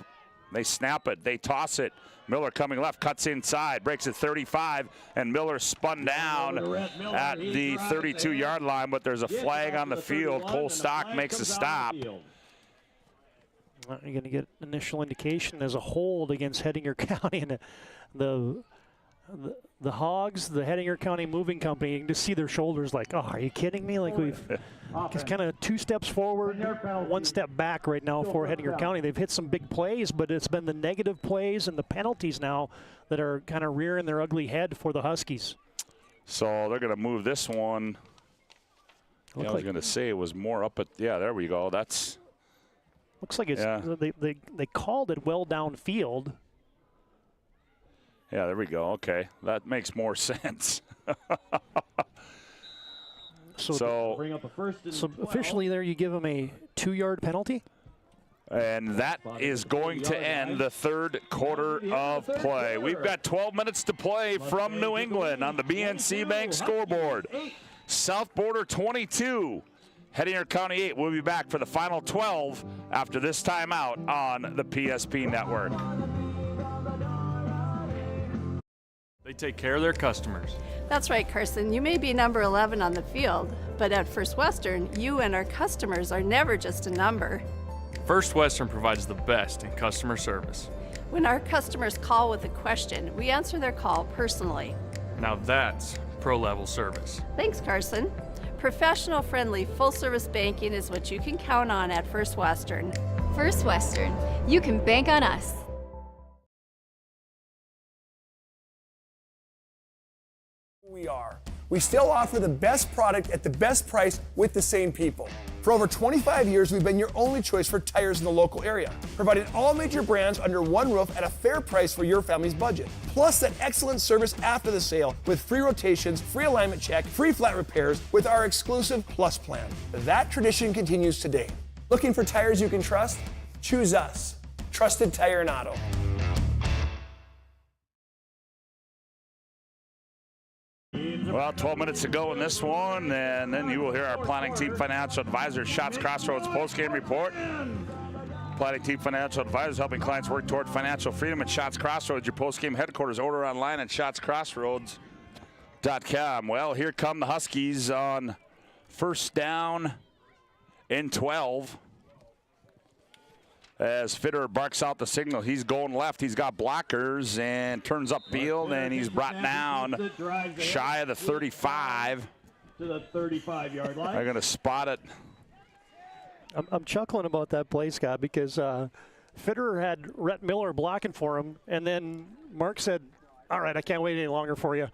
they snap it, they toss it. Miller coming left, cuts inside, breaks at 35, and Miller spun down at the 32-yard line, but there's a flag on the field. Cole Stock makes a stop. You're going to get initial indication there's a hold against Hettinger County, and the Hogs, the Hettinger County Moving Company, you can just see their shoulders like, oh, are you kidding me? Like we've just kind of 2 steps forward, 1 step back right now for Hettinger County. They've hit some big plays, but it's been the negative plays and the penalties now that are kind of rearing their ugly head for the Huskies. So they're going to move this one. I was going to say it was more up at, yeah, there we go. That's. Looks like it's, they called it well downfield. Yeah, there we go. Okay, that makes more sense. So officially there you give them a 2-yard penalty? And that is going to end the third quarter of play. We've got 12 minutes to play from New England on the BNC Bank scoreboard. South Border 22, Hettinger County 8. We'll be back for the final 12 after this timeout on the PSP Network. They take care of their customers. That's right, Carson. You may be number 11 on the field, but at First Western, you and our customers are never just a number. First Western provides the best in customer service. When our customers call with a question, we answer their call personally. Now that's pro-level service. Thanks, Carson. Professional, friendly, full-service banking is what you can count on at First Western. First Western, you can bank on us. We still offer the best product at the best price with the same people. For over 25 years, we've been your only choice for tires in the local area, providing all major brands under one roof at a fair price for your family's budget. Plus that excellent service after the sale with free rotations, free alignment check, free flat repairs with our exclusive Plus plan. That tradition continues today. Looking for tires you can trust? Choose us. Trusted Tire and Auto. Well, 12 minutes to go in this one, and then you will hear our planning team financial advisor, Shots Crossroads postgame report. Planning team financial advisors helping clients work toward financial freedom at Shots Crossroads, your postgame headquarters. Order online at shotscrossroads.com. Well, here come the Huskies on first down and 12. As Fitterer barks out the signal, he's going left. He's got blockers and turns upfield, and he's brought down shy of the 35. To the 35-yard line. They're going to spot it. I'm chuckling about that play, Scott, because Fitterer had Rhett Miller blocking for him, and then Mark said, all right, I can't wait any longer for you.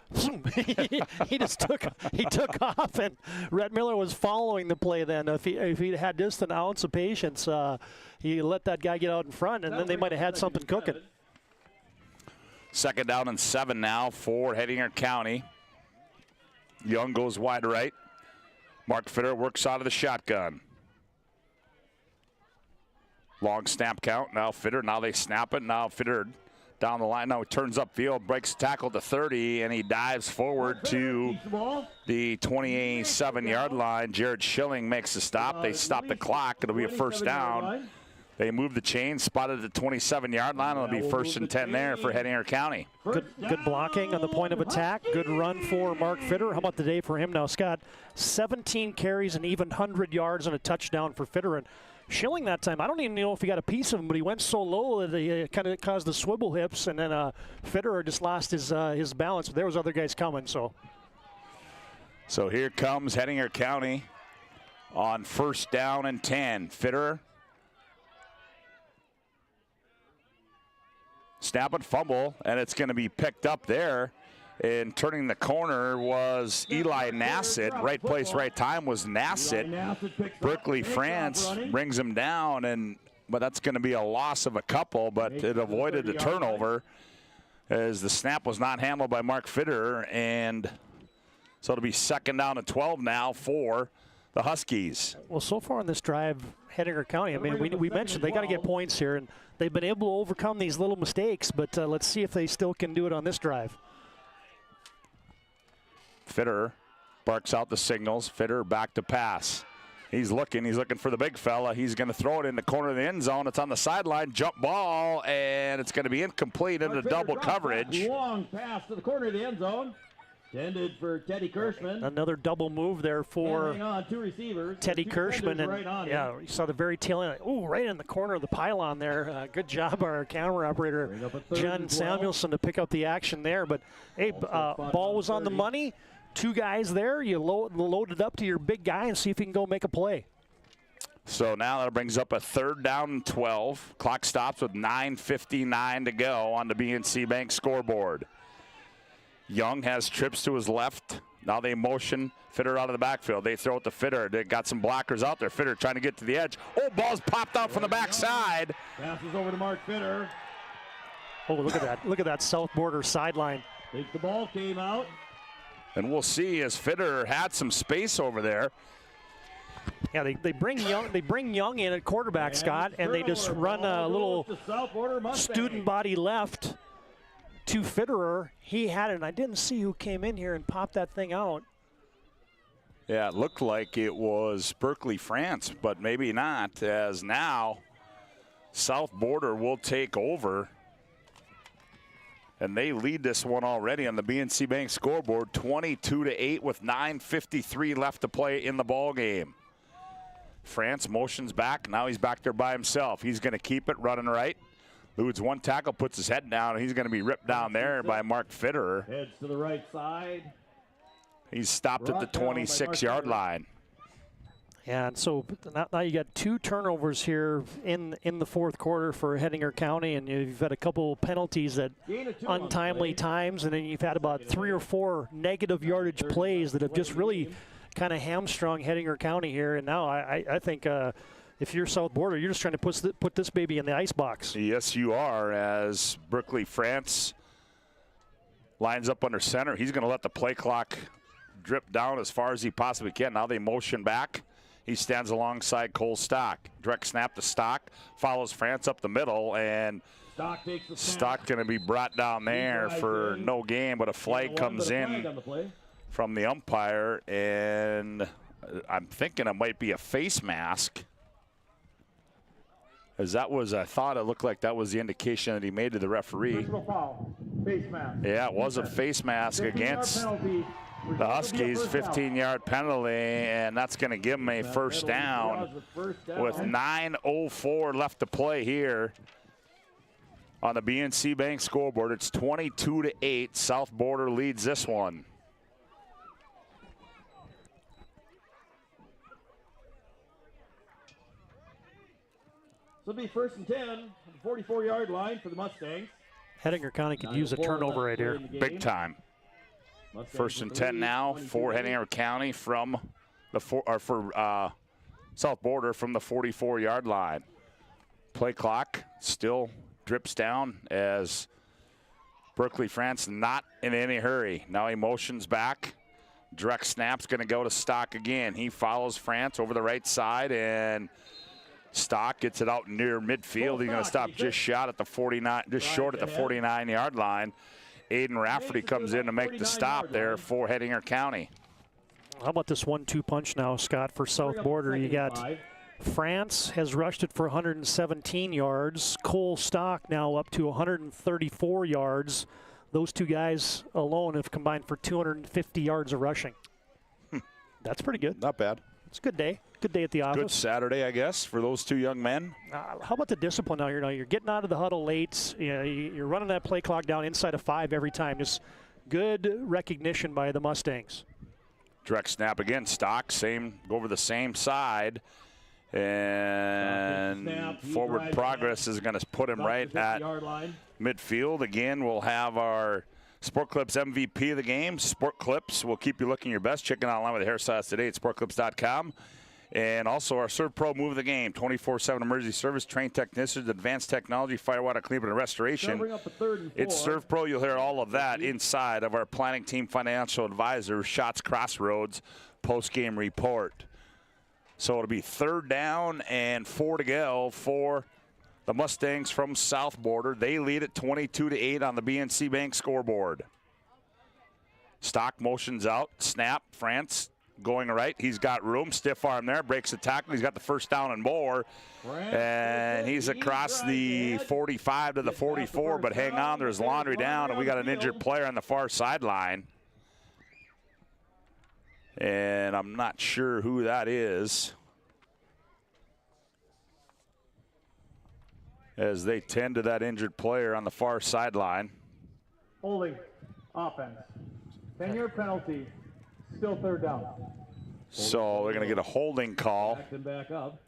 he took off, and Rhett Miller was following the play then. If he had just an ounce of patience, he let that guy get out in front, and then they might have had something cooking. 2nd down and 7 now for Hettinger County. Young goes wide right. Mark Fitterer works out of the shotgun. Long snap count. Now Fitterer. Now they snap it. Now Fitterer down the line. Now he turns upfield, breaks the tackle to 30, and he dives forward to the 27-yard line. Jared Schilling makes the stop. They stop the clock. It'll be a 1st down. They move the chain, spotted at the 27-yard line. It'll be 1st and 10 there for Hettinger County. Good blocking on the point of attack. Good run for Mark Fitterer. How about the day for him now, Scott? 17 carries and even 100 yards and a touchdown for Fitterer. Schilling that time, I don't even know if he got a piece of him, but he went so low that he kind of caused the swivel hips, and then Fitterer just lost his balance. But there was other guys coming. So here comes Hettinger County on 1st down and 10. Fitterer. Snap and fumble, and it's going to be picked up there. And turning the corner was Eli Nassett. Right place, right time was Nassett. Berkeley France brings him down, but that's going to be a loss of a couple, but it avoided the turnover as the snap was not handled by Mark Fitterer. And so it'll be 2nd down and 12 now for the Huskies. Well, so far on this drive, Hettinger County, I mean, we mentioned they got to get points here, and they've been able to overcome these little mistakes, but let's see if they still can do it on this drive. Fitterer barks out the signals. Fitterer back to pass. He's looking for the big fella. He's going to throw it in the corner of the end zone. It's on the sideline, jump ball, and it's going to be incomplete into double coverage. Long pass to the corner of the end zone. Intended for Teddy Kirschman. Another double move there for two receivers. Teddy Kirschman. And right you saw the very tail end. Ooh, right in the corner of the pylon there. Good job, our camera operator, John Samuelson, to pick up the action there. But, hey, ball was on the money. 2 guys there. You load it up to your big guy and see if he can go make a play. So now that brings up a 3rd down and 12. Clock stops with 9:59 to go on the BNC Bank scoreboard. Young has trips to his left. Now they motion Fitterer out of the backfield. They throw it to Fitterer. They got some blockers out there. Fitterer trying to get to the edge. Oh, ball's popped out from the backside. Passes over to Mark Fitterer. Oh, look at that. Look at that South Border sideline. The ball came out. And we'll see as Fitterer had some space over there. Yeah, they bring Young in at quarterback, Scott, and they just run a little student body left to Fitterer. He had it, and I didn't see who came in here and popped that thing out. Yeah, it looked like it was Berkeley France, but maybe not, as now South Border will take over. And they lead this one already on the BNC Bank scoreboard, 22-8 with 9:53 left to play in the ball game. France motions back. Now he's back there by himself. He's going to keep it running right. Ludes one tackle, puts his head down, and he's going to be ripped down there by Mark Fitterer. Heads to the right side. He's stopped at the 26-yard line. Yeah, and so now you got 2 turnovers here in the 4th quarter for Hettinger County, and you've had a couple penalties at untimely times, and then you've had about 3 or 4 negative yardage plays that have just really kind of hamstrung Hettinger County here. And now I think if you're South Border, you're just trying to put this baby in the icebox. Yes, you are, as Berkeley France lines up under center. He's going to let the play clock drip down as far as he possibly can. Now they motion back. He stands alongside Cole Stock. Direct snap to Stock, follows France up the middle, and Stock going to be brought down there for no gain, but a flag comes in from the umpire, and I'm thinking it might be a face mask. As that was, I thought it looked like that was the indication that he made to the referee. Face mask. Yeah, it was a face mask against the Huskies, 15-yard penalty, and that's going to give them a 1st down with 9:04 left to play here on the BNC Bank scoreboard. It's 22-8. South Border leads this one. So it'll be 1st and 10 the 44-yard line for the Mustangs. Hettinger County could use a turnover right here. Big time. First and 10 now for Hettinger County from the South Border from the 44-yard line. Play clock still drips down as Berkeley France not in any hurry. Now he motions back. Direct snap's going to go to Stock again. He follows France over the right side, and Stock gets it out near midfield. He's going to stop just short at the 49-yard line. Aiden Rafferty comes in to make the stop there for Hettinger County. How about this 1-2 punch now, Scott, for South Border? You got France has rushed it for 117 yards. Cole Stock now up to 134 yards. Those two guys alone have combined for 250 yards of rushing. That's pretty good. Not bad. It's a good day. Good day at the office. Good Saturday, I guess, for those two young men. How about the discipline now? You're getting out of the huddle late. You're running that play clock down inside of 5 every time. Just good recognition by the Mustangs. Direct snap again. Stock, go over the same side. And forward progress is going to put him right at midfield. Again, we'll have our Sport Clips MVP of the game. Sport Clips will keep you looking your best. Check it out online with the hairstyles today at sportclips.com. And also our Serve Pro move of the game, 24/7 emergency service, trained technicians, advanced technology, fire, water, cleanup, and restoration. It's Serve Pro. You'll hear all of that inside of our planning team financial advisor, Shots Crossroads post-game report. So it'll be 3rd down and 4 to go for the Mustangs from South Border. They lead at 22-8 on the BNC Bank scoreboard. Stock motions out, snap, France going right. He's got room, stiff arm there, breaks the tackle. He's got the 1st down and more. And he's across the 45 to the 44, but hang on, there's laundry down, and we got an injured player on the far sideline. And I'm not sure who that is, as they tend to that injured player on the far sideline. Holding offense. 10-yard penalty. Still 3rd down. So they're going to get a holding call. Back up.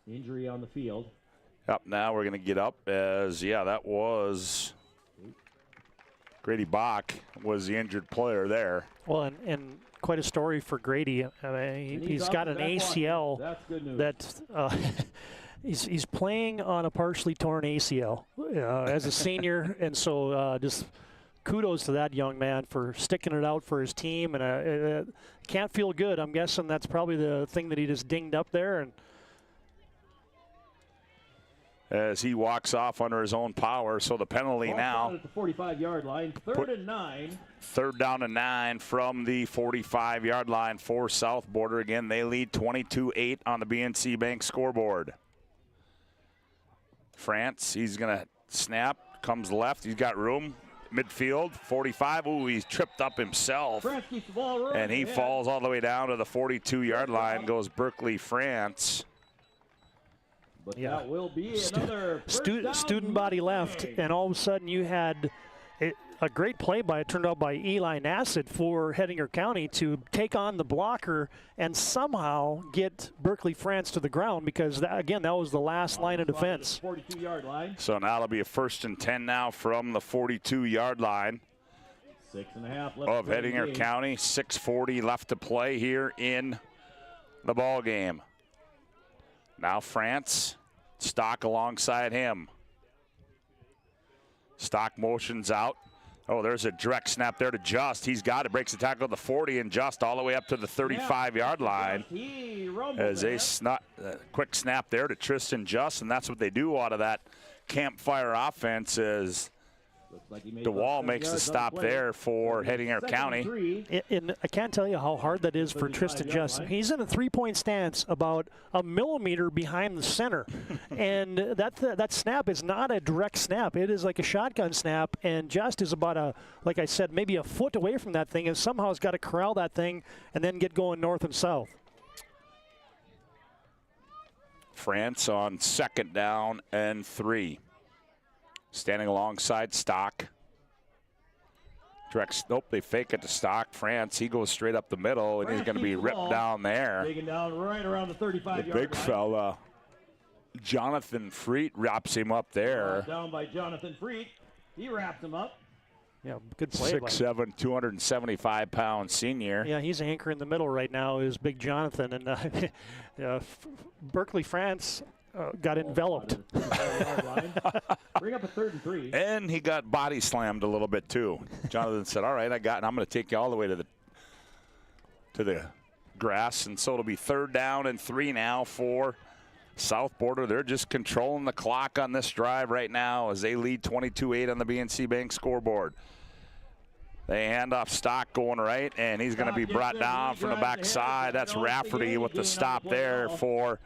Injury on the field. Up now, we're going to get up as, that was Grady Bach was the injured player there. Well, and quite a story for Grady. He's got an ACL. That's good news. That he's playing on a partially torn ACL as a senior, and so just kudos to that young man for sticking it out for his team. And it can't feel good. I'm guessing that's probably the thing that he just dinged up there. And as he walks off under his own power. So the penalty now. At the 45-yard line, 3rd and 9. 3rd down and 9 from the 45-yard line for South Border. Again, they lead 22-8 on the BNC Bank scoreboard. France, he's going to snap, comes left. He's got room. Midfield, 45. Ooh, he's tripped up himself. And he falls all the way down to the 42-yard line, goes Berkeley France. But that will be another student body left, and all of a sudden you had a great play turned out by Eli Nassett for Hettinger County to take on the blocker and somehow get Berkeley France to the ground, because that was the last line of defense. 42-yard line. So now it'll be a 1st and 10 now from the 42-yard line. 6.5 left of Hettinger County. 6:40 left to play here in the ball game. Now France, Stock alongside him. Stock motions out. Oh, there's a direct snap there to Just. He's got it, breaks the tackle to the 40, and Just all the way up to the 35-yard line. As a quick snap there to Tristan Just, and that's what they do out of that campfire offense as DeWall makes the stop there for Hettinger County. And I can't tell you how hard that is for Tristan Just. He's in a 3-point stance about a millimeter behind the center. And that snap is not a direct snap. It is like a shotgun snap. And Just is about like I said, maybe a foot away from that thing, and somehow has got to corral that thing and then get going north and south. France on 2nd down and 3. Standing alongside Stock. Nope, they fake it to Stock. France, he goes straight up the middle, and he's going to be ripped down there. Taken down right around the 35-yard line. Big fella. Jonathan Freet wraps him up there. Down by Jonathan Freet. He wraps him up. Yeah, good play. 6'7", 275-pound senior. Yeah, he's anchor in the middle right now is Big Jonathan. And Berkeley, France got enveloped. Bring up a 3rd and 3. And he got body slammed a little bit, too. Jonathan said, all right, I'm going to take you all the way to the grass. And so it'll be 3rd down and 3 now for South Border. They're just controlling the clock on this drive right now as they lead 22-8 on the BNC Bank scoreboard. They hand off Stock going right, and he's going to be brought down from the backside. That's Rafferty with the stop there for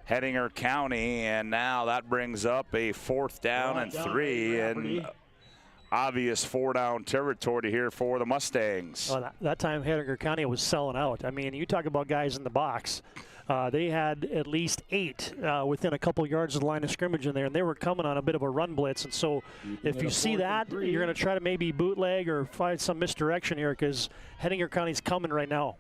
Hettinger County, and now that brings up a 4th down and 3, and obvious 4-down territory here for the Mustangs. Oh, that time Hettinger County was selling out. I mean, you talk about guys in the box. They had at least 8 within a couple yards of the line of scrimmage in there, and they were coming on a bit of a run blitz. And so if you see that, you're going to try to maybe bootleg or find some misdirection here because Hettinger County's coming right now.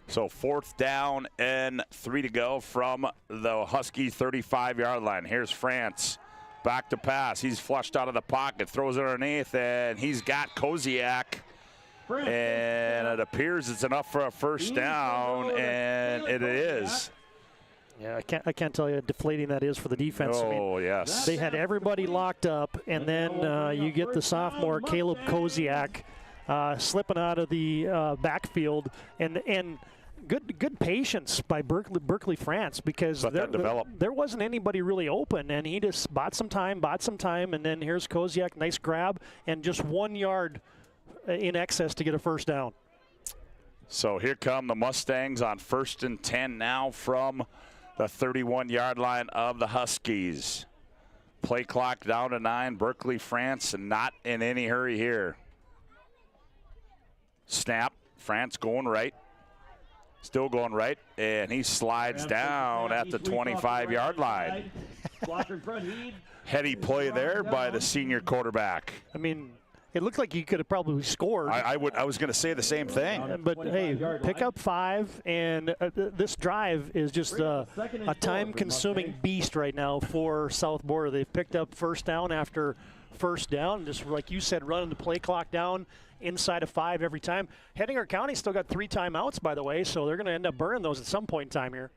So 4th down and 3 to go from the Husky 35-yard line. Here's France. Back to pass. He's flushed out of the pocket, throws it underneath, and he's got Koziak. And it appears it's enough for a 1st down, and it is. Yeah, I can't tell you how deflating that is for the defense. Oh, yes. They had everybody locked up, and then you get the sophomore Caleb Koziak slipping out of the backfield, and good patience by Berkeley France because there wasn't anybody really open, and he just bought some time, and then here's Koziak, nice grab, and just 1 yard in excess to get a 1st down. So here come the Mustangs on 1st and 10 now from the 31-yard line of the Huskies. Play clock down to 9. Berkeley France not in any hurry here. Snap. France going right. Still going right, and he slides down at the 25-yard line. Heady play there by the senior quarterback. I mean, it looked like he could have probably scored. I was going to say the same thing. But, hey, pick up 5, and this drive is just a time-consuming beast right now for South Border. They've picked up 1st down after 1st down, just like you said, running the play clock down inside of 5 every time. Hettinger County still got 3 timeouts, by the way, so they're going to end up burning those at some point in time here.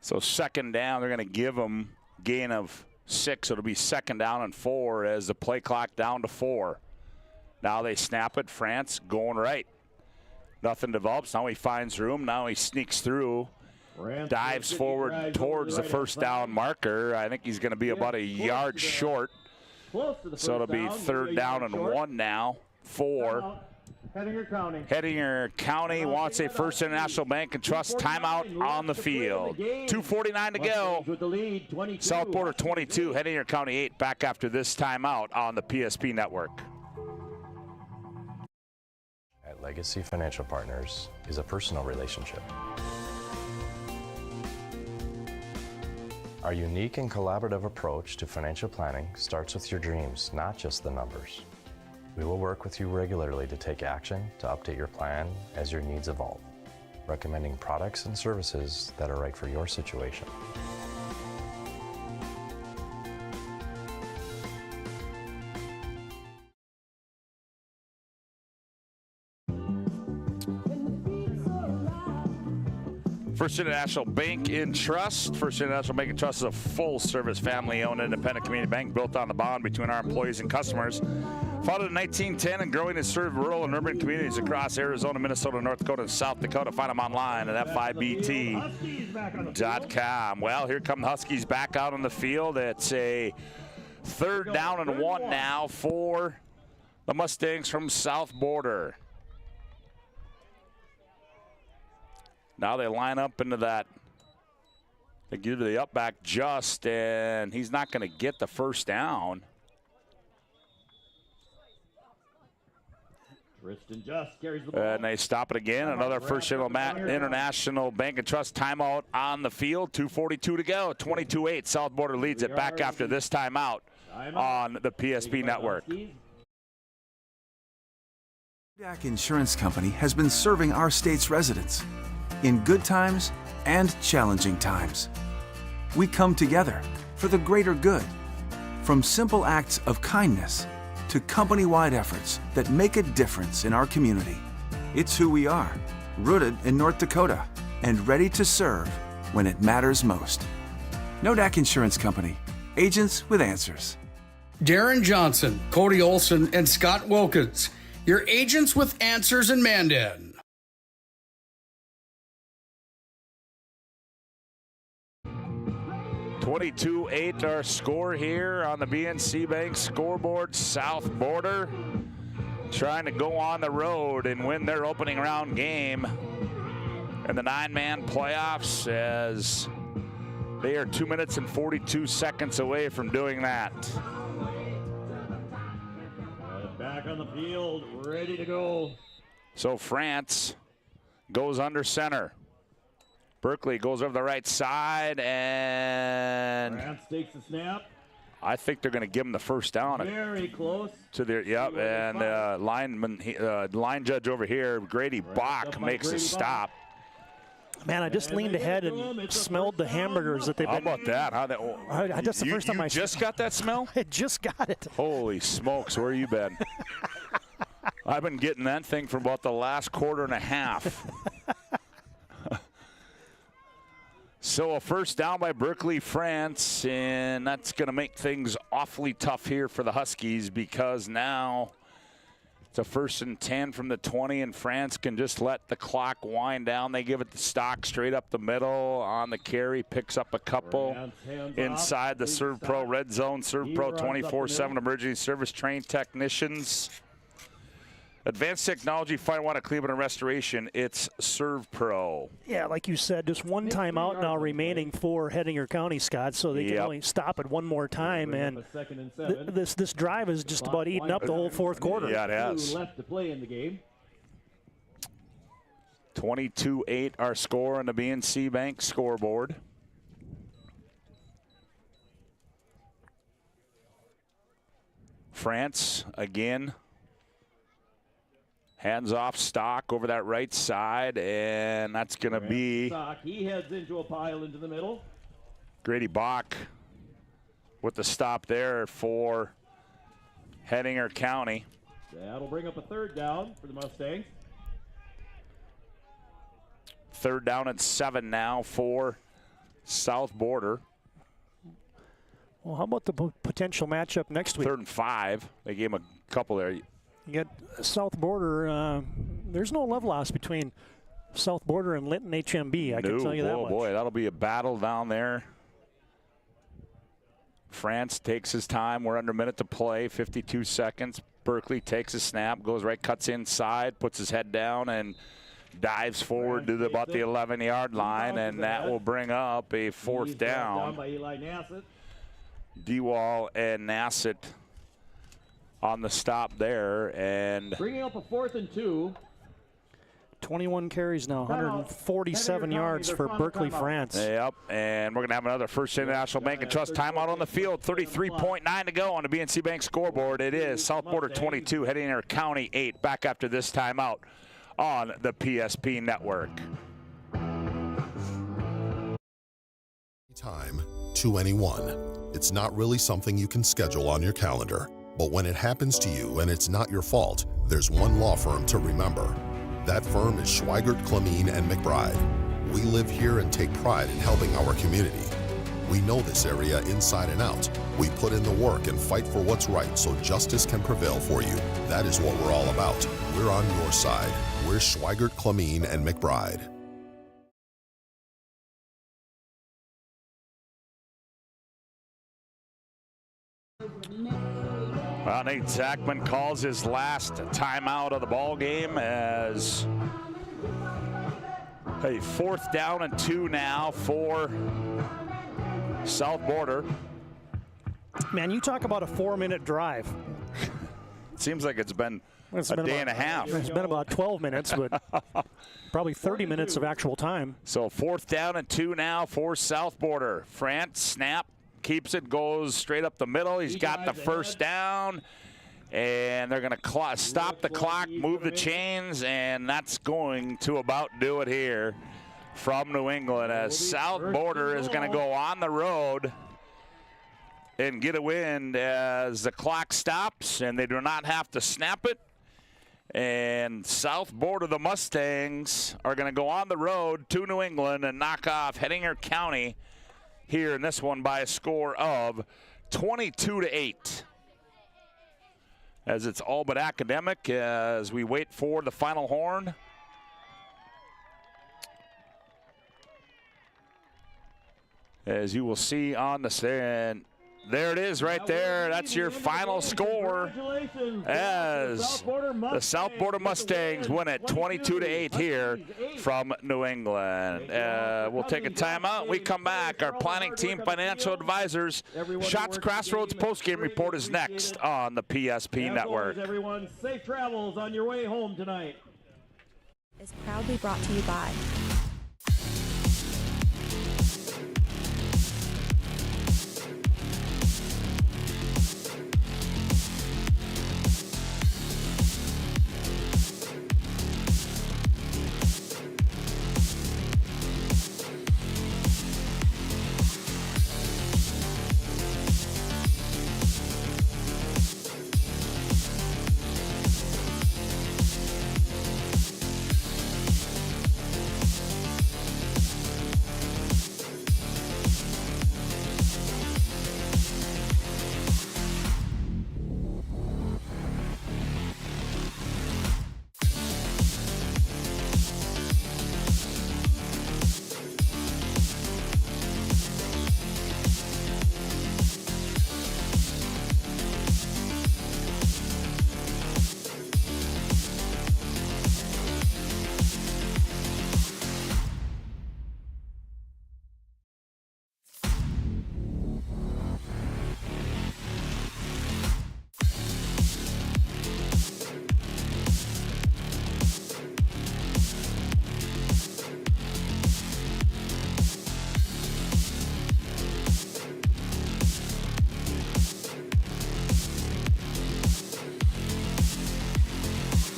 So 2nd down, they're going to give them gain of 6. It'll be 2nd down and 4 as the play clock down to 4. Now they snap it. France going right. Nothing develops. Now he finds room. Now he sneaks through. Dives forward towards the 1st down marker. I think he's going to be about a yard short. So it'll be 3rd down and 1 now for Hettinger County. Hettinger County wants a First International Bank and Trust timeout on the field. 2:49 to go. South Border 22, Hettinger County 8. Back after this timeout on the PSP Network. At Legacy Financial Partners is a personal relationship. Our unique and collaborative approach to financial planning starts with your dreams, not just the numbers. We will work with you regularly to take action to update your plan as your needs evolve, recommending products and services that are right for your situation. First International Bank and Trust. First International Bank and Trust is a full-service, family-owned, independent community bank built on the bond between our employees and customers. Founded in 1910 and growing to serve rural and urban communities across Arizona, Minnesota, North Dakota, and South Dakota. Find them online at FIBT.com. Well, here come the Huskies back out on the field. It's a 3rd down and 1 now for the Mustangs from South Border. Now they line up into that. They give to the up back Just, and he's not going to get the 1st down. Tristan Just carries the ball. And they stop it again. Another First International Bank and Trust timeout on the field. 2:42 to go. 22-8. South Border leads it back after this timeout on the PSP Network. DAC Insurance Company has been serving our state's residents in good times and challenging times. we come together for the greater good. From simple acts of kindness to company-wide efforts that make a difference in our community. It's who we are, rooted in North Dakota and ready to serve when it matters most. Nodak Insurance Company, agents with answers. Darren Johnson, Cody Olson, and Scott Wilkins, your agents with answers in Mandan. 22-8 our score here on the BNC Bank scoreboard. South Border trying to go on the road and win their opening round game in the 9-man playoffs, as they are 2 minutes and 42 seconds away from doing that. Back on the field, ready to go. So France goes under center. Berkeley goes over the right side, and France takes the snap. I think they're going to give him the first down. Very close. To their, yep, and line judge over here, Grady Bach, makes a stop. Man, I just leaned ahead and smelled the hamburgers that they've been. How about that? That's the first time I just got that smell? I just got it. Holy smokes, where you been? I've been getting that thing for about the last quarter and a half. So a first down by Berkeley, France, and that's going to make things awfully tough here for the Huskies, because now it's a 1st and 10 from the 20, and France can just let the clock wind down. They give it the stock straight up the middle on the carry, picks up a couple inside the Serve Pro red zone. Serve Pro 24/7 emergency service trained technicians. Advanced technology, fine water, Cleveland, and restoration. It's Serve Pro. Yeah, like you said, just one timeout now remaining for Hettinger County, Scott, so they can only stop it one more time. And this drive is just about eating up the whole fourth quarter. Yeah, it has. 2 left to play in the game. 22-8 our score on the BNC Bank scoreboard. France again. Hands off Stock over that right side, and that's going to be Stock. He heads into a pile into the middle. Grady Bach with the stop there for Hettinger County. That'll bring up a 3rd down for the Mustangs. 3rd down and 7 now for South Border. Well, how about the potential matchup next week? 3rd and 5. They gave him a couple there. You get South Border. There's no love lost between South Border and Linton HMB. I can tell you that much. Oh, boy, that'll be a battle down there. France takes his time. We're under a minute to play, 52 seconds. Berkeley takes a snap, goes right, cuts inside, puts his head down, and dives forward to about the 11-yard line, and that will bring up a 4th down. By Eli Nassett. DeWall and Nassett on the stop there, and bringing up a 4th and 2. 21 carries now, 147 yards for Berkeley, France. Yep, and we're going to have another First International Bank and Trust timeout on the field. 33.9 to go on the BNC Bank scoreboard. It is South Border 22, Hettinger County 8. Back after this timeout on the PSP Network. Time to anyone. It's not really something you can schedule on your calendar. But when it happens to you and it's not your fault, there's one law firm to remember. That firm is Schweigert, Clemeen, and McBride. We live here and take pride in helping our community. We know this area inside and out. We put in the work and fight for what's right so justice can prevail for you. That is what we're all about. We're on your side. We're Schweigert, Clemeen, and McBride. Well, Nate Zachman calls his last timeout of the ball game as a 4th down and 2 now for South Border. Man, you talk about a 4-minute drive. Seems like it's been a day and a half. It's been about 12 minutes, but probably 30 minutes of actual time. So 4th down and 2 now for South Border. France snap. Keeps it, goes straight up the middle. He's got the first down, and they're going to stop the clock, move the chains, and that's going to about do it here from New England, as South Border is going to go on the road and get a win as the clock stops and they do not have to snap it. And South Border, the Mustangs, are going to go on the road to New England and knock off Hettinger County here in this one by a score of 22-8. As it's all but academic as we wait for the final horn. As you will see on the stand. There it is right there. That's your final score as the South Border Mustangs win it 22-8 here from New England. We'll take a timeout. We come back. Our planning team financial advisors, Shots Crossroads postgame report is next on the PSP Network. Everyone, safe travels on your way home tonight. Is proudly brought to you by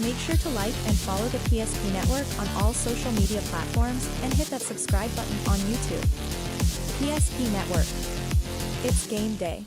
Make sure to like and follow the PSP Network on all social media platforms and hit that subscribe button on YouTube. PSP Network. It's game day.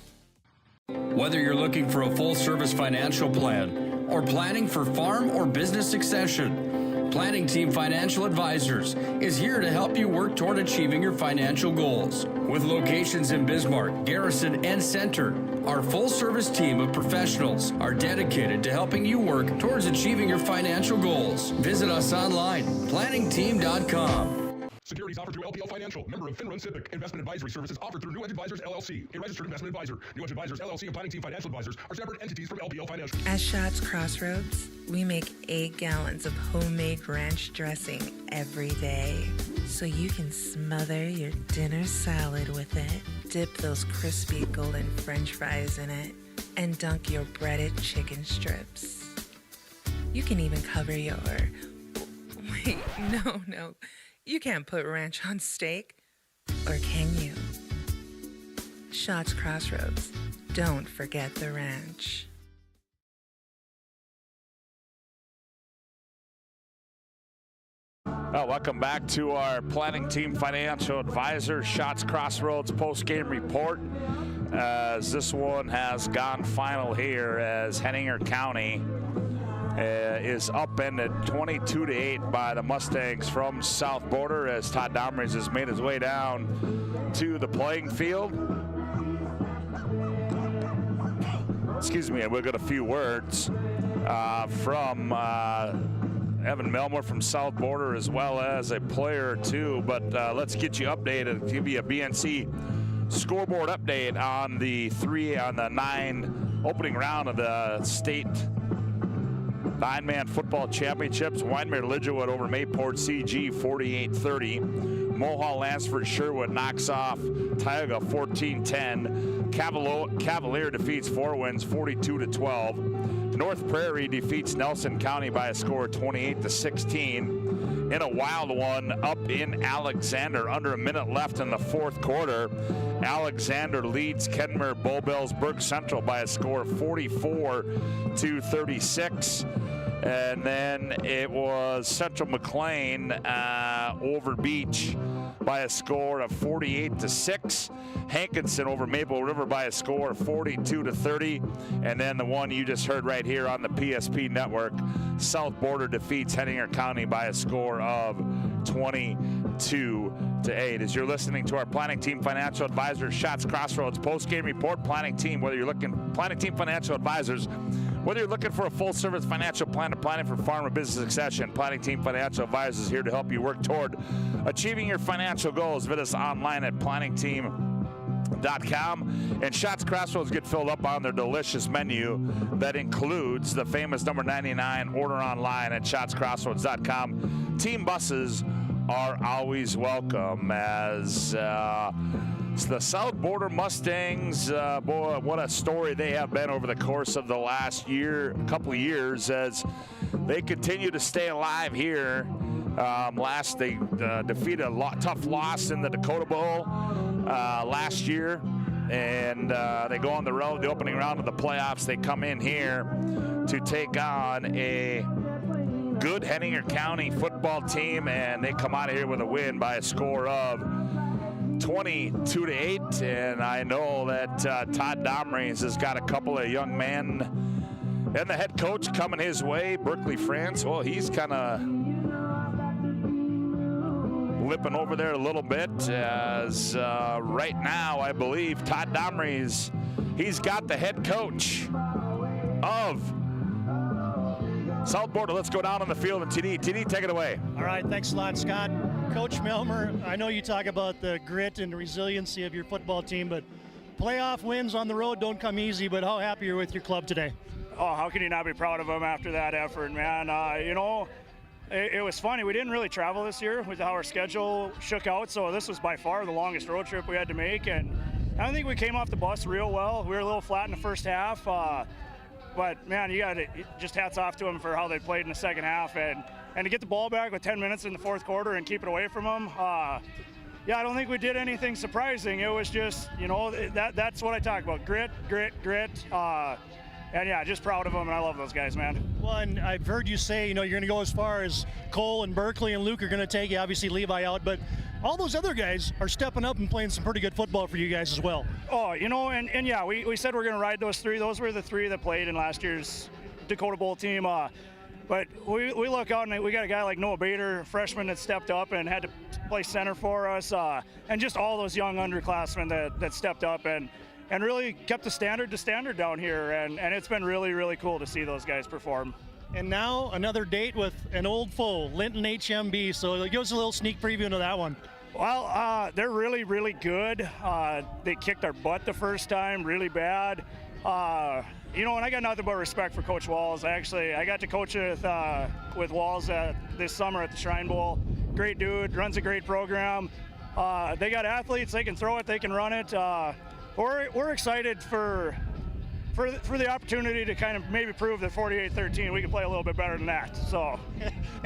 Whether you're looking for a full-service financial plan or planning for farm or business succession, Planning Team Financial Advisors is here to help you work toward achieving your financial goals. With locations in Bismarck, Garrison, and Center, our full-service team of professionals are dedicated to helping you work towards achieving your financial goals. Visit us online, planningteam.com. Securities offered through LPL Financial, member of Finrun SIPC. Investment advisory services offered through New Edge Advisors LLC, a registered investment advisor. New Edge Advisors LLC and Planning Team Financial Advisors are separate entities from LPL Financial. At Shots Crossroads, we make 8 gallons of homemade ranch dressing every day, so you can smother your dinner salad with it, dip those crispy golden French fries in it, and dunk your breaded chicken strips. You can even cover your... Wait, no. You can't put ranch on steak, or can you? Shots Crossroads. Don't forget the ranch. Well, welcome back to our Planning Team Financial Advisor Shots Crossroads post-game report. As this one has gone final here as Hettinger County is upended 22-8 by the Mustangs from South Border as Todd Domres has made his way down to the playing field. Excuse me, we'll get a few words from Evan Melmore from South Border, as well as a player or two, but let's get you updated, give you a BNC scoreboard update on the 9 opening round of the state 9-man football championships. Wyndmere Lidgerwood over Mayport CG 48-30. Mohall Lansford Sherwood knocks off Tioga 14-10. Cavalier defeats Four Winds 42-12. North Prairie defeats Nelson County by a score of 28-16. In a wild one up in Alexander, under a minute left in the fourth quarter, Alexander leads Kenmare Bull Bells Burke Central by a score of 44-36. And then it was Central McLean over Beach by a score of 48-6. Hankinson over Maple River by a score of 42-30. And then the one you just heard right here on the PSP network, South Border defeats Hettinger County by a score of 22-8. As you're listening to our Planning Team Financial Advisors Shots Crossroads post-game report, Planning Team Financial Advisors, whether you're looking for a full-service financial plan or planning for farm or business succession, Planning Team Financial Advisors is here to help you work toward achieving your financial goals. Visit us online at planningteam.com. And Shots Crossroads get filled up on their delicious menu that includes the famous number 99. Order online at shotscrossroads.com. Team buses are always welcome. As the South Border Mustangs, boy, what a story they have been over the course of the last couple of years, as they continue to stay alive here. They defeated a tough loss in the Dakota Bowl last year, and they go on the road, the opening round of the playoffs. They come in here to take on a good Hettinger County football team, and they come out of here with a win by a score of 22-8. And I know that Todd Domres has got a couple of young men and the head coach coming his way, Berkeley France. Well, he's kind of lipping over there a little bit, as right now I believe Todd Domres, he's got the head coach of South Border. Let's go down on the field, and TD, take it away. All right, thanks a lot, Scott. Coach Melmer, I know you talk about the grit and resiliency of your football team, but playoff wins on the road don't come easy, but how happy are you with your club today? Oh, how can you not be proud of them after that effort, man? It was funny. We didn't really travel this year with how our schedule shook out, so this was by far the longest road trip we had to make, and I think we came off the bus real well. We were a little flat in the first half, but man, you got to just hats off to them for how they played in the second half, and to get the ball back with 10 minutes in the fourth quarter and keep it away from them. I don't think we did anything surprising. It was just, that's what I talk about, grit. And yeah, just proud of them, and I love those guys, man. Well, and I've heard you say, you're going to go as far as Cole and Berkeley and Luke are going to take you, obviously Levi out, but all those other guys are stepping up and playing some pretty good football for you guys as well. Oh, and yeah, we said we're going to ride those three. Those were the three that played in last year's Dakota Bowl team. But we look out, and we got a guy like Noah Bader, a freshman that stepped up and had to play center for us, and just all those young underclassmen that stepped up and really kept the standard down here, and it's been really, really cool to see those guys perform. And now another date with an old foe, Linton HMB, so give us a little sneak preview into that one. Well, they're really, really good. They kicked our butt the first time really bad. And I got nothing but respect for Coach Walls. I got to coach with Walls this summer at the Shrine Bowl. Great dude, runs a great program. They got athletes, they can throw it, they can run it. We're excited for the opportunity to kind of maybe prove that 48-13 we can play a little bit better than that. So,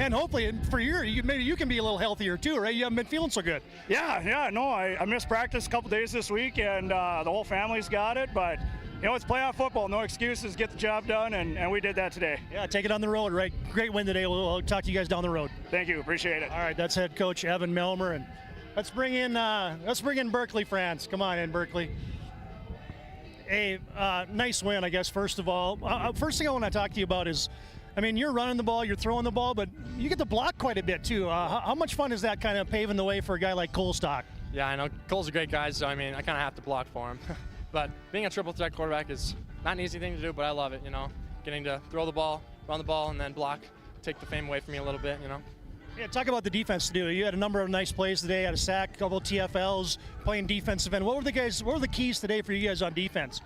and hopefully for maybe you can be a little healthier too, right? You haven't been feeling so good. Yeah. No, I missed practice a couple days this week, and the whole family's got it. But it's playoff football. No excuses. Get the job done, and we did that today. Yeah, take it on the road, right? Great win today. We'll talk to you guys down the road. Thank you. Appreciate it. All right, that's head coach Evan Melmer, and let's bring in Berkeley France. Come on in, Berkeley. A nice win, I guess, first of all. First thing I want to talk to you about is, you're running the ball, you're throwing the ball, but you get to block quite a bit, too. How much fun is that kind of paving the way for a guy like Cole Stock? Yeah, I know. Cole's a great guy, so, I kind of have to block for him. But being a triple threat quarterback is not an easy thing to do, but I love it, Getting to throw the ball, run the ball, and then block, take the fame away from me a little bit, Yeah, talk about the defense today. You had a number of nice plays today. Had a sack, a couple of TFLs, playing defensive end. What were the keys today for you guys on defense?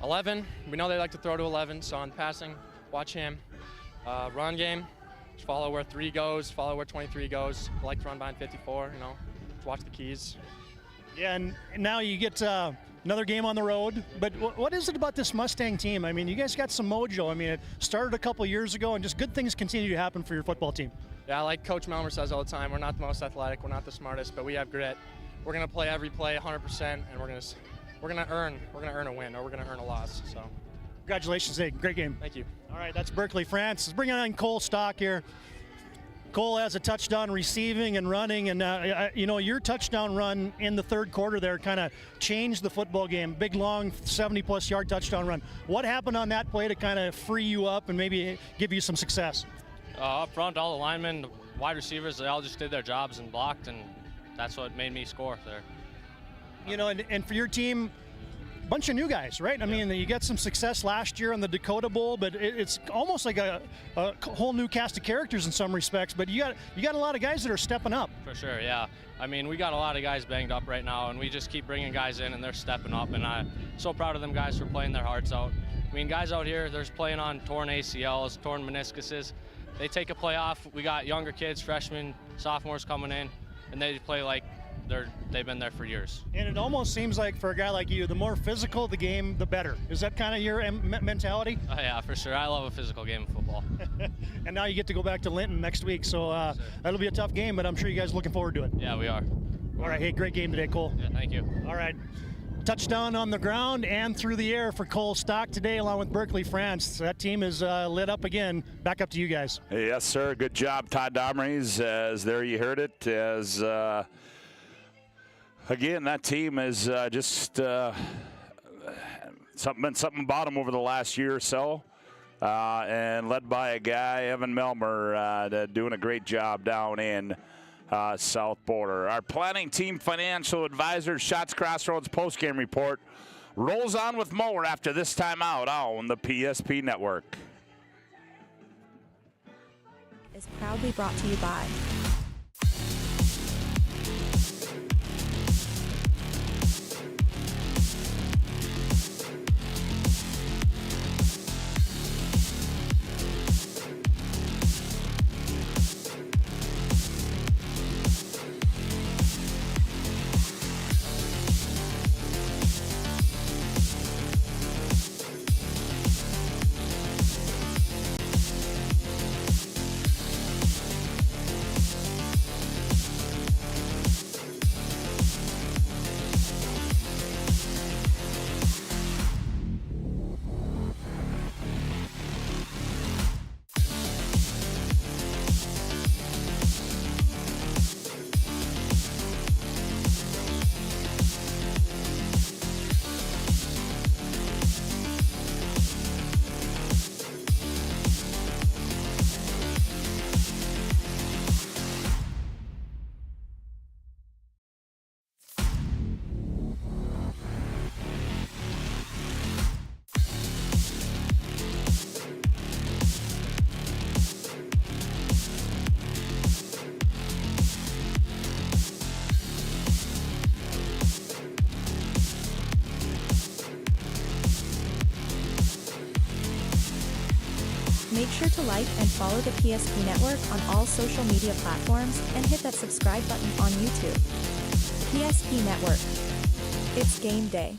11. We know they like to throw to 11, so on passing, watch him. Run game, just follow where 3 goes, follow where 23 goes. I like to run behind 54, just watch the keys. Yeah, and now you get another game on the road. But what is it about this Mustang team? You guys got some mojo. It started a couple years ago, and just good things continue to happen for your football team. Yeah, like Coach Melmer says all the time, we're not the most athletic, we're not the smartest, but we have grit. We're going to play every play 100%, and we're going to earn a win, or we're going to earn a loss. So Congratulations, hey, great game. Thank you. All right, that's Berkeley, France. Let's bring on Cole Stock here. Cole has a touchdown receiving and running, and your touchdown run in the third quarter there kind of changed the football game. Big, long, 70-plus yard touchdown run. What happened on that play to kind of free you up and maybe give you some success? Up front, all the linemen, the wide receivers, they all just did their jobs and blocked, and that's what made me score there. And for your team, bunch of new guys, right? I mean, you got some success last year on the Dakota Bowl, but it's almost like a whole new cast of characters in some respects. But you got a lot of guys that are stepping up. For sure, yeah. I mean, we got a lot of guys banged up right now, and we just keep bringing guys in, and they're stepping up. And I'm so proud of them guys for playing their hearts out. I mean, guys out here, they're playing on torn ACLs, torn meniscuses. They take a play off. We got younger kids, freshmen, sophomores coming in, and they play like they've been there for years. And it almost seems like for a guy like you, the more physical the game, the better. Is that kind of your mentality? Oh, yeah, for sure. I love a physical game of football. And now you get to go back to Linton next week, so that'll be a tough game, but I'm sure you guys are looking forward to it. Yeah, we are. All right, hey, great game today, Cole. Yeah, thank you. All right. Touchdown on the ground and through the air for Cole Stock today, along with Berkeley, France. That team is lit up again. Back up to you guys. Yes, sir. Good job, Todd Domres. As there you heard it. As again, that team is just something about them over the last year or so, and led by a guy, Evan Melmer, doing a great job down in South Border. Our planning team financial advisor, Shots Crossroads postgame report rolls on with more after this timeout on the PSP Network. Is proudly brought to you by Make sure to like and follow the PSP Network on all social media platforms and hit that subscribe button on YouTube. PSP Network. It's game day.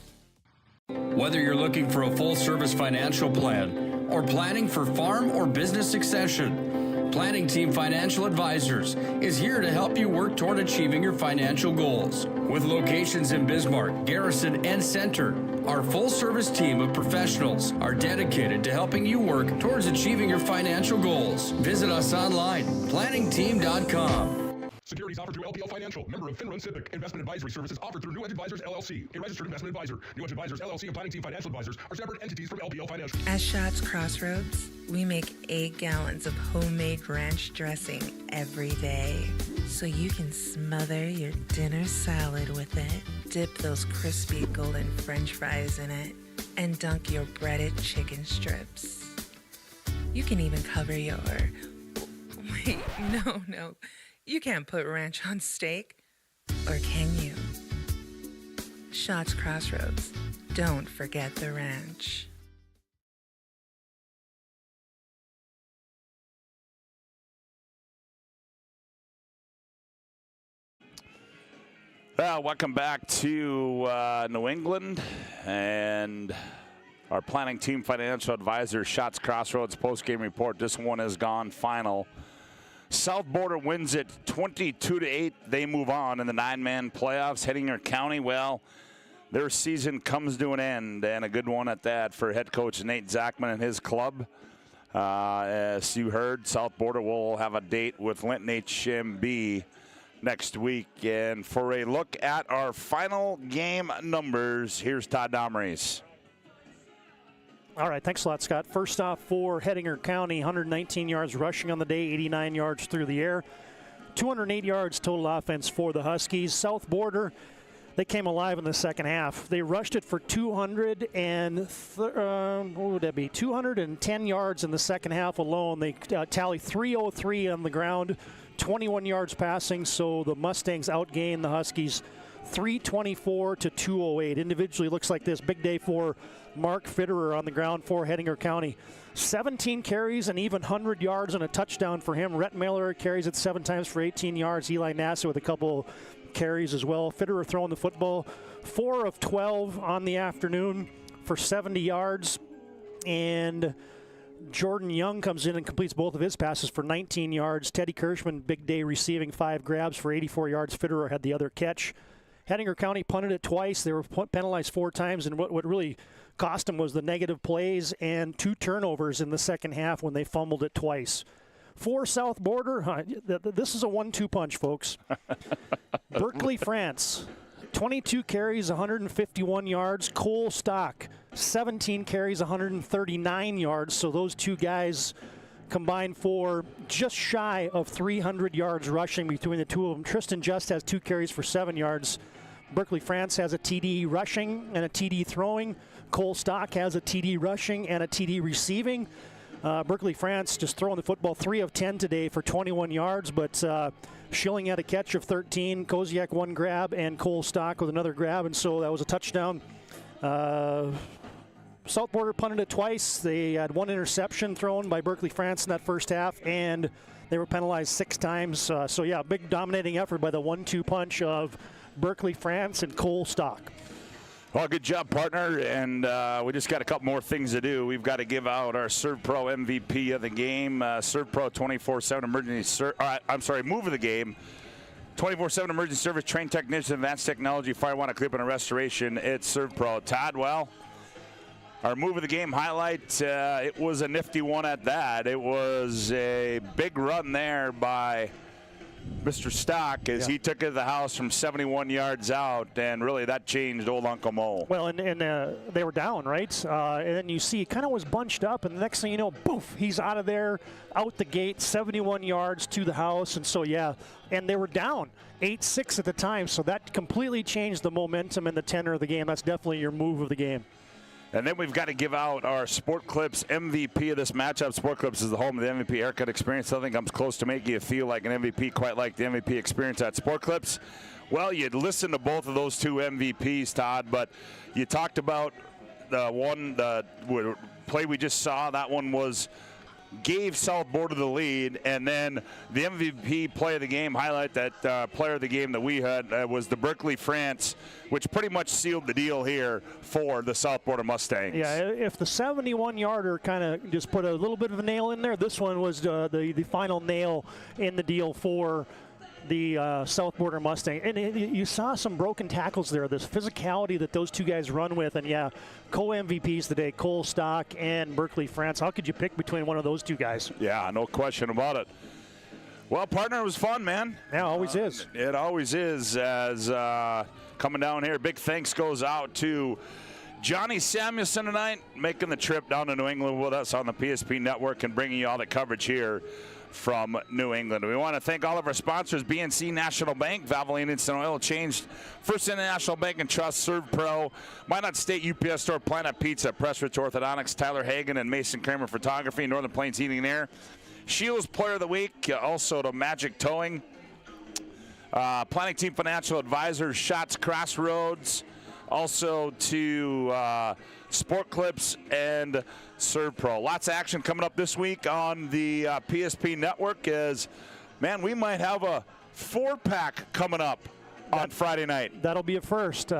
Whether you're looking for a full-service financial plan or planning for farm or business succession, Planning Team Financial Advisors is here to help you work toward achieving your financial goals. With locations in Bismarck, Garrison, and Center, our full-service team of professionals are dedicated to helping you work towards achieving your financial goals. Visit us online, planningteam.com. Securities offered through LPL Financial, member of Finrun Civic. Investment advisory services offered through New Edge Advisors LLC, a registered investment advisor. New Edge Advisors LLC and Planning Team Financial Advisors are separate entities from LPL Financial. At Shots Crossroads, we make 8 gallons of homemade ranch dressing every day, so you can smother your dinner salad with it, dip those crispy golden French fries in it, and dunk your breaded chicken strips. You can even cover your... Wait, no. You can't put ranch on steak, or can you? Shots Crossroads. Don't forget the ranch. Well, welcome back to New England and our planning team financial advisor, Shots Crossroads postgame report. This one has gone final. South Border wins it 22-8. They move on in the 9-man playoffs. Hettinger County, well, their season comes to an end, and a good one at that for head coach Nate Zachman and his club. As you heard, South Border will have a date with Linton HMB next week. And for a look at our final game numbers, here's Todd Domres. All right, thanks a lot, Scott. First off, for Hettinger County, 119 yards rushing on the day, 89 yards through the air. 208 yards total offense for the Huskies. South Border, they came alive in the second half. They rushed it for 210 yards in the second half alone. They tallied 303 on the ground, 21 yards passing, so the Mustangs outgained the Huskies 324 to 208. Individually, looks like this. Big day for Mark Fitterer on the ground for Hettinger County. 17 carries and even 100 yards and a touchdown for him. Rhett Miller carries it 7 times for 18 yards. Eli Nassau with a couple carries as well. Fitterer throwing the football 4 of 12 on the afternoon for 70 yards. And Jordan Young comes in and completes both of his passes for 19 yards. Teddy Kirschman, big day receiving 5 grabs for 84 yards. Fitterer had the other catch. Hettinger County punted it twice. They were penalized 4 times, and what really cost them was the negative plays and 2 turnovers in the second half when they fumbled it twice. For South Border, this is a 1-2 punch, folks. Berkeley, France, 22 carries, 151 yards. Cole Stock, 17 carries, 139 yards. So those two guys combined for just shy of 300 yards rushing between the two of them. Tristan Just has 2 carries for 7 yards. Berkeley, France has a TD rushing and a TD throwing. Cole Stock has a TD rushing and a TD receiving. Berkeley, France just throwing the football 3 of 10 today for 21 yards, but Schilling had a catch of 13, Koziak 1 grab, and Cole Stock with another grab, and so that was a touchdown. South Border punted it twice. They had 1 interception thrown by Berkeley, France in that first half, and they were penalized 6 times. So yeah, big dominating effort by the 1-2 punch of Berkeley, France, and Cole Stock. Well, good job, partner, and we just got a couple more things to do. We've got to give out our ServPro MVP of the game, ServPro 24/7 emergency move of the game. 24/7 emergency service, trained technician, advanced technology, fire, water, equipment, and restoration. It's ServPro. Todd, well, our move of the game highlight, it was a nifty one at that. It was a big run there by Mr. Stock as he took it to the house from 71 yards out, and really that changed old Uncle Mo. Well, and they were down, right? And then you see it kind of was bunched up, and the next thing you know, poof, he's out of there, out the gate, 71 yards to the house. And so, yeah, and they were down 8-6 at the time, so that completely changed the momentum and the tenor of the game. That's definitely your move of the game. And then we've got to give out our Sport Clips MVP of this matchup. Sport Clips is the home of the MVP haircut experience. Nothing comes close to making you feel like an MVP, quite like the MVP experience at Sport Clips. Well, you'd listen to both of those 2 MVPs, Todd, but you talked about the play we just saw. That one gave South Border the lead, and then the MVP play of the game, highlight that player of the game that we had was the Berkeley, France, which pretty much sealed the deal here for the South Border Mustangs. Yeah, if the 71-yarder kind of just put a little bit of a nail in there, this one was the final nail in the deal for the South Border Mustang. And you saw some broken tackles there, this physicality that those two guys run with. And yeah, co-MVPs today, Cole Stock and Berkeley, France. How could you pick between one of those two guys? Yeah, no question about it. Well, partner, it was fun, man. Yeah, always is. It always is. As coming down here, big thanks goes out to Johnny Samuelson tonight, making the trip down to New England with us on the PSP Network and bringing you all the coverage here from New England. We want to thank all of our sponsors, BNC National Bank, Valvoline Instant Oil Change, First International Bank and Trust, ServPro, Minot State UPS Store, Planet Pizza, Pressrich Orthodontics, Tyler Hagan and Mason Kramer Photography, Northern Plains Heating and Air, Sheila's Player of the Week, also to Magic Towing, Planning Team Financial Advisors, Shots Crossroads, also to Sport Clips and ServPro. Lots of action coming up this week on the PSP Network as, man, we might have a 4-pack coming up on Friday night. That'll be a first.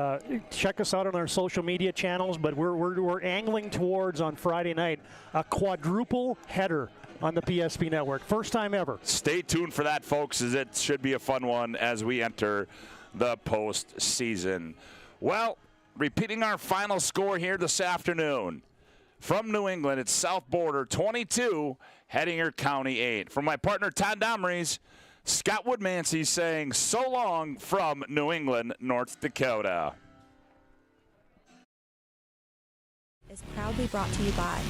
Check us out on our social media channels, but we're angling towards on Friday night a quadruple header on the PSP Network. First time ever. Stay tuned for that, folks, as it should be a fun one as we enter the postseason. Well, Repeating our final score here this afternoon. From New England, it's South Border 22, Hettinger County 8. From my partner, Todd Domres, Scott Woodmansee saying so long from New England, North Dakota. Is proudly brought to you by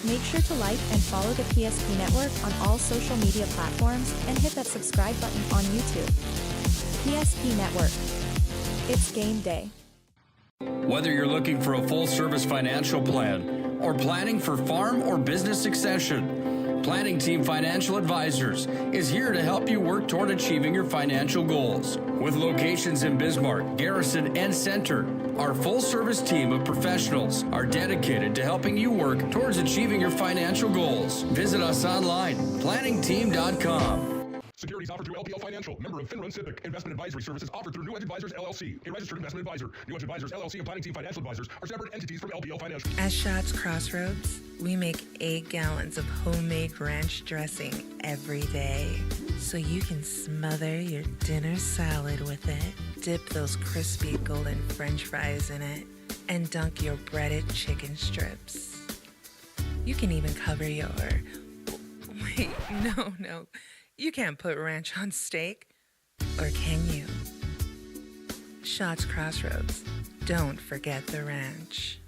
Make sure to like and follow the PSP Network on all social media platforms and hit that subscribe button on YouTube. PSP Network. It's game day. Whether you're looking for a full-service financial plan or planning for farm or business succession, Planning Team Financial Advisors is here to help you work toward achieving your financial goals. With locations in Bismarck, Garrison, and Center, our full-service team of professionals are dedicated to helping you work towards achieving your financial goals. Visit us online, planningteam.com. Securities offered through LPL Financial, member of Finrun Civic. Investment advisory services offered through New Edge Advisors LLC, a registered investment advisor. New Edge Advisors LLC and Planning Team Financial Advisors are separate entities from LPL Financial. At Shots Crossroads, we make 8 gallons of homemade ranch dressing every day, so you can smother your dinner salad with it, dip those crispy golden French fries in it, and dunk your breaded chicken strips. You can even cover your... Wait, no. You can't put ranch on steak, or can you? Shots Crossroads. Don't forget the ranch.